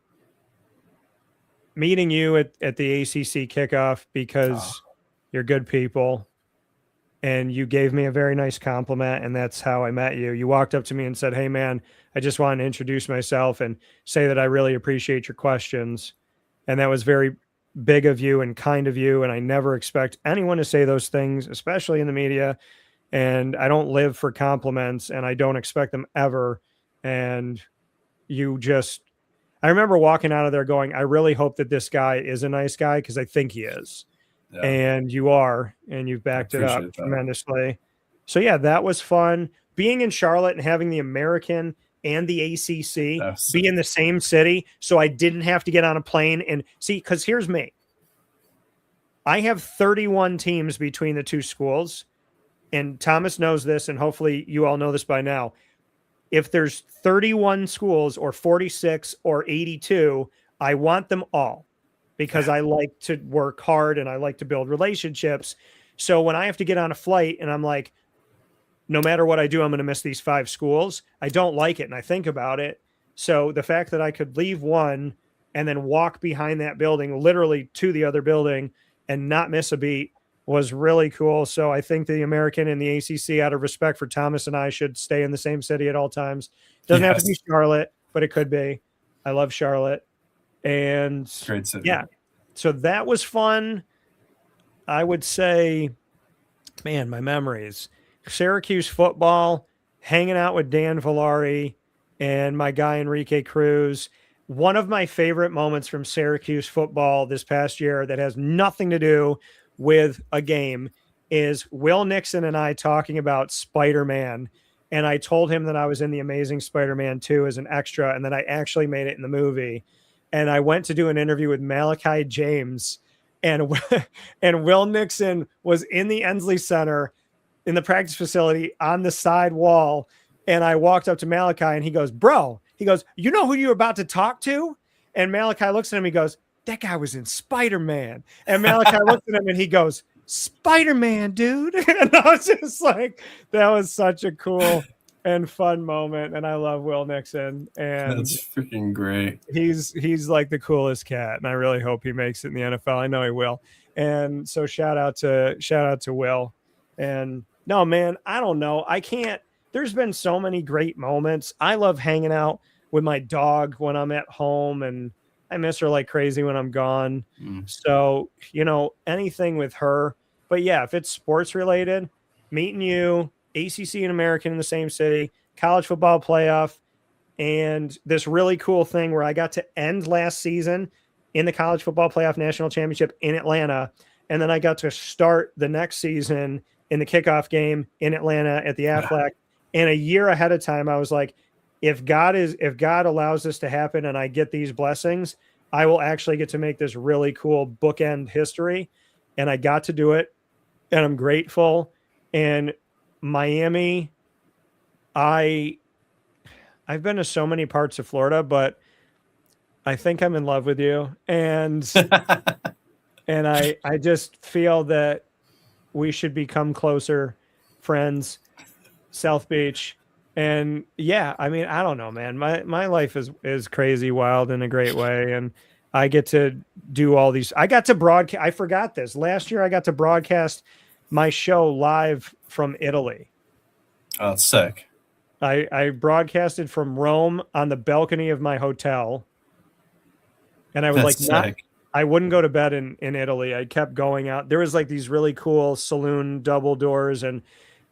meeting you at the ACC kickoff because you're good people and you gave me a very nice compliment. And that's how I met you. You walked up to me and said, hey man, I just wanted to introduce myself and say that I really appreciate your questions. And that was very big of you and kind of you. And I never expect anyone to say those things, especially in the media. And I don't live for compliments and I don't expect them ever. And I remember walking out of there going, I really hope that this guy is a nice guy because I think he is. Yeah. And you are, and you've backed it up tremendously. So yeah, that was fun. Being in Charlotte and having the American and the ACC be in the same city. So I didn't have to get on a plane and see, because here's me. I have 31 teams between the two schools. And Thomas knows this, and hopefully you all know this by now. If there's 31 schools or 46 or 82, I want them all because I like to work hard and I like to build relationships. So when I have to get on a flight and I'm like, no matter what I do, I'm going to miss these 5 schools. I don't like it. And I think about it. So the fact that I could leave one and then walk behind that building, literally to the other building and not miss a beat was really cool. So I think the American and the ACC, out of respect for Thomas and I, should stay in the same city at all times. Doesn't have to be Charlotte, but it could be. I love Charlotte. And great city. Yeah. So that was fun. I would say, man, my memories. Syracuse football, hanging out with Dan Villari and my guy Enrique Cruz. One of my favorite moments from Syracuse football this past year that has nothing to do with a game is Will Nixon and I talking about Spider-Man. And I told him that I was in The Amazing Spider-Man 2 as an extra and that I actually made it in the movie. And I went to do an interview with Malachi James and Will Nixon was in the Ensley Center in the practice facility on the side wall. And I walked up to Malachi and he goes, bro, you know who you're about to talk to? And Malachi looks at him. He goes, that guy was in Spider-Man. And Malachi looks at him and he goes, Spider-Man, dude. And I was just like, that was such a cool and fun moment. And I love Will Nixon. And that's freaking great. He's like the coolest cat. And I really hope he makes it in the NFL. I know he will. And so shout out to Will. And no, man, I don't know. There's been so many great moments. I love hanging out with my dog when I'm at home, and I miss her like crazy when I'm gone. So, anything with her. But yeah, if it's sports related, meeting you, ACC and American in the same city, college football playoff, and this really cool thing where I got to end last season in the college football playoff national championship in Atlanta. And then I got to start the next season in the kickoff game in Atlanta at the Aflac. And a year ahead of time, I was like, if God allows this to happen and I get these blessings, I will actually get to make this really cool bookend history. And I got to do it. And I'm grateful. And Miami, I've been to so many parts of Florida, but I think I'm in love with you. And and I just feel that we should become closer friends. South Beach. And yeah, I mean, I don't know, man. My life is crazy wild in a great way. And I get to do all these. I got to broadcast. I forgot this. Last year I got to broadcast my show live from Italy. Oh, it's sick. I broadcasted from Rome on the balcony of my hotel. And I would I wouldn't go to bed in Italy. I kept going out. There was like these really cool saloon double doors, and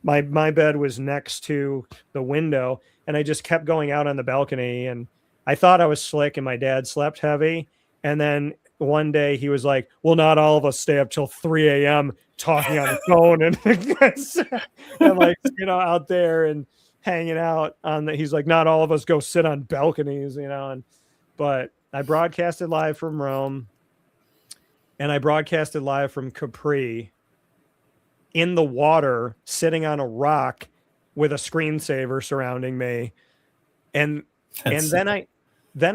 my bed was next to the window, and I just kept going out on the balcony, and I thought I was slick, and my dad slept heavy. And then one day he was like, well, not all of us stay up till 3 a.m. talking on the phone and like, out there and hanging out he's like, not all of us go sit on balconies, but I broadcasted live from Rome, and I broadcasted live from Capri in the water, sitting on a rock with a screensaver surrounding me. And then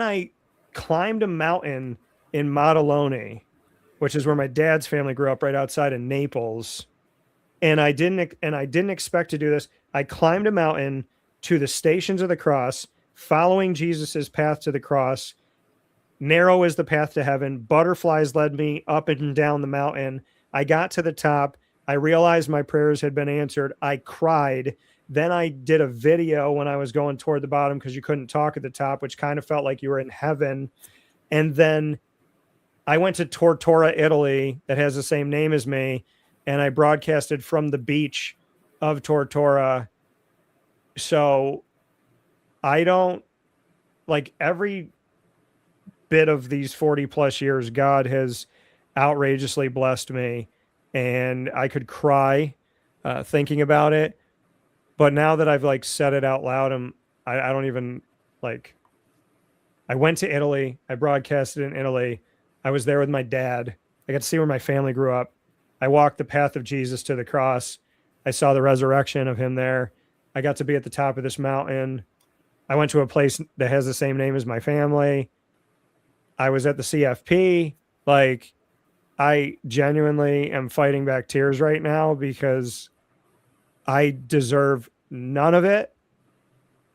I climbed a mountain in Maddaloni, which is where my dad's family grew up, right outside of Naples. And I didn't expect to do this. I climbed a mountain to the Stations of the Cross, following Jesus's path to the cross. Narrow is the path to heaven. Butterflies led me up and down the mountain. I got to the top. I realized my prayers had been answered. I cried. Then I did a video when I was going toward the bottom because you couldn't talk at the top, which kind of felt like you were in heaven. And then I went to Tortora, Italy, that has the same name as me, and I broadcasted from the beach of Tortora. So I don't, like, every bit of these 40 plus years, God has outrageously blessed me, and I could cry thinking about it. But now that I've like said it out loud, I don't even like, I went to Italy. I broadcasted in Italy. I was there with my dad. I got to see where my family grew up. I walked the path of Jesus to the cross. I saw the resurrection of him there. I got to be at the top of this mountain. I went to a place that has the same name as my family. I was at the CFP. Like, I genuinely am fighting back tears right now because I deserve none of it,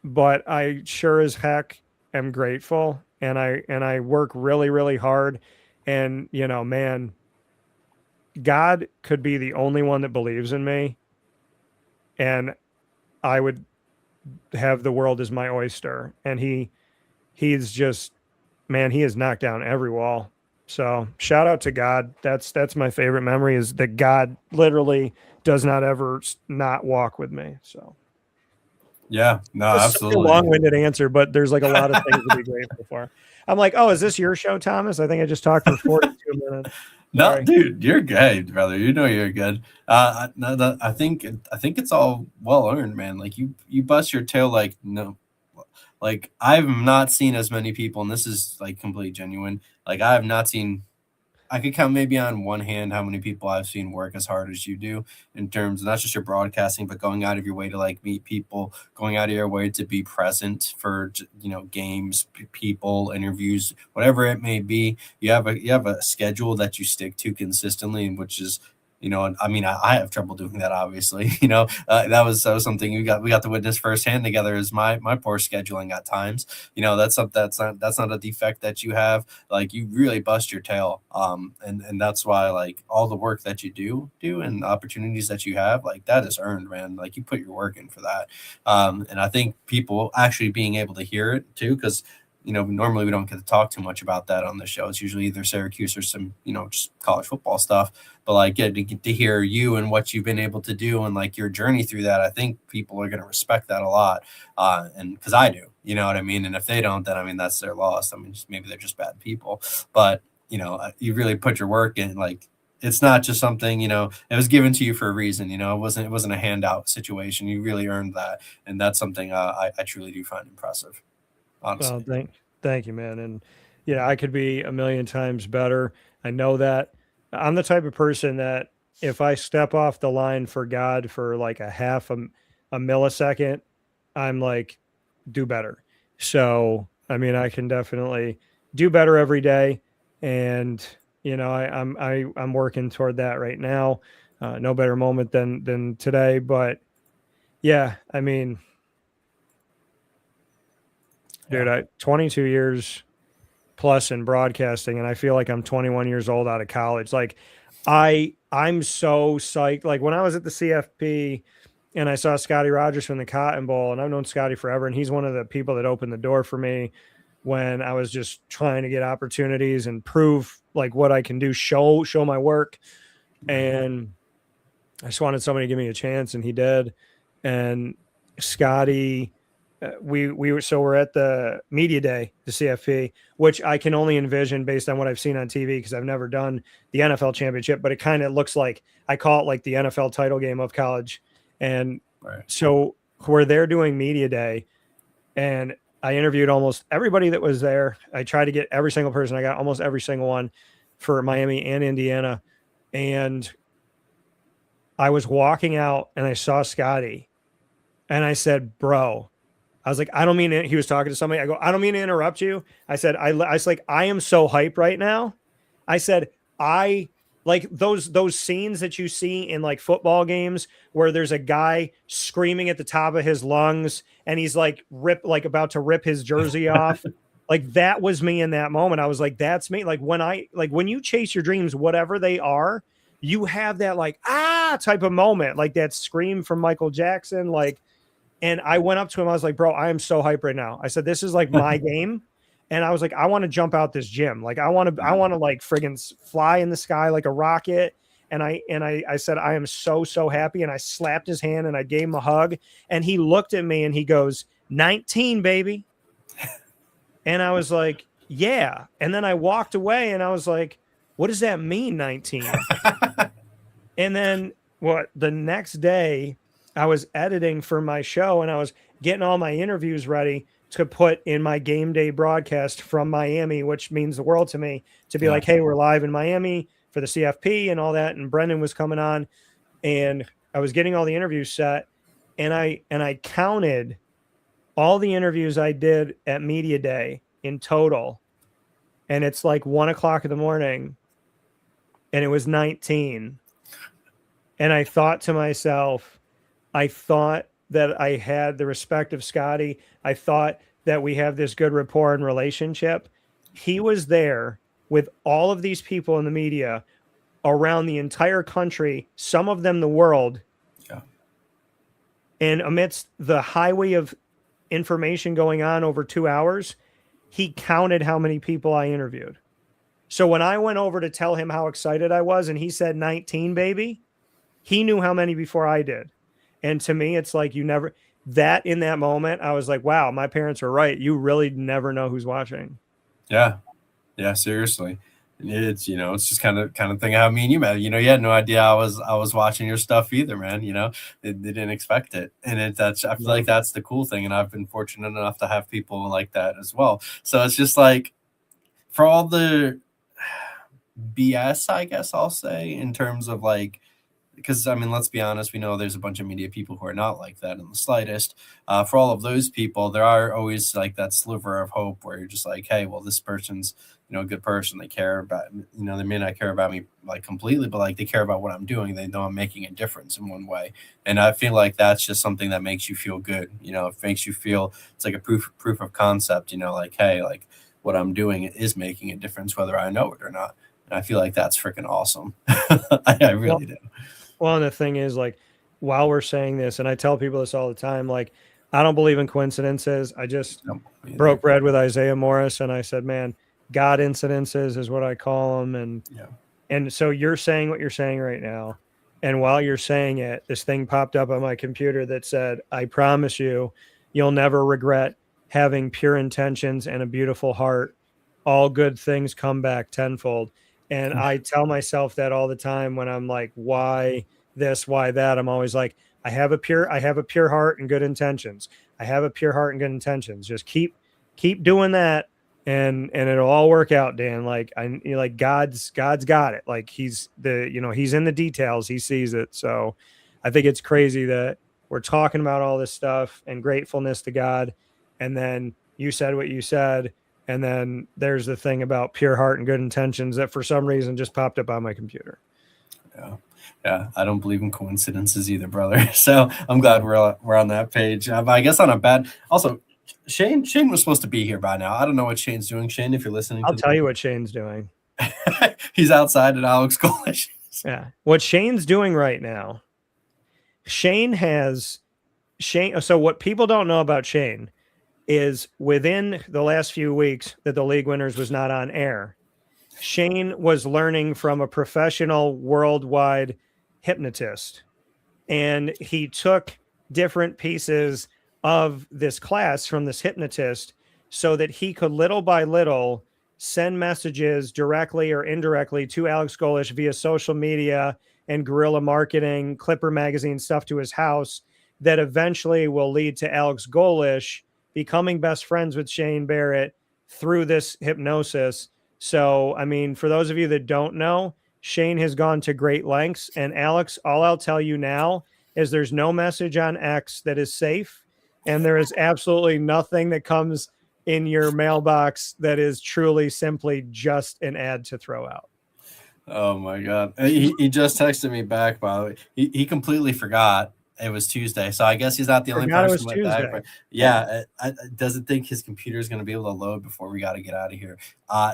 but I sure as heck am grateful. And I work really, really hard. And, man, God could be the only one that believes in me, and I would have the world as my oyster. And he's just, man, he has knocked down every wall. So shout out to God. That's my favorite memory, is that God literally does not ever not walk with me. So yeah, no, absolutely. A long-winded answer, but there's like a lot of things to be grateful for. I'm like, oh, is this your show, Thomas? I think I just talked for 42 minutes. No, dude, you're good, brother. You're good. No, I think it's all well earned, man. Like you bust your tail like no. Like, I've not seen as many people, and this is like completely genuine. Like, I have not seen, I could count maybe on one hand how many people I've seen work as hard as you do, in terms of not just your broadcasting, but going out of your way to like meet people, going out of your way to be present for, games, people, interviews, whatever it may be. You have a schedule that you stick to consistently, which is, I mean, I have trouble doing that, obviously. That was something we got to witness firsthand together, is my poor scheduling at times. That's not a defect that you have. Like, you really bust your tail. And that's why, like, all the work that you do and the opportunities that you have, like, that is earned, man. Like, you put your work in for that. And I think people actually being able to hear it too, because normally we don't get to talk too much about that on the show. It's usually either Syracuse or some, just college football stuff. But like, get to hear you and what you've been able to do and like your journey through that, I think people are going to respect that a lot. And because I do, you know what I mean? And if they don't, then I mean, that's their loss. I mean, maybe they're just bad people. But, you really put your work in. Like, it's not just something, it was given to you for a reason. It wasn't a handout situation. You really earned that. And that's something I truly do find impressive. Honestly. Well, thank you, man. And I could be a million times better. I know that. I'm the type of person that if I step off the line for God for like a half a millisecond, I'm like, do better. So, I mean, I can definitely do better every day. And, I'm working toward that right now. No better moment than today. But yeah, I mean, dude, 22 years plus in broadcasting, and I feel like I'm 21 years old out of college. Like, I'm so psyched. Like, when I was at the CFP and I saw Scotty Rogers from the Cotton Bowl, and I've known Scotty forever, and he's one of the people that opened the door for me when I was just trying to get opportunities and prove like what I can do, show my work. And I just wanted somebody to give me a chance, and he did. And Scotty, we're at the media day, the CFP, which I can only envision based on what I've seen on TV, because I've never done the NFL championship, but it kind of looks like, I call it like the NFL title game of college. And so we're there doing media day, and I interviewed almost everybody that was there. I tried to get every single person. I got almost every single one for Miami and Indiana. And I was walking out and I saw Scotty, and I said, bro, I was like, I don't mean it. He was talking to somebody. I go, I don't mean to interrupt you. I said, I was like, I am so hyped right now. I said, I like those scenes that you see in like football games where there's a guy screaming at the top of his lungs and he's like about to rip his jersey off. Like, that was me in that moment. I was like, that's me. Like, when you chase your dreams, whatever they are, you have that like, type of moment, like that scream from Michael Jackson. Like, and I went up to him. I was like, bro, I am so hyped right now. I said, this is like my game. And I was like, I want to jump out this gym. Like, I want to like friggin' fly in the sky like a rocket. And I said, I am so happy. And I slapped his hand and I gave him a hug. And he looked at me and he goes, 19, baby. And I was like, yeah. And then I walked away and I was like, what does that mean, 19? And then the next day I was editing for my show and I was getting all my interviews ready to put in my game day broadcast from Miami, which means the world to me, to be like, hey, we're live in Miami for the CFP and all that. And Brandyn was coming on, and I was getting all the interviews set, and I counted all the interviews I did at media day in total. And it's like 1:00 in the morning, and it was 19. And I thought to myself, I thought that I had the respect of Scotty. I thought that we have this good rapport and relationship. He was there with all of these people in the media around the entire country, some of them the world. Yeah. And amidst the highway of information going on over 2 hours, he counted how many people I interviewed. So when I went over to tell him how excited I was and he said 19, baby, he knew how many before I did. And to me, it's like in that moment, I was like, wow, my parents were right. You really never know who's watching. Yeah. Yeah, seriously. It's, it's just kind of thing how me and you met. You had no idea I was watching your stuff either, man. They didn't expect it. And I feel like that's the cool thing. And I've been fortunate enough to have people like that as well. So it's just like, for all the BS, I guess I'll say, in terms of like, because, I mean, let's be honest, we know there's a bunch of media people who are not like that in the slightest. For all of those people, there are always like that sliver of hope where you're just like, hey, well, this person's, a good person. They care about, they may not care about me like completely, but like they care about what I'm doing. They know I'm making a difference in one way. And I feel like that's just something that makes you feel good. It makes you feel it's like a proof of concept, like, hey, like what I'm doing is making a difference, whether I know it or not. And I feel like that's freaking awesome. I really do. Well, and the thing is, like, while we're saying this, and I tell people this all the time, like, I don't believe in coincidences. I just Nope. broke bread with Isaiah Morris, and I said, man, God incidences is what I call them. And so you're saying what you're saying right now. And while you're saying it, this thing popped up on my computer that said, I promise you, you'll never regret having pure intentions and a beautiful heart. All good things come back tenfold. And I tell myself that all the time when I'm like, why this, why that? I'm always like, I have a pure heart and good intentions. I have a pure heart and good intentions. Just keep doing that. And it'll all work out, Dan. Like God's got it. Like he's in the details. He sees it. So I think it's crazy that we're talking about all this stuff and gratefulness to God. And then you said what you said. And then there's the thing about pure heart and good intentions that for some reason just popped up on my computer. Yeah. I don't believe in coincidences either, brother. So I'm glad we're on that page. I guess on a bad, also, Shane was supposed to be here by now. I don't know what Shane's doing. Shane, if you're listening, I'll tell you what Shane's doing. He's outside at Alex Golesh. Yeah. What Shane's doing right now, so what people don't know about Shane is within the last few weeks that the League Winners was not on air, Shane was learning from a professional worldwide hypnotist. And he took different pieces of this class from this hypnotist so that he could little by little send messages directly or indirectly to Alex Golesh via social media and guerrilla marketing, Clipper magazine stuff to his house that eventually will lead to Alex Golesh becoming best friends with Shane Barrett through this hypnosis. So, I mean, for those of you that don't know, Shane has gone to great lengths. And Alex, all I'll tell you now is there's no message on X that is safe. And there is absolutely nothing that comes in your mailbox that is truly simply just an ad to throw out. Oh my God. He just texted me back, by the way. He completely forgot it was Tuesday. So I guess he's not the only person with that. But yeah, I doesn't think his computer is going to be able to load before we got to get out of here.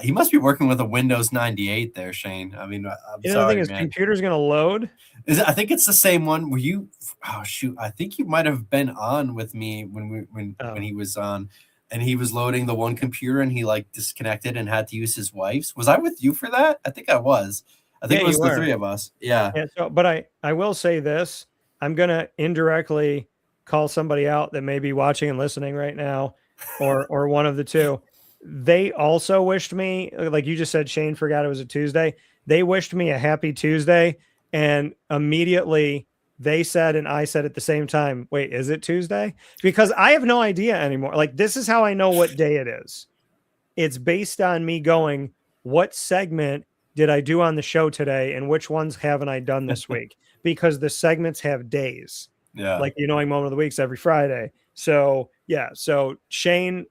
He must be working with a Windows 98 there, Shane. I mean, I'm sorry, his computer's going to load? I think it's the same one. Were you? Oh shoot! I think you might have been on with me when he was on, and he was loading the one computer, and he like disconnected and had to use his wife's. Was I with you for that? I think I was. I think it was the three of us. Yeah. So, but I will say this: I'm gonna indirectly call somebody out that may be watching and listening right now, or one of the two. They also wished me, like you just said, Shane forgot it was a Tuesday. They wished me a happy Tuesday. And immediately they said, and I said at the same time, wait, is it Tuesday? Because I have no idea anymore. Like, this is how I know what day it is. It's based on me going, what segment did I do on the show today? And which ones haven't I done this week? Because the segments have days. Yeah. Like the annoying moment of the week's every Friday. So yeah. So Shane,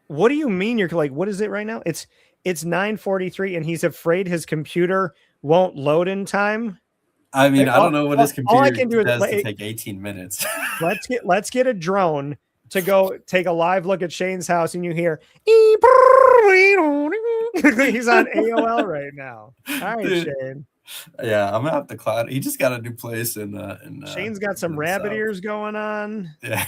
what do you mean? You're like, what is it right now? It's 9:43 and he's afraid his computer won't load in time. I mean, I don't know what his computer does to take 18 minutes. let's get a drone to go take a live look at Shane's house, and you hear he's on AOL right now. All right, Dude. Shane. Yeah, I'm gonna have to cloud. He just got a new place in Shane's got some rabbit ears going on. Yeah.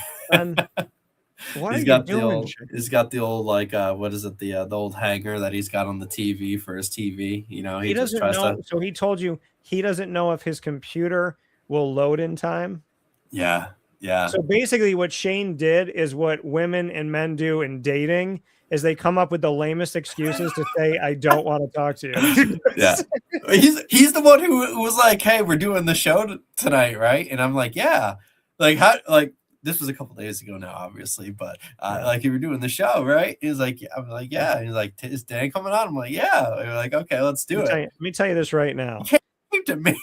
He's got the old like what is it, the old hanger that he's got on the TV for his TV. You know, he doesn't know. So he told you he doesn't know if his computer will load in time. Yeah. So basically what Shane did is what women and men do in dating is they come up with the lamest excuses to say, I don't want to talk to you. Yeah. He's the one who was like, hey, we're doing the show tonight, right? And I'm like, yeah. Like, how, like, this was a couple days ago now, obviously, but like, you were doing the show, right? He's like, I'm like, yeah. He's like, is Dan coming on? I'm like, yeah. We're like, okay, let's do it. Let me tell you this right now. You can't to me.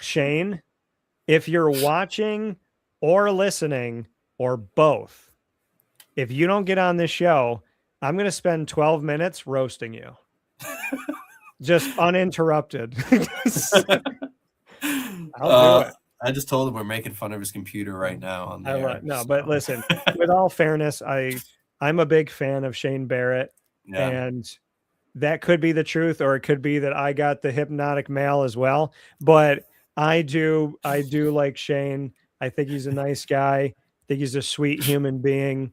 Shane, if you're watching or listening or both, if you don't get on this show, I'm going to spend 12 minutes roasting you. Just uninterrupted. I'll do it. I just told him we're making fun of his computer right now. On the no, but listen, with all fairness, I'm a big fan of Shane Barrett, and that could be the truth, or it could be that I got the hypnotic mail as well. But I do like Shane. I think he's a nice guy, think he's a sweet human being.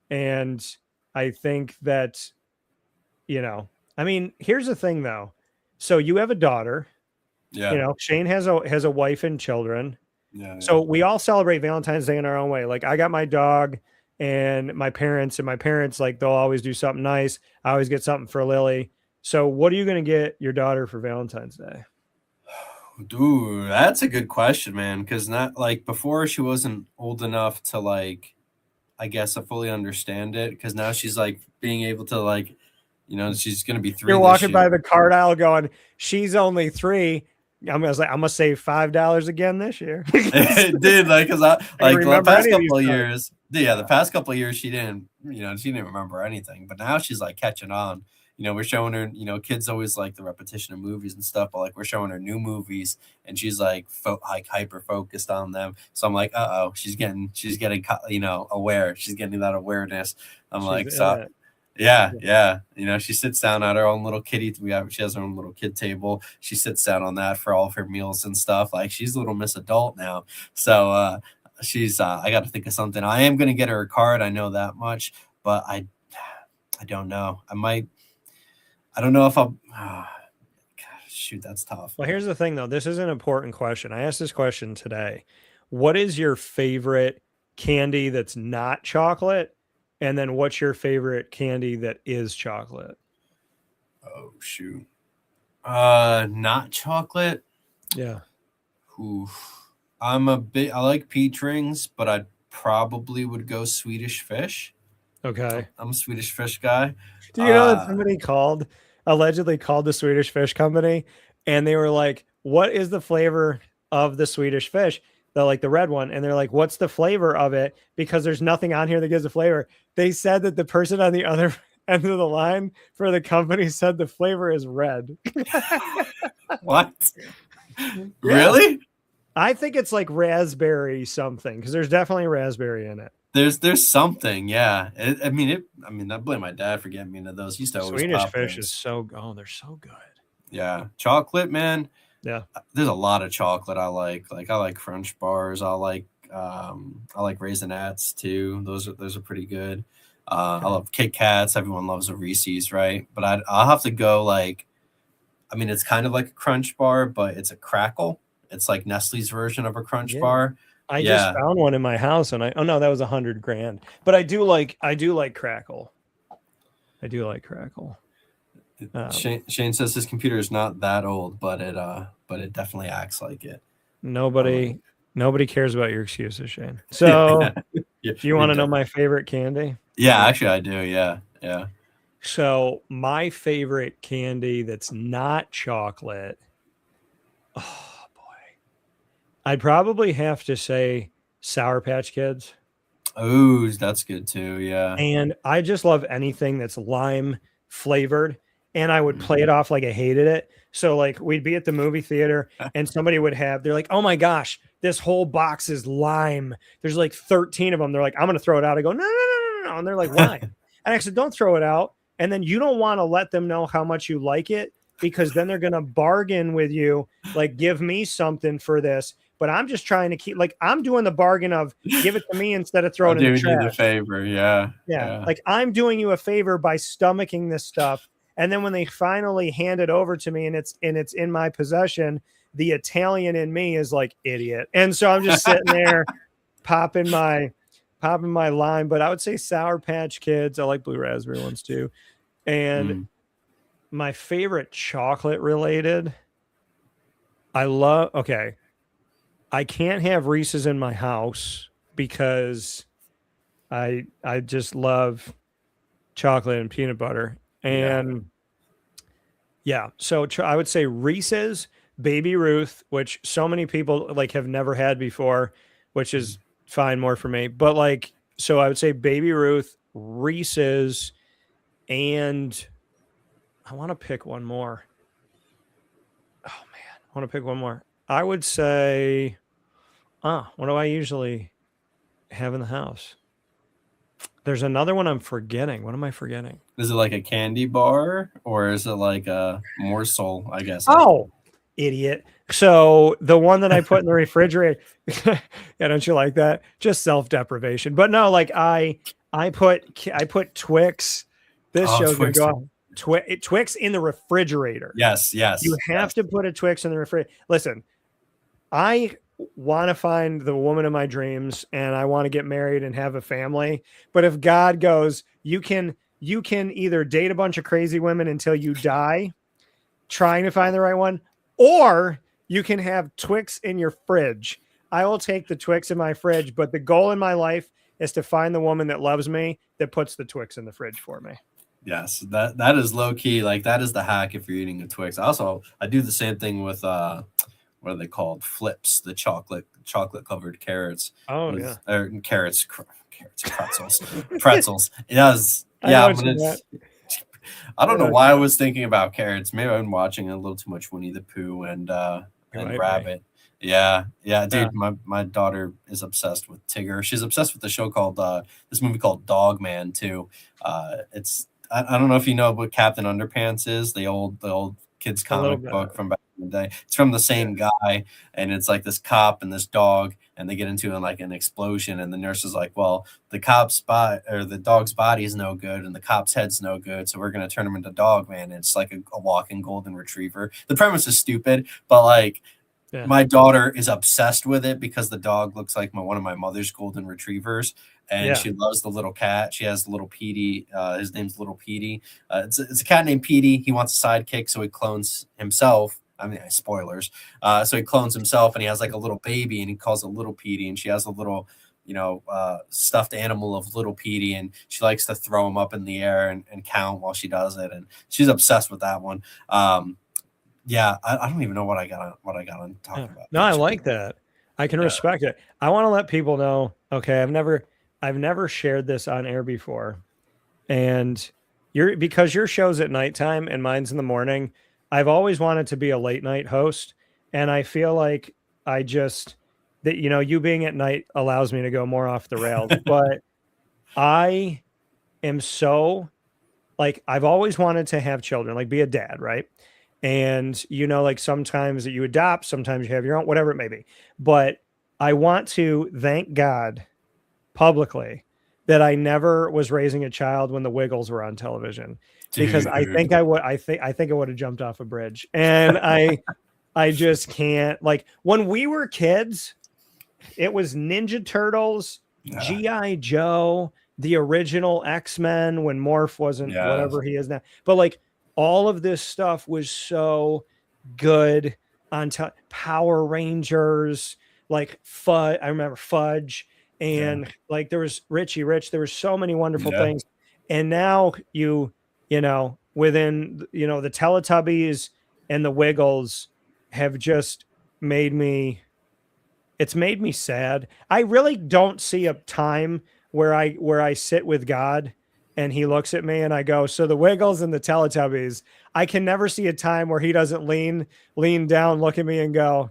And I think that, I mean, here's the thing though. So you have a daughter, Shane has a wife and children. Yeah. So we all celebrate Valentine's Day in our own way. Like I got my dog and my parents like they'll always do something nice. I always get something for Lily. So what are you going to get your daughter for Valentine's Day? Dude, that's a good question, man. Because not like before she wasn't old enough to like, I guess, fully understand it. Because now she's like being able to like, she's going to be 3. You're walking by the card aisle going, she's only 3. I'm gonna save $5 again this year. Dude, like, cause the past couple of years, the past couple of years she didn't remember anything, but now she's like catching on. We're showing her, kids always like the repetition of movies and stuff, but like we're showing her new movies and she's like hyper focused on them. So I'm like, she's getting aware. She's getting that awareness. Yeah. She sits down at her own little kitty. She has her own little kid table. She sits down on that for all of her meals and stuff. Like she's little Miss Adult now. So she's I got to think of something. I am going to get her a card. I know that much, but I don't know. I don't know if I'll. Shoot, that's tough. Well, here's the thing though. This is an important question. I asked this question today. What is your favorite candy that's not chocolate? And then what's your favorite candy that is chocolate? Oh, shoot. Not chocolate. Yeah. Oof. I like peach rings, but I probably would go Swedish Fish. Okay. I'm a Swedish Fish guy. Do you know that somebody allegedly called the Swedish Fish Company and they were like, what is the flavor of the Swedish Fish? The red one. And they're like, what's the flavor of it? Because there's nothing on here that gives a flavor. They said that the person on the other end of the line for the company said the flavor is red. What? Yeah. Really? I think it's like raspberry something because there's definitely raspberry in it. There's something, yeah. I blame my dad for getting me into those. He used to always Swedish Fish is they're so good. Yeah, chocolate, man. Yeah, there's a lot of chocolate I like. Like I like Crunch bars. I like Raisinets too. Those are pretty good. I love Kit Kats. Everyone loves a Reese's, right? But I'll have to go it's kind of like a Crunch bar, but it's a crackle. It's like Nestle's version of a Crunch bar. I just found one in my house, and that was $100,000. But I do like crackle. I do like crackle. Shane says his computer is not that old, but it definitely acts like it. Nobody cares about your excuses, Shane. So, do you want to know my favorite candy? Yeah, actually, I do. Yeah. So, my favorite candy that's not chocolate. Oh boy, I'd probably have to say Sour Patch Kids. Oh, that's good too. Yeah. And I just love anything that's lime flavored. And I would play it off like I hated it. So like we'd be at the movie theater and somebody they're like, oh my gosh, this whole box is lime. There's like 13 of them. They're like, I'm going to throw it out. I go, no. And they're like, why? And I said, don't throw it out. And then you don't want to let them know how much you like it because then they're going to bargain with you. Like, give me something for this. But I'm just trying to keep, I'm doing the bargain of give it to me instead of throwing it in the trash. You the favor. Yeah. Like I'm doing you a favor by stomaching this stuff. And then when they finally hand it over to me and it's in my possession, the Italian in me is like, idiot. And so I'm just sitting there popping my lime. But I would say Sour Patch Kids. I like blue raspberry ones too. And my favorite chocolate related, I can't have Reese's in my house because I just love chocolate and peanut butter. And so I would say Reese's, Baby Ruth, which so many people have never had before, which is fine more for me. But so I would say Baby Ruth, Reese's, and I want to pick one more. Oh man, I want to pick one more. I would say, what do I usually have in the house? There's another one I'm forgetting. What am I forgetting? Is it like a candy bar or is it like a morsel, I guess? Oh, idiot. So the one that I put in the refrigerator, yeah, don't you like that? Just self-deprivation. But no, like I put Twix. This show's gonna Twix. go on. Twix in the refrigerator. Yes. You have to put a Twix in the refrigerator. Listen, I want to find the woman of my dreams and I want to get married and have a family. But if God goes, you can either date a bunch of crazy women until you die trying to find the right one, or you can have Twix in your fridge. I will take the Twix in my fridge, but the goal in my life is to find the woman that loves me that puts the Twix in the fridge for me. Yes, that is low key. Like that is the hack if you're eating a Twix. I do the same thing with what are they called? Flips, the chocolate covered carrots. Oh yeah, or carrots, pretzels. It does. Yeah, I don't know why I was thinking about carrots. Maybe I've been watching a little too much Winnie the Pooh and Rabbit. Yeah, dude. My daughter is obsessed with Tigger. She's obsessed with the show called this movie called Dog Man too. It's I don't know if you know what Captain Underpants is, the old kids comic book from back in the day. It's from the same guy, and it's like this cop and this dog, and they get into like an explosion, and the nurse is like, well, the dog's body is no good and the cop's head's no good, so we're gonna turn him into Dog Man. And it's like a walking golden retriever. The premise is stupid, but like my daughter is obsessed with it because the dog looks like one of my mother's golden retrievers, and she loves the little cat. She has little Petey. His name's Little Petey. It's a cat named Petey. He wants a sidekick, so he clones himself. I mean, spoilers. So he clones himself, and he has like a little baby, and he calls it Little Petey, and she has a little, stuffed animal of Little Petey, and she likes to throw him up in the air and count while she does it, and she's obsessed with that one. Yeah, I don't even know what I got on talking about. No, I like that. I can respect it. I want to let people know. Okay, I've never shared this on air before, and because your show's at nighttime and mine's in the morning. I've always wanted to be a late night host, and I feel like you being at night allows me to go more off the rails. But I am so like I've always wanted to have children, like be a dad, right? And, like sometimes that you adopt, sometimes you have your own, whatever it may be. But I want to thank God publicly that I never was raising a child when the Wiggles were on television, because I think I would have jumped off a bridge. And I just can't. Like when we were kids, it was Ninja Turtles, G.I. Joe, the original X-Men when Morph wasn't whatever he is now. But like, all of this stuff was so good on Power Rangers, like Fudge. I remember Fudge, and like there was Richie Rich. There were so many wonderful things. And now within the Teletubbies and the Wiggles have just made me sad. I really don't see a time where I sit with God and he looks at me and I go, so the Wiggles and the Teletubbies, I can never see a time where he doesn't lean down, look at me and go,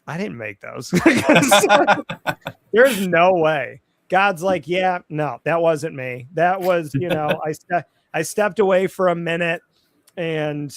I didn't make those. There's no way. God's like, yeah, no, that wasn't me. That was, I stepped away for a minute, and,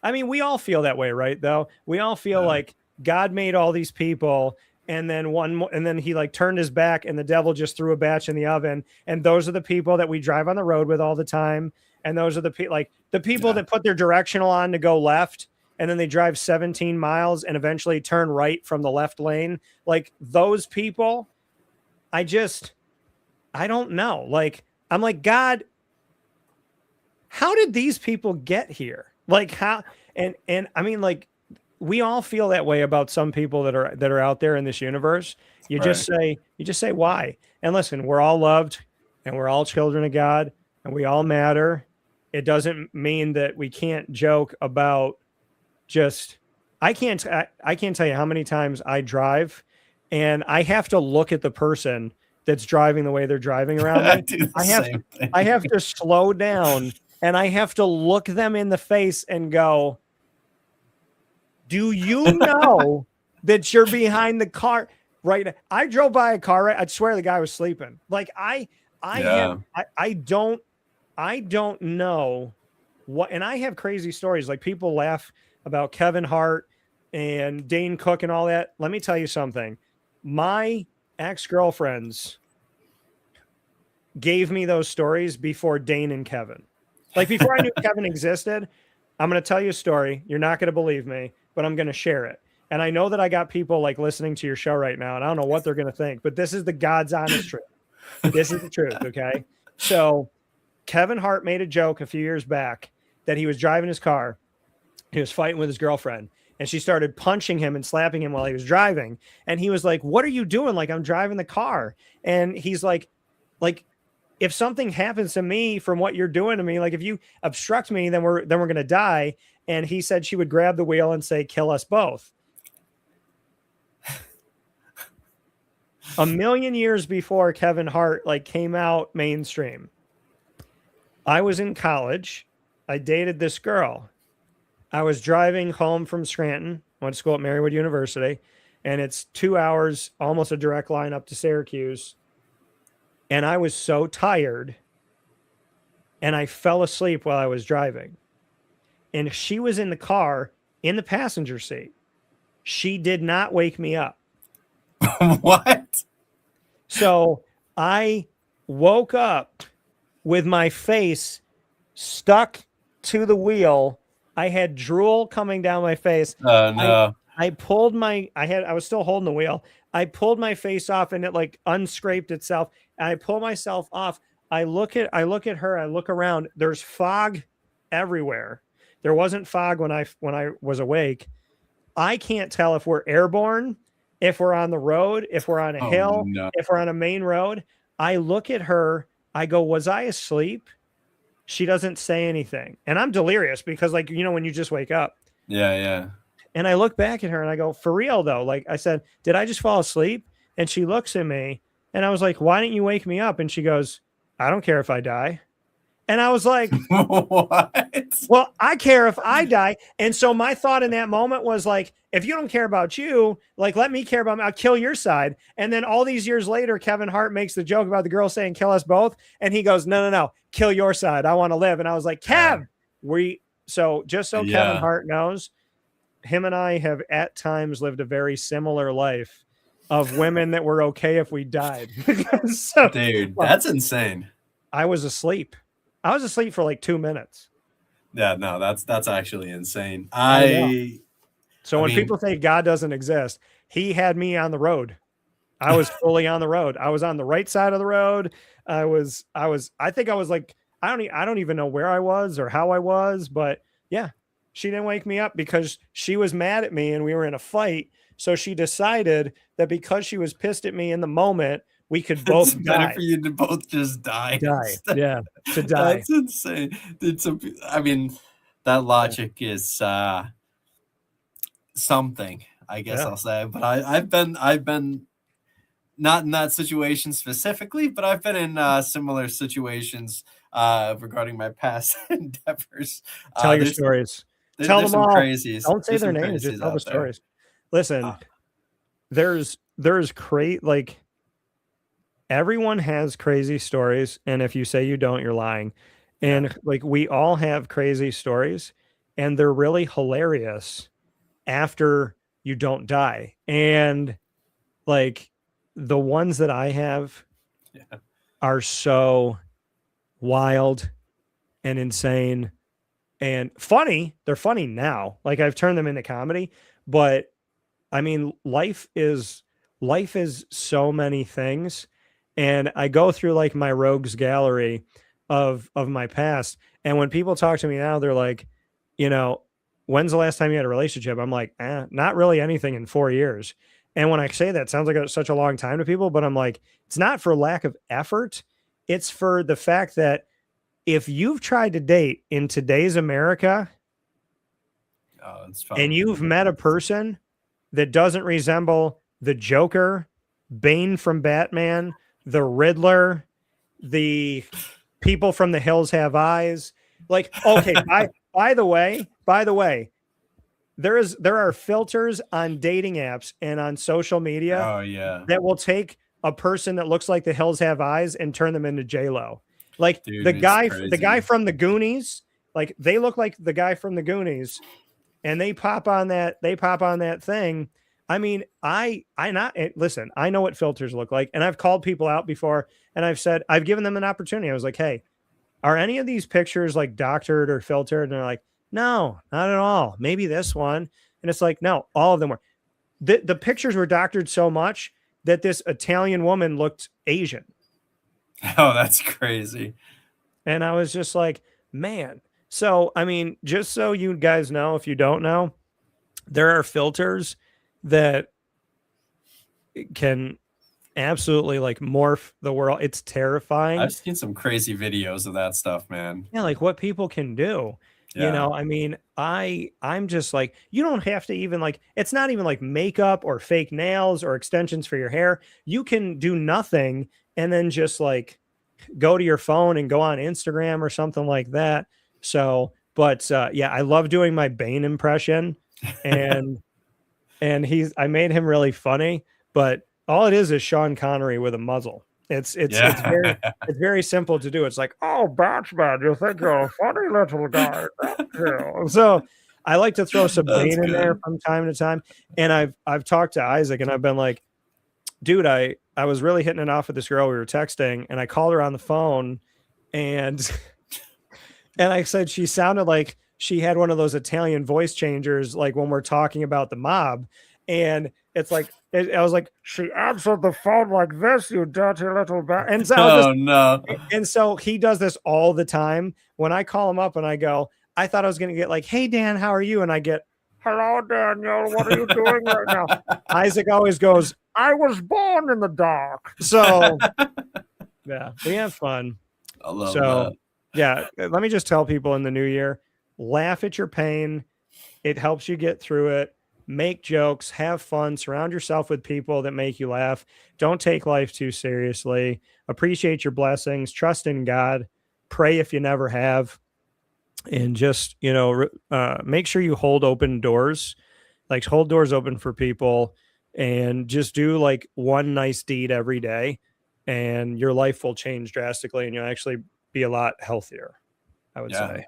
I mean, we all feel that way, right? Though we all feel like God made all these people, and then he like turned his back, and the devil just threw a batch in the oven. And those are the people that we drive on the road with all the time. And those are the people that put their directional on to go left, and then they drive 17 miles and eventually turn right from the left lane. Like those people, I don't know. Like, I'm like, God, how did these people get here? Like how, and I mean, like, we all feel that way about some people that are out there in this universe. You just say why? And listen, we're all loved, and we're all children of God, and we all matter. It doesn't mean that we can't joke about I can't tell you how many times I drive and I have to look at the person that's driving the way they're driving around me. I have to slow down, and I have to look them in the face and go, do you know that you're behind the car right now? I drove by a car. I swear the guy was sleeping. Like I don't know what, and I have crazy stories. Like people laugh about Kevin Hart and Dane Cook and all that, let me tell you something. My ex-girlfriends gave me those stories before Dane and Kevin. Like before I knew Kevin existed, I'm going to tell you a story. You're not going to believe me, but I'm going to share it. And I know that I got people like listening to your show right now, and I don't know what they're going to think, but this is the God's honest truth. This is the truth, okay? So Kevin Hart made a joke a few years back that he was driving his car. He was fighting with his girlfriend, and she started punching him and slapping him while he was driving. And he was like, "What are you doing?" Like, "I'm driving the car." And he's like, if something happens to me from what you're doing to me, like if you obstruct me, then we're going to die. And he said she would grab the wheel and say, "Kill us both." A million years before Kevin Hart like came out mainstream, I was in college. I dated this girl. I was driving home from Scranton, went to school at Marywood University, and it's 2 hours, almost a direct line up to Syracuse. And I was so tired, and I fell asleep while I was driving. And she was in the car in the passenger seat. She did not wake me up. What? So I woke up with my face stuck to the wheel. I had drool coming down my face. Oh no. I pulled I was still holding the wheel. I pulled my face off and it like unscraped itself. I pull myself off. I look at her. I look around. There's fog everywhere. There wasn't fog when I was awake. I can't tell if we're airborne, if we're on the road, if we're on a hill, if we're on a main road. I look at her. I go, "Was I asleep?" She doesn't say anything. And I'm delirious because, like, you know, when you just wake up. Yeah, yeah. And I look back at her and I go, "For real, though?" Like I said, "Did I just fall asleep?" And she looks at me and I was like, "Why didn't you wake me up?" And she goes, "I don't care if I die." And I was like, What? "Well, I care if I die." And so my thought in that moment was like, if you don't care about you, like, let me care about me. I'll kill your side. And then all these years later, Kevin Hart makes the joke about the girl saying, "Kill us both." And he goes, no, kill your side. I want to live. And I was like, Kev, just so Kevin Hart knows, him and I have at times lived a very similar life of women that were okay if we died. So, dude, that's insane. I was asleep. I was asleep for like 2 minutes. Yeah, no, that's actually insane. So when people say God doesn't exist, he had me on the road. I was fully on the road. I was on the right side of the road. I think I was like, I don't even know where I was or how I was, but yeah, she didn't wake me up because she was mad at me and we were in a fight. So she decided that because she was pissed at me in the moment, we could both die. Better for you to both just die. Yeah, to die. That's insane. I mean, that logic is something, I guess I'll say. But I've been not in that situation specifically, but I've been in similar situations regarding my past endeavors. Tell your stories. Tell them all. Crazies. Don't say their names. Just tell the stories. Listen, there's like everyone has crazy stories, and if you say you don't, you're lying. And like we all have crazy stories, and they're really hilarious after you don't die. And like the ones that I have are so wild and insane and funny. They're funny now. Like I've turned them into comedy, but I mean, life is so many things. And I go through like my rogues gallery of my past. And when people talk to me now, they're like, you know, when's the last time you had a relationship? I'm like, not really anything in 4 years. And when I say that, it sounds like such a long time to people, but I'm like, it's not for lack of effort. It's for the fact that if you've tried to date in today's America and you've met a person that doesn't resemble the Joker, Bane from Batman, the Riddler, the people from The Hills Have Eyes. Like, okay, by the way, there are filters on dating apps and on social media that will take a person that looks like The Hills Have Eyes and turn them into J-Lo. Like the guy from the Goonies, like they look like the guy from the Goonies, and they pop on that thing. I mean, listen, I know what filters look like, and I've called people out before, and I've given them an opportunity. I was like, hey, are any of these pictures like doctored or filtered? And they're like, no, not at all. Maybe this one. And it's like, no, all of them were. The pictures were doctored so much that this Italian woman looked Asian. Oh, that's crazy. And I was just like, man. So, I mean, just so you guys know, if you don't know, there are filters that can absolutely like morph the world. It's terrifying. I've seen some crazy videos of that stuff, man. Yeah, like what people can do. Yeah. You know, I mean, I'm just like, you don't have to even like, it's not even like makeup or fake nails or extensions for your hair. You can do nothing and then just like go to your phone and go on Instagram or something like that. So, but yeah, I love doing my Bane impression, and I made him really funny, but all it is Sean Connery with a muzzle. It's very simple to do. It's like, oh, Batman, you think you're a funny little guy. So I like to throw some Bane in there from time to time. And I've talked to Isaac, and I've been like, dude, I was really hitting it off with this girl. We were texting, and I called her on the phone, and I said she sounded like she had one of those Italian voice changers, like when we're talking about the mob. And it's like, I was like, she answered the phone like this, you dirty little bat. And so, no. And so he does this all the time. When I call him up and I go, I thought I was going to get like, hey, Dan, how are you? And I get, hello, Daniel. What are you doing right now? Isaac always goes, I was born in the dark. So yeah, we have fun. I love that. Yeah, let me just tell people in the new year, laugh at your pain. It helps you get through it. Make jokes, have fun, surround yourself with people that make you laugh. Don't take life too seriously. Appreciate your blessings. Trust in God. Pray if you never have. And just, make sure you hold open doors, like hold doors open for people, and just do like one nice deed every day, and your life will change drastically, and you'll actually be a lot healthier, I would say.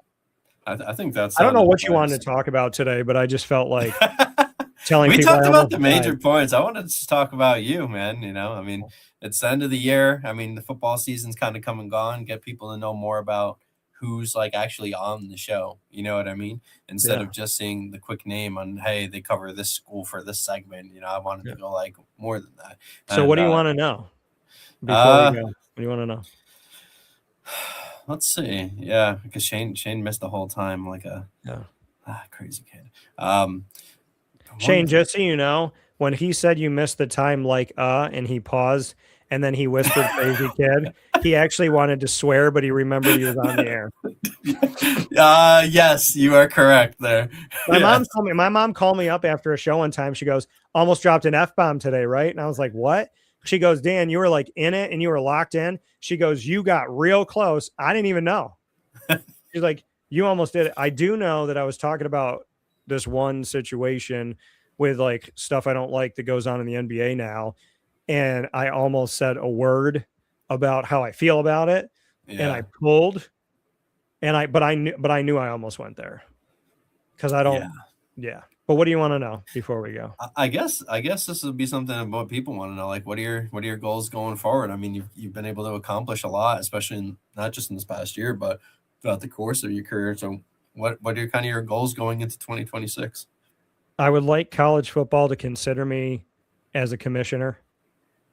I think that's. I don't know what you wanted to talk about today, but I just felt like telling we people. We talked about the major points. I wanted to talk about you, man. I mean, it's the end of the year. I mean, the football season's kind of come and gone. Get people to know more about who's like actually on the show. You know what I mean? Instead of just seeing the quick name on, hey, they cover this school for this segment. I wanted to go like more than that. So what do you want to know? Before we go, what do you want to know? Let's see. Yeah, because Shane missed the whole time like a crazy kid. Shane, just so you know, when he said you missed the time like and he paused and then he whispered crazy kid, he actually wanted to swear, but he remembered he was on the air. Yes, you are correct there. My mom called me up after a show one time. She goes, almost dropped an F-bomb today, right? And I was like, what? She goes, Dan, you were like in it and you were locked in. She goes, you got real close. I didn't even know. She's like, you almost did it. I do know that I was talking about this one situation with like stuff I don't like that goes on in the NBA now. And I almost said a word about how I feel about it. Yeah. And I pulled but I knew I almost went there because I don't. Yeah. But what do you want to know before we go? I guess this would be something about people want to know. Like, what are your goals going forward? I mean, you've been able to accomplish a lot, especially not just in this past year, but throughout the course of your career. So, what are kind of your goals going into 2026? I would like college football to consider me as a commissioner.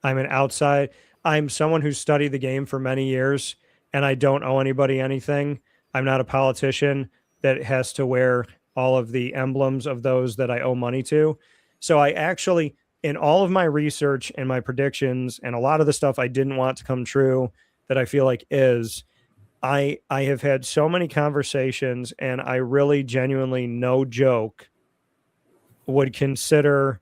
I'm someone who studied the game for many years, and I don't owe anybody anything. I'm not a politician that has to wear all of the emblems of those that I owe money to. So I actually, in all of my research and my predictions and a lot of the stuff I didn't want to come true that I feel like is, I have had so many conversations, and I really genuinely, no joke, would consider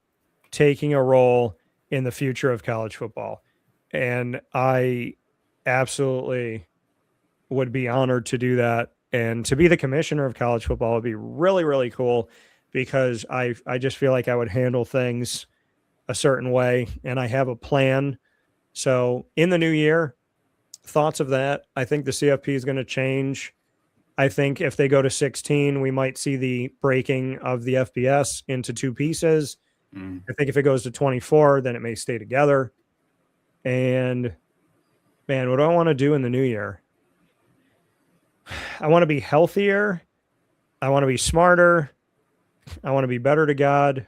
taking a role in the future of college football. And I absolutely would be honored to do that. And to be the commissioner of college football would be really, really cool, because I just feel like I would handle things a certain way, and I have a plan. So in the new year, thoughts of that. I think the CFP is going to change. I think if they go to 16, we might see the breaking of the FBS into 2 pieces. I think if it goes to 24, then it may stay together. And man, what do I want to do in the new year? I want to be healthier. I want to be smarter. I want to be better to God.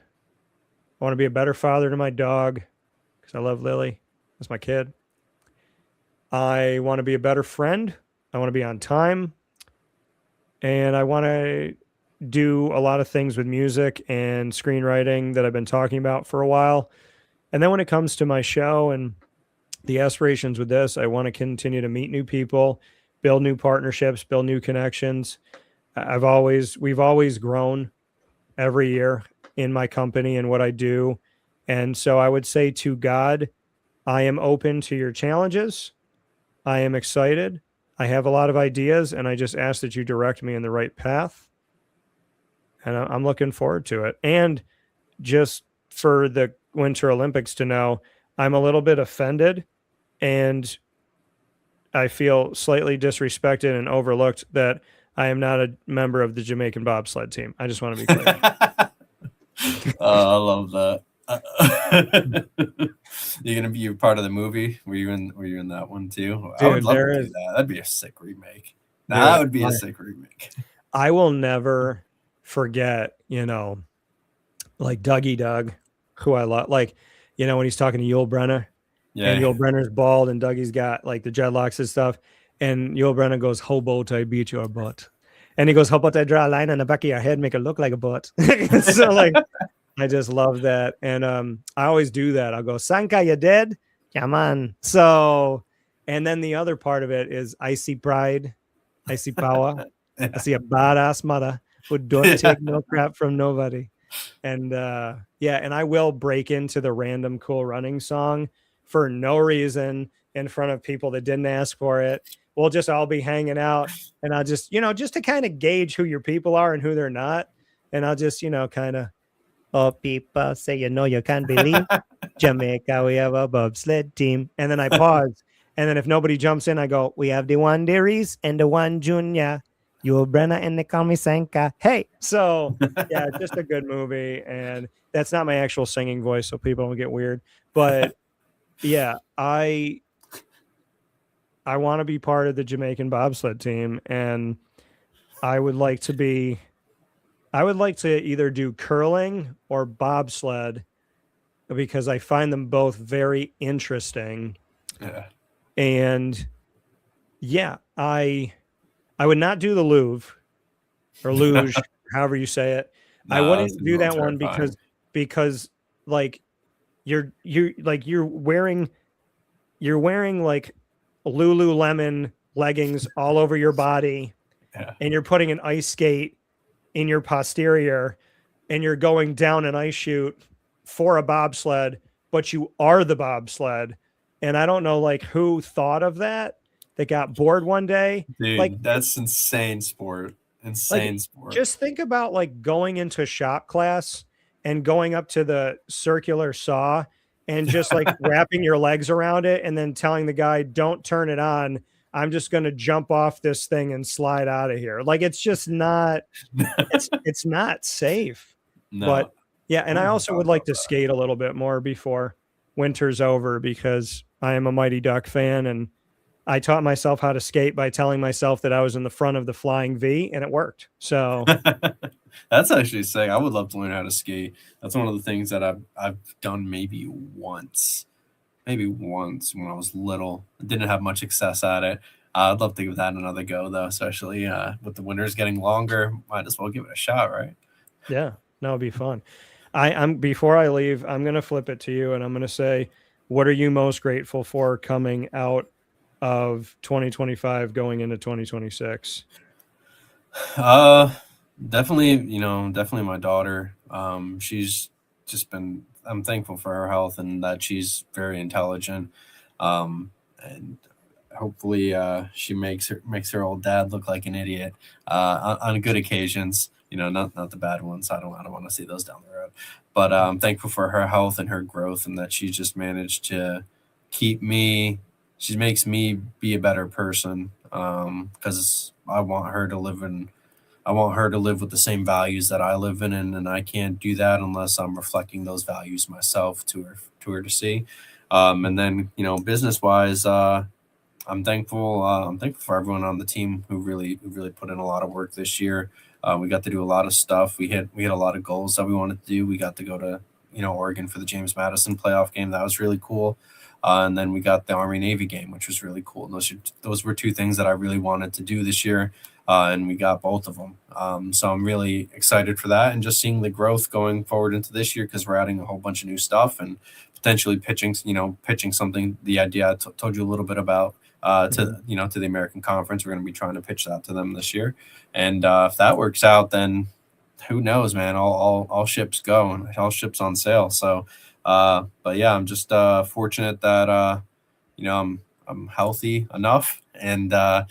I want to be a better father to my dog because I love Lily. That's my kid. I want to be a better friend. I want to be on time. And I want to do a lot of things with music and screenwriting that I've been talking about for a while. And then when it comes to my show and the aspirations with this, I want to continue to meet new people, build new partnerships, build new connections. We've always grown every year in my company and what I do. And so I would say to God, I am open to your challenges. I am excited. I have a lot of ideas, and I just ask that you direct me in the right path. And I'm looking forward to it. And just for the Winter Olympics to know, I'm a little bit offended and I feel slightly disrespected and overlooked that I am not a member of the Jamaican bobsled team. I just want to be clear. I love that. You're gonna be a part of the movie? Were you in that one too? I would love to do that. That'd be a sick remake. That would be a sick remake. I will never forget, like Dougie Doug, who I love. Like, when he's talking to Yul Brynner, and Yul Brenner's bald and Dougie's got like the dreadlocks and stuff, and Yul Brynner goes, "How about I beat your butt?" And he goes, "How about I draw a line on the back of your head, make it look like a butt?" So like, I just love that. And I always do that. I'll go, "Sanka, you dead? Come on." So, and then the other part of it is I see pride. I see power. I see a badass mother who don't take no crap from nobody. And and I will break into the random cool running song for no reason in front of people that didn't ask for it. We'll just all be hanging out, and I'll just, just to kind of gauge who your people are and who they're not. And I'll just, kind of, "Oh, people say, you can't believe Jamaica, we have a bobsled team." And then I pause. And then if nobody jumps in, I go, "We have the one Dearies and the one Junior, Yul Brynner and the call me Sanka. Hey." So yeah, just a good movie. And that's not my actual singing voice, so people don't get weird. But yeah, I want to be part of the Jamaican bobsled team, and I would like to either do curling or bobsled because I find them both very interesting. Yeah. And yeah, I would not do the Louvre or luge, however you say it. No, I wouldn't do that terrifying. one because like you're wearing like Lululemon leggings all over your body, and you're putting an ice skate in your posterior, and you're going down an ice chute for a bobsled, but you are the bobsled. And I don't know like who thought of that got bored one day. Dude, like that's insane sport. Sport. Just think about like going into shop class and going up to the circular saw and just like wrapping your legs around it and then telling the guy, "Don't turn it on. I'm just going to jump off this thing and slide out of here." Like, it's just not, it's not safe. No. But yeah. And I also would like to skate a little bit more before winter's over because I am a Mighty Duck fan, and I taught myself how to skate by telling myself that I was in the front of the flying V, and it worked. So that's actually sick. I would love to learn how to skate. That's one of the things that I've done maybe once when I was little. I didn't have much success at it. I'd love to give that another go though, especially with the winters getting longer. Might as well give it a shot, right? Yeah, no, it'd be fun. I'm before I leave, I'm gonna flip it to you, and I'm gonna say, what are you most grateful for coming out of 2025 going into 2026? Definitely my daughter. She's just been, I'm thankful for her health and that she's very intelligent. And hopefully she makes her old dad look like an idiot on good occasions, not the bad ones. I don't want to see those down the road, but I'm thankful for her health and her growth, and that she's just managed to keep me. She makes me be a better person because want her to live with the same values that I live in, and I can't do that unless I'm reflecting those values myself to her to see. And then, business wise, I'm thankful. I'm thankful for everyone on the team who really put in a lot of work this year. We got to do a lot of stuff. We had a lot of goals that we wanted to do. We got to go to Oregon for the James Madison playoff game. That was really cool. And then we got the Army Navy game, which was really cool. And those were two things that I really wanted to do this year, and we got both of them. So I'm really excited for that, and just seeing the growth going forward into this year, because we're adding a whole bunch of new stuff and potentially pitching something. The idea I told you a little bit about to the American Conference. We're going to be trying to pitch that to them this year, and if that works out, then who knows, man? All ships go and all ships on sail. So. But yeah, I'm just fortunate that I'm healthy enough, and I,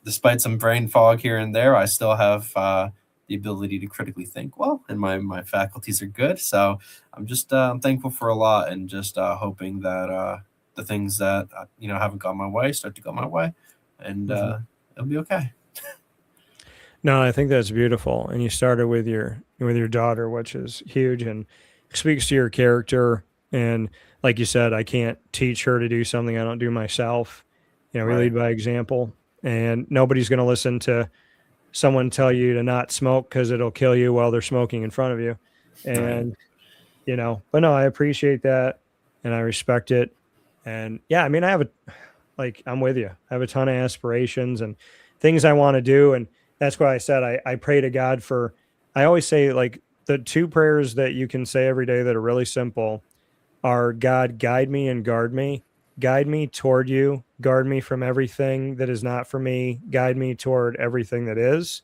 despite some brain fog here and there, I still have the ability to critically think well, and my faculties are good. So I'm just I'm thankful for a lot, and just hoping that the things that haven't gone my way start to go my way, and it'll be okay. No, I think that's beautiful. And you started with your daughter, which is huge and speaks to your character. And like you said, I can't teach her to do something I don't do myself. We lead by example, and nobody's going to listen to someone tell you to not smoke because it'll kill you while they're smoking in front of you. And, but no, I appreciate that and I respect it. And yeah, I mean, I'm with you. I have a ton of aspirations and things I want to do. And that's why I said, I pray to God I always say, like, the two prayers that you can say every day that are really simple are, God, guide me and guard me. Guide me toward you. Guard me from everything that is not for me. Guide me toward everything that is.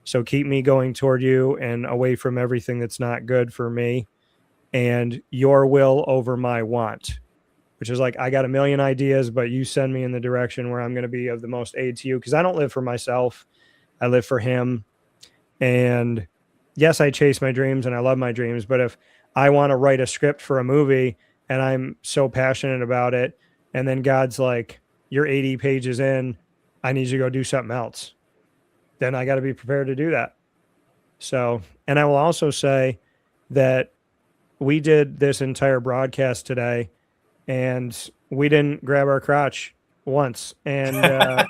So keep me going toward you and away from everything that's not good for me. And your will over my want, which is like, I got a million ideas, but you send me in the direction where I'm going to be of the most aid to you, because I don't live for myself. I live for him. And yes, I chase my dreams and I love my dreams, but if I want to write a script for a movie and I'm so passionate about it, and then God's like, you're 80 pages in, I need you to go do something else, then I got to be prepared to do that. So, and I will also say that we did this entire broadcast today and we didn't grab our crotch once. And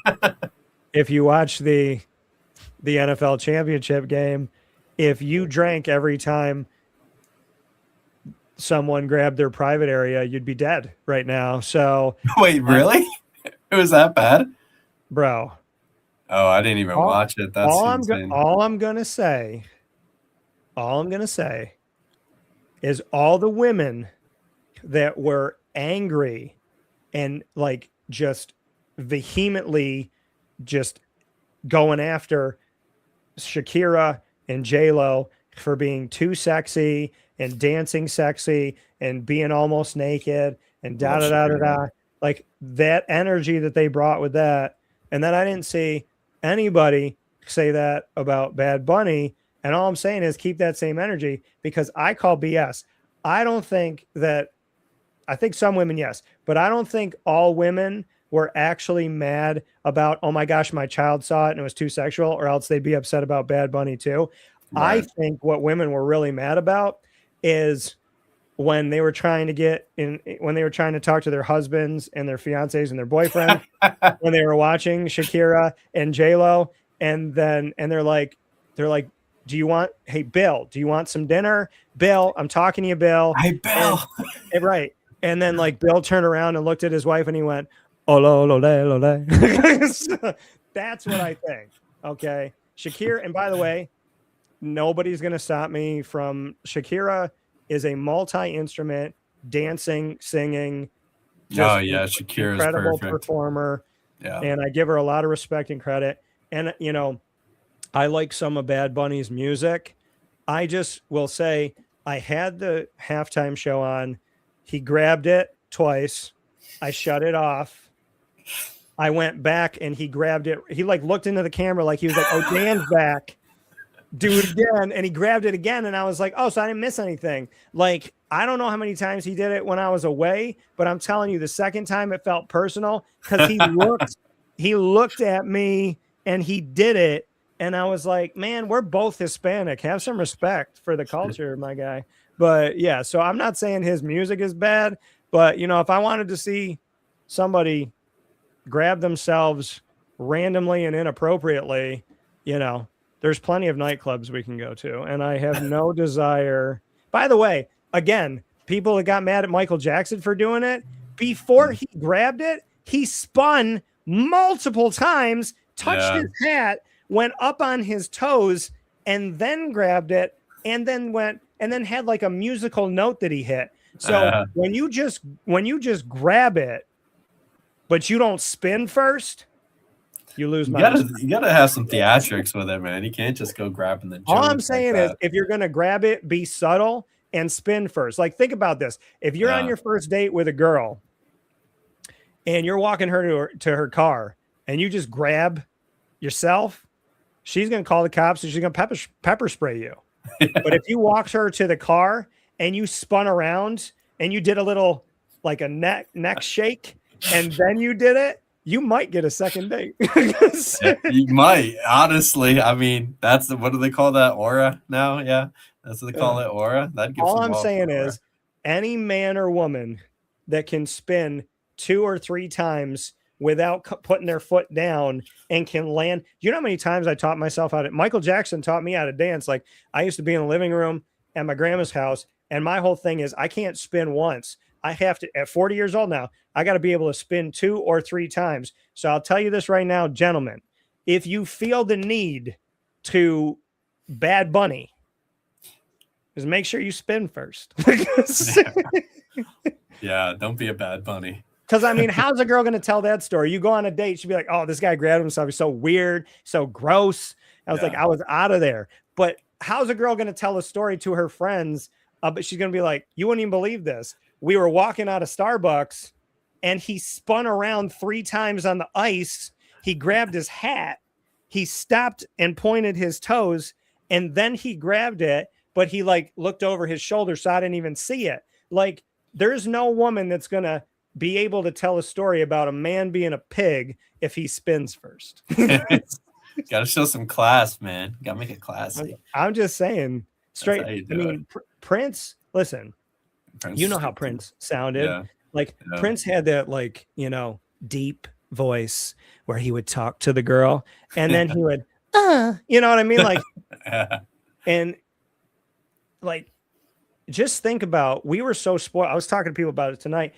if you watch the NFL championship game, if you drank every time someone grabbed their private area, you'd be dead right now. So wait, really? It was that bad? Bro. Oh, I didn't even watch it. That's insane. All I'm gonna say is all the women that were angry and like just vehemently just going after Shakira and J-Lo for being too sexy and dancing sexy and being almost naked and da-da-da-da-da. Like that energy that they brought with that. And then I didn't see anybody say that about Bad Bunny. And all I'm saying is keep that same energy, because I call BS. I think some women, yes, but I don't think all women were actually mad about, oh my gosh, my child saw it and it was too sexual, or else they'd be upset about Bad Bunny too. Right. I think what women were really mad about is when they were trying to talk to their husbands and their fiancés and their boyfriends, when they were watching Shakira and J-Lo, and they're like, hey, Bill, do you want some dinner? Bill, I'm talking to you, Bill. Hey, Bill. And right. And then like Bill turned around and looked at his wife and he went, That's what I think. Okay. Shakira, and by the way, nobody's going to stop me from Shakira is a multi-instrument dancing, singing. Shakira is incredible perfect performer. Yeah. And I give her a lot of respect and credit. And, I like some of Bad Bunny's music. I just will say I had the halftime show on. He grabbed it twice. I shut it off. I went back and he grabbed it. He like looked into the camera like he was like, oh, Dan's back. Do it again. And he grabbed it again. And I was like, oh, so I didn't miss anything. Like, I don't know how many times he did it when I was away, but I'm telling you, the second time it felt personal because he looked he looked at me and he did it. And I was like, man, we're both Hispanic. Have some respect for the culture, my guy. But yeah, so I'm not saying his music is bad, but if I wanted to see somebody grab themselves randomly and inappropriately, there's plenty of nightclubs we can go to. And I have no desire. By the way, again, people that got mad at Michael Jackson for doing it, before he grabbed it, he spun multiple times, touched his hat, went up on his toes, and then grabbed it, and then had like a musical note that he hit. So when you just grab it, but you don't spin first, you lose. You gotta have some theatrics with it, man. You can't just go grabbing the. All I'm saying is, if you're gonna grab it, be subtle and spin first. Like, think about this: if you're on your first date with a girl, and you're walking her to her car, and you just grab yourself, she's gonna call the cops and she's gonna pepper spray you. But if you walked her to the car and you spun around and you did a little like a neck shake, and then you did it, you might get a second date. You might, honestly. I mean, what do they call that? Aura now? Yeah, that's what they call it, aura. All I'm saying is, any man or woman that can spin 2 or 3 times without putting their foot down and can land. You know how many times I taught myself how to. Michael Jackson taught me how to dance. Like, I used to be in the living room at my grandma's house, and my whole thing is I can't spin once. I have to, at 40 years old now, I got to be able to spin 2 or 3 times. So I'll tell you this right now, gentlemen, if you feel the need to Bad Bunny, just make sure you spin first. Yeah, don't be a Bad Bunny. Because, I mean, how's a girl going to tell that story? You go on a date, she'd be like, oh, this guy grabbed himself. He's so weird, so gross. I was like, I was out of there. But how's a girl going to tell a story to her friends? But she's going to be like, you wouldn't even believe this. We were walking out of Starbucks, and he spun around 3 times on the ice. He grabbed his hat. He stopped and pointed his toes, and then he grabbed it, but he, like, looked over his shoulder, so I didn't even see it. Like, there's no woman that's going to be able to tell a story about a man being a pig if he spins first. Got to show some class, man. Got to make it classy. I'm just saying, straight. I mean, Prince, listen, you know how Prince sounded. Yeah. Like, Prince had that, like, deep voice where he would talk to the girl, and then he would, you know what I mean? Like, and like, just think about, we were so spoiled. I was talking to people about it tonight.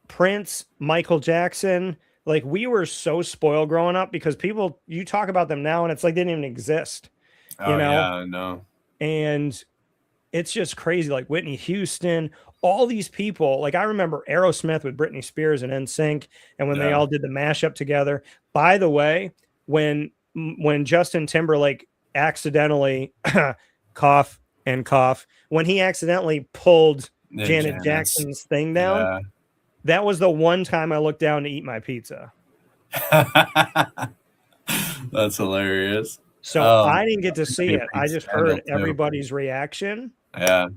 Prince, Michael Jackson, like, we were so spoiled growing up because people, you talk about them now and it's like they didn't even exist. Yeah, I know. And it's just crazy. Like, Whitney Houston, all these people. Like, I remember Aerosmith with Britney Spears and NSYNC, and when they all did the mashup together. By the way, when Justin Timberlake accidentally cough, when he accidentally pulled Janet Jackson's thing down, that was the one time I looked down to eat my pizza. That's hilarious. So I didn't get to see it. I just heard everybody's reaction. Yeah.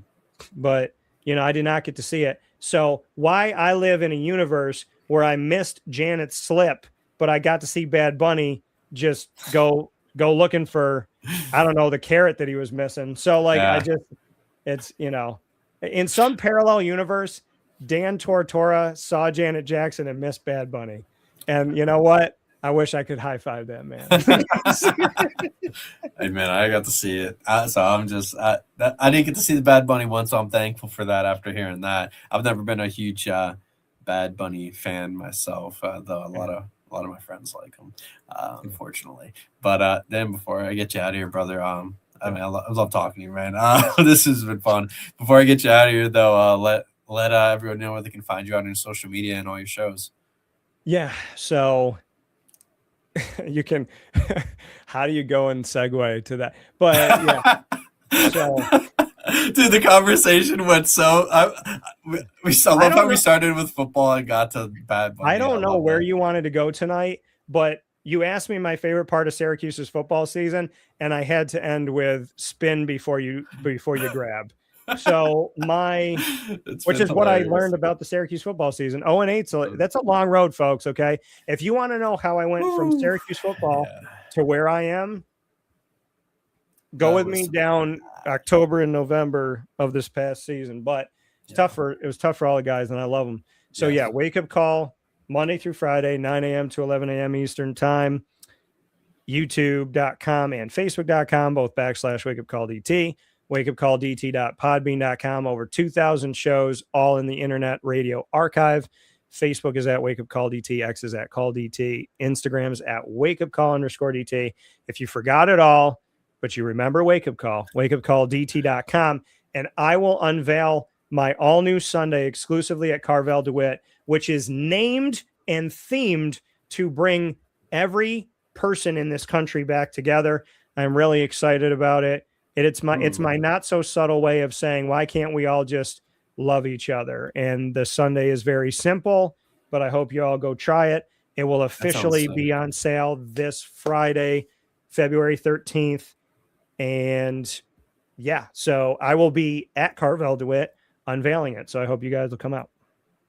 But, I did not get to see it. So why I live in a universe where I missed Janet's slip, but I got to see Bad Bunny just go looking for, I don't know, the carrot that he was missing. So, like, it's, in some parallel universe, Dan Tortora saw Janet Jackson and missed Bad Bunny. And you know what? I wish I could high five that man. Hey, man, I got to see it. So I'm just, I didn't get to see the Bad Bunny one, so I'm thankful for that after hearing that. I've never been a huge Bad Bunny fan myself, though a lot of my friends like him, unfortunately. But then before I get you out of here, brother, I love talking to you, man. This has been fun. Before I get you out of here, though, let everyone know where they can find you on your social media and all your shows. Yeah. So you can, how do you go and segue to that? But yeah. So, dude, the conversation went so, we love how we started with football and got to Bad Bunny. I don't know where you wanted to go tonight, but you asked me my favorite part of Syracuse's football season, and I had to end with spin before you grab. So which is what I learned about the Syracuse football season. 0-8, so that's a long road, folks. Okay, if you want to know how I went from Syracuse football to where I am, go with me down October and November of this past season. But it was tough for all the guys, and I love them. So Wake Up Call Monday through Friday, 9 a.m. to 11 a.m. Eastern time. YouTube.com and Facebook.com, both /WakeUpCallDT. WakeUpCallDT.podbean.com. Over 2,000 shows, all in the Internet Radio Archive. Facebook is at Wake Up Call DT. X is at Call DT. Instagram is at WakeUpCall_DT. If you forgot it all, but you remember Wake Up Call, WakeUpCallDT.com. And I will unveil my all-new Sunday exclusively at Carvel DeWitt, which is named and themed to bring every person in this country back together. I'm really excited about it. It's my not so subtle way of saying, why can't we all just love each other? And the Sunday is very simple, but I hope you all go try it. It will officially be on sale this Friday, February 13th. And so I will be at Carvel DeWitt unveiling it. So I hope you guys will come out.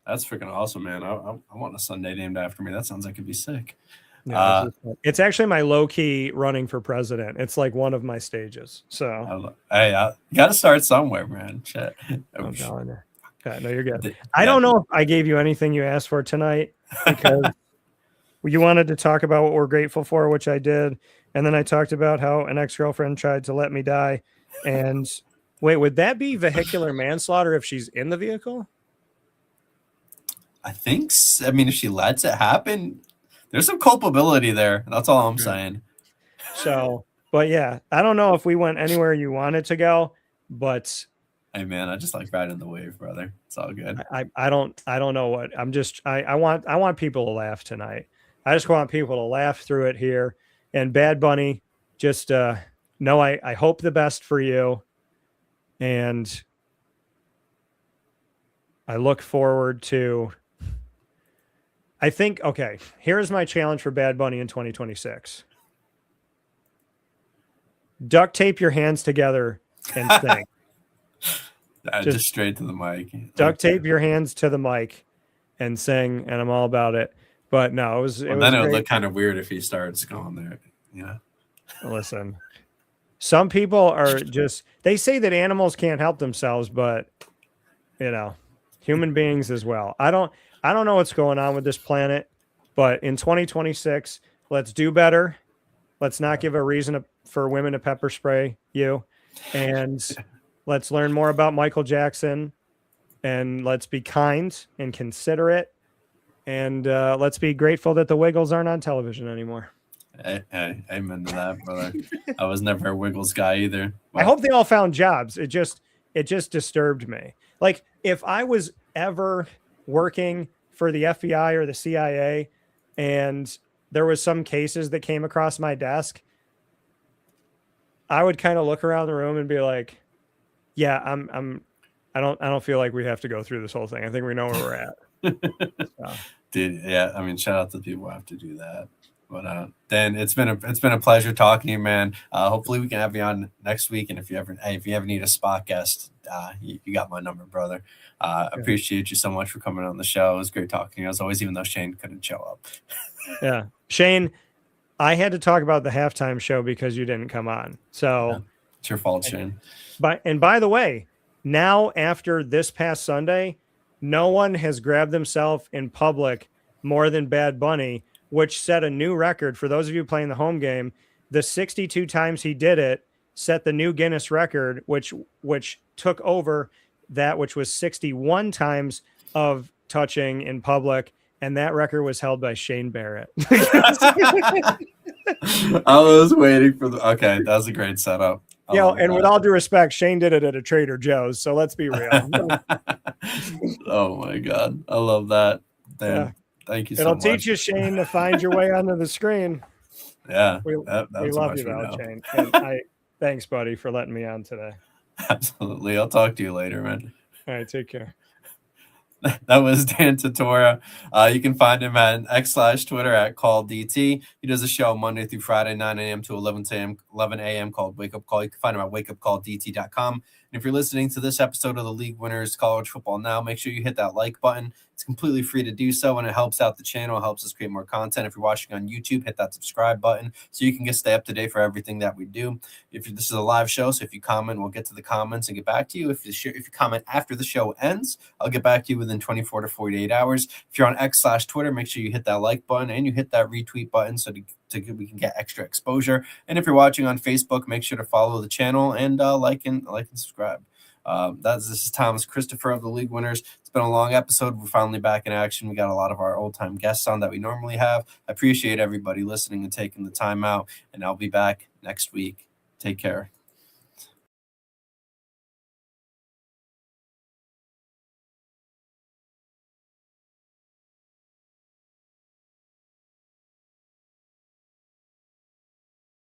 That's freaking awesome, man. I want a Sunday named after me. That sounds like it'd be sick. Yeah, it's actually my low-key running for president. It's like one of my stages. So you got to start somewhere, man. Shit. I'm telling you. Okay, no, you're good. I don't know if I gave you anything you asked for tonight, because you wanted to talk about what we're grateful for, which I did. And then I talked about how an ex-girlfriend tried to let me die. And wait, would that be vehicular manslaughter if she's in the vehicle? I think so. I mean, if she lets it happen, there's some culpability there. That's all I'm saying. So, but yeah, I don't know if we went anywhere you wanted to go, but hey man, I just like riding the wave, brother. It's all good. I don't know what I want people to laugh tonight. I just want people to laugh through it here. And Bad Bunny, just know I hope the best for you. And I look forward to, I think, okay, here's my challenge for Bad Bunny in 2026. Duct tape your hands together and sing. Just straight to the mic. Duct tape your hands to the mic and sing, and I'm all about it. But no, it was then great. it would look kind of weird if he starts going there. Yeah. Listen, some people are just, they say that animals can't help themselves, but human beings as well. I don't know what's going on with this planet, but in 2026, let's do better. Let's not give a reason for women to pepper spray you. And let's learn more about Michael Jackson, and let's be kind and considerate. And let's be grateful that the Wiggles aren't on television anymore. Hey, amen to that, brother. I was never a Wiggles guy either. I hope they all found jobs. It just disturbed me. Like, if I was ever working for the FBI or the CIA and there was some cases that came across my desk, I would kind of look around the room and be like, yeah, I don't feel like we have to go through this whole thing. I think we know where we're at. So. Dude, yeah, I mean, shout out to the people who have to do that. But Dan, it's been a pleasure talking to you, man. Hopefully we can have you on next week. And if you ever need a spot guest, you got my number, brother. Appreciate you so much for coming on the show. It was great talking to you as always, even though Shane couldn't show up. Yeah, Shane, I had to talk about the halftime show because you didn't come on. So it's your fault, Shane. And by the way, now after this past Sunday, no one has grabbed themselves in public more than Bad Bunny, which set a new record for those of you playing the home game. The 62 times he did it set the new Guinness record, which took over that, which was 61 times of touching in public. And that record was held by Shane Barrett. I was waiting for okay. That was a great setup. And with all due respect, Shane did it at a Trader Joe's. So let's be real. Oh my God. I love that. Dan. Yeah. Thank you so much. It'll teach you, Shane, to find your way onto the screen. Yeah. We love you, though, Shane. And thanks, buddy, for letting me on today. Absolutely. I'll talk to you later, man. All right. Take care. That was Dan Tortora. You can find him at X/Twitter at CallDT. He does a show Monday through Friday, 9 a.m. to 11 a.m. called Wake Up Call. You can find him at WakeUpCallDT.com. And if you're listening to this episode of the League Winners College Football Now, make sure you hit that like button. It's completely free to do so, and it helps out the channel. It helps us create more content. If you're watching on YouTube, hit that subscribe button so you can stay up to date for everything that we do. This is a live show, so if you comment, we'll get to the comments and get back to you. If you comment after the show ends, I'll get back to you within 24 to 48 hours. If you're on X/Twitter, make sure you hit that like button and you hit that retweet button so we can get extra exposure. And if you're watching on Facebook, make sure to follow the channel and like and subscribe. This is Thomas Christopher of the League Winners. It's been a long episode. We're finally back in action. We got a lot of our old-time guests on that we normally have. I appreciate everybody listening and taking the time out, and I'll be back next week. Take care.